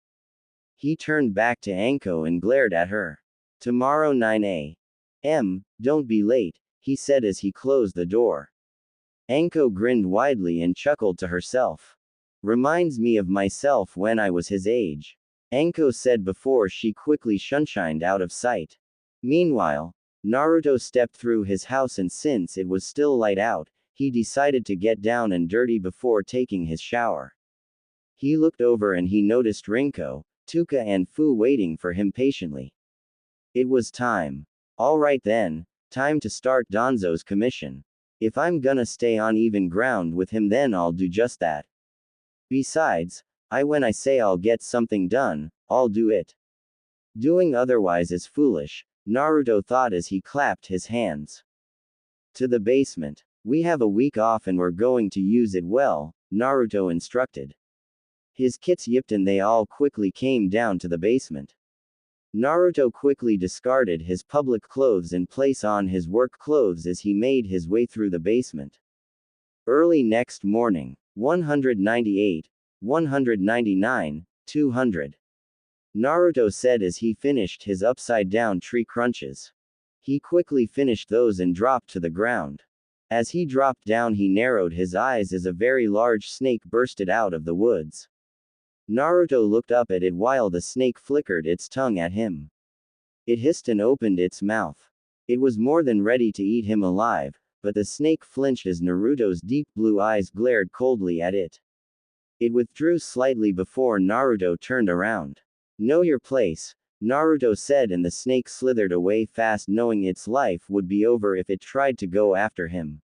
He turned back to Anko and glared at her. Tomorrow 9 a.m., don't be late, he said as he closed the door. Anko grinned widely and chuckled to herself. Reminds me of myself when I was his age, Anko said before she quickly shunshined out of sight. Meanwhile, Naruto stepped through his house, and since it was still light out, he decided to get down and dirty before taking his shower. He looked over and he noticed Rinko, Tuka and Fu waiting for him patiently. It was time. Alright then, time to start Danzo's commission. If I'm gonna stay on even ground with him, then I'll do just that. Besides, when I say I'll get something done, I'll do it. Doing otherwise is foolish, Naruto thought as he clapped his hands. To the basement. We have a week off and we're going to use it well, Naruto instructed. His kits yipped and they all quickly came down to the basement. Naruto quickly discarded his public clothes and placed on his work clothes as he made his way through the basement. Early next morning, 198, 199, 200. Naruto said as he finished his upside-down tree crunches. He quickly finished those and dropped to the ground. As he dropped down, he narrowed his eyes as a very large snake bursted out of the woods. Naruto looked up at it while the snake flickered its tongue at him. It hissed and opened its mouth. It was more than ready to eat him alive, but the snake flinched as Naruto's deep blue eyes glared coldly at it. It withdrew slightly before Naruto turned around. Know your place, Naruto said, and the snake slithered away fast, knowing its life would be over if it tried to go after him.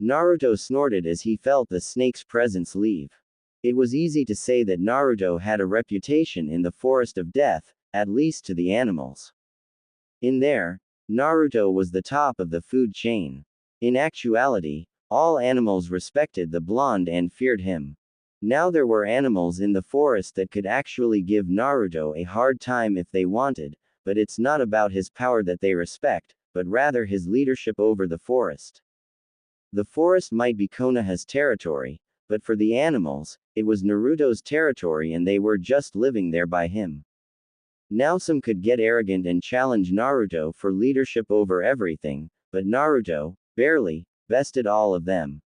Naruto snorted as he felt the snake's presence leave. It was easy to say that Naruto had a reputation in the Forest of Death, at least to the animals. In there, Naruto was the top of the food chain. In actuality, all animals respected the blonde and feared him. Now there were animals in the forest that could actually give Naruto a hard time if they wanted, but it's not about his power that they respect, but rather his leadership over the forest. The forest might be Konoha's territory, but for the animals, it was Naruto's territory and they were just living there by him. Now some could get arrogant and challenge Naruto for leadership over everything, but Naruto, barely, bested all of them.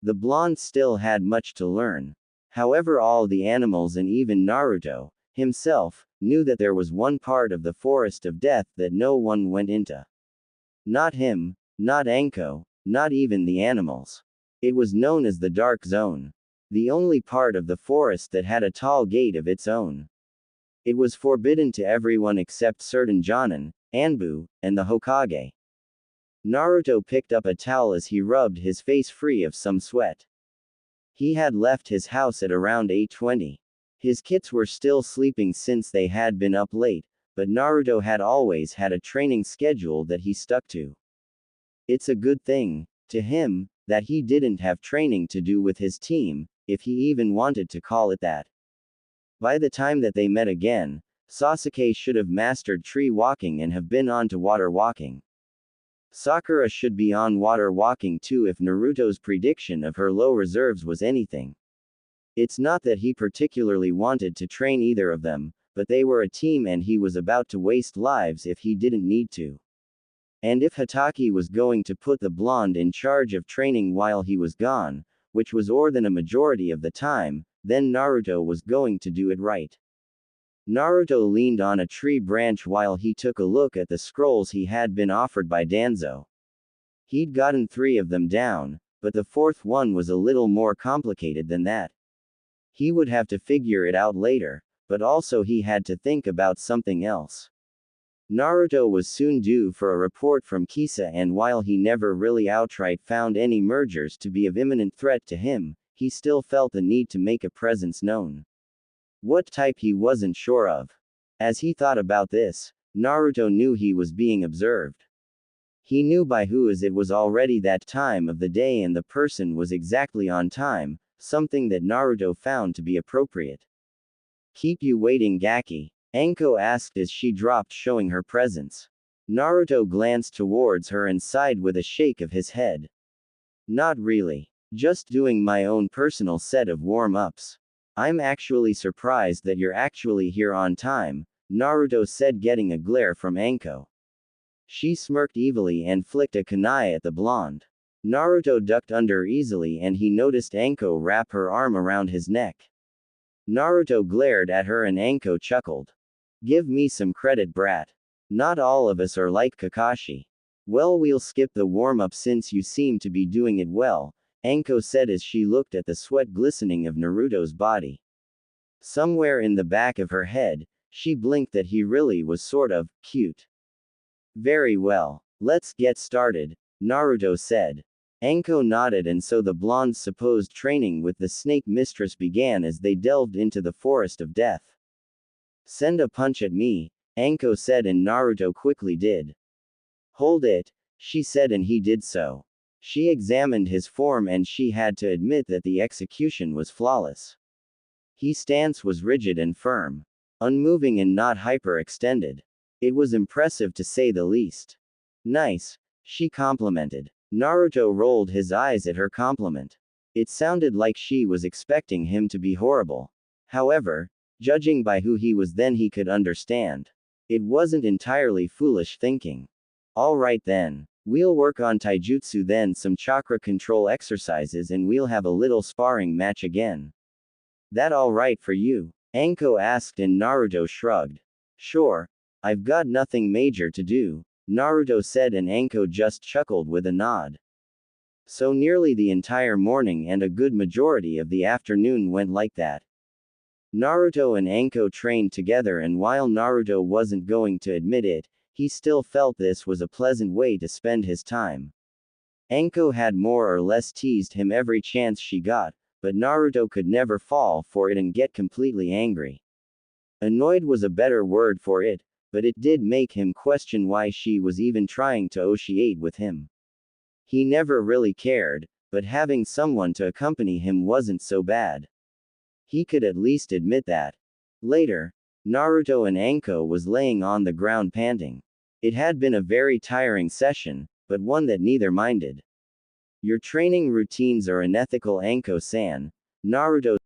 The blonde still had much to learn. However, all the animals and even Naruto, himself, knew that there was one part of the Forest of Death that no one went into. Not him, not Anko, not even the animals. It was known as the Dark Zone. The only part of the forest that had a tall gate of its own. It was forbidden to everyone except certain Jonin, Anbu, and the Hokage. Naruto picked up a towel as he rubbed his face free of some sweat. He had left his house at around 8:20. His kits were still sleeping since they had been up late, but Naruto had always had a training schedule that he stuck to. It's a good thing, to him, that he didn't have training to do with his team, if he even wanted to call it that. By the time that they met again, Sasuke should have mastered tree walking and have been on to water walking. Sakura should be on water walking too if Naruto's prediction of her low reserves was anything. It's not that he particularly wanted to train either of them, but they were a team and he was about to waste lives if he didn't need to. And if Hatake was going to put the blonde in charge of training while he was gone, which was more than a majority of the time, then Naruto was going to do it right. Naruto leaned on a tree branch while he took a look at the scrolls he had been offered by Danzo. He'd gotten 3 of them down, but the 4th one was a little more complicated than that. He would have to figure it out later, but also he had to think about something else. Naruto was soon due for a report from Kisa, and while he never really outright found any mergers to be of imminent threat to him, he still felt the need to make a presence known. What type he wasn't sure of. As he thought about this, Naruto knew he was being observed. He knew by who, as it was already that time of the day and the person was exactly on time, something that Naruto found to be appropriate. "Keep you waiting, Gaki?" Anko asked as she dropped, showing her presence. Naruto glanced towards her and sighed with a shake of his head. "Not really. Just doing my own personal set of warm-ups. I'm actually surprised that you're actually here on time," Naruto said, getting a glare from Anko. She smirked evilly and flicked a kunai at the blonde. Naruto ducked under easily and he noticed Anko wrap her arm around his neck. Naruto glared at her and Anko chuckled. "Give me some credit, brat. Not all of us are like Kakashi." "Well, we'll skip the warm-up since you seem to be doing it well," Anko said as she looked at the sweat glistening of Naruto's body. Somewhere in the back of her head, she blinked that he really was sort of cute. "Very well. Let's get started," Naruto said. Anko nodded, and so the blonde's supposed training with the snake mistress began as they delved into the forest of death. "Send a punch at me," Anko said, and Naruto quickly did. "Hold it," she said, and he did so. She examined his form and she had to admit that the execution was flawless. His stance was rigid and firm. Unmoving and not hyper-extended. It was impressive to say the least. "Nice," she complimented. Naruto rolled his eyes at her compliment. It sounded like she was expecting him to be horrible. However, judging by who he was then, he could understand. It wasn't entirely foolish thinking. "All right then. We'll work on taijutsu, then some chakra control exercises, and we'll have a little sparring match again." "That all right for you?" Anko asked, and Naruto shrugged. "Sure. I've got nothing major to do," Naruto said, and Anko just chuckled with a nod. So nearly the entire morning and a good majority of the afternoon went like that. Naruto and Anko trained together, and while Naruto wasn't going to admit it, he still felt this was a pleasant way to spend his time. Anko had more or less teased him every chance she got, but Naruto could never fall for it and get completely angry. Annoyed was a better word for it, but it did make him question why she was even trying to negotiate with him. He never really cared, but having someone to accompany him wasn't so bad. He could at least admit that. Later, Naruto and Anko was laying on the ground panting. It had been a very tiring session, but one that neither minded. "Your training routines are unethical, Anko-san," Naruto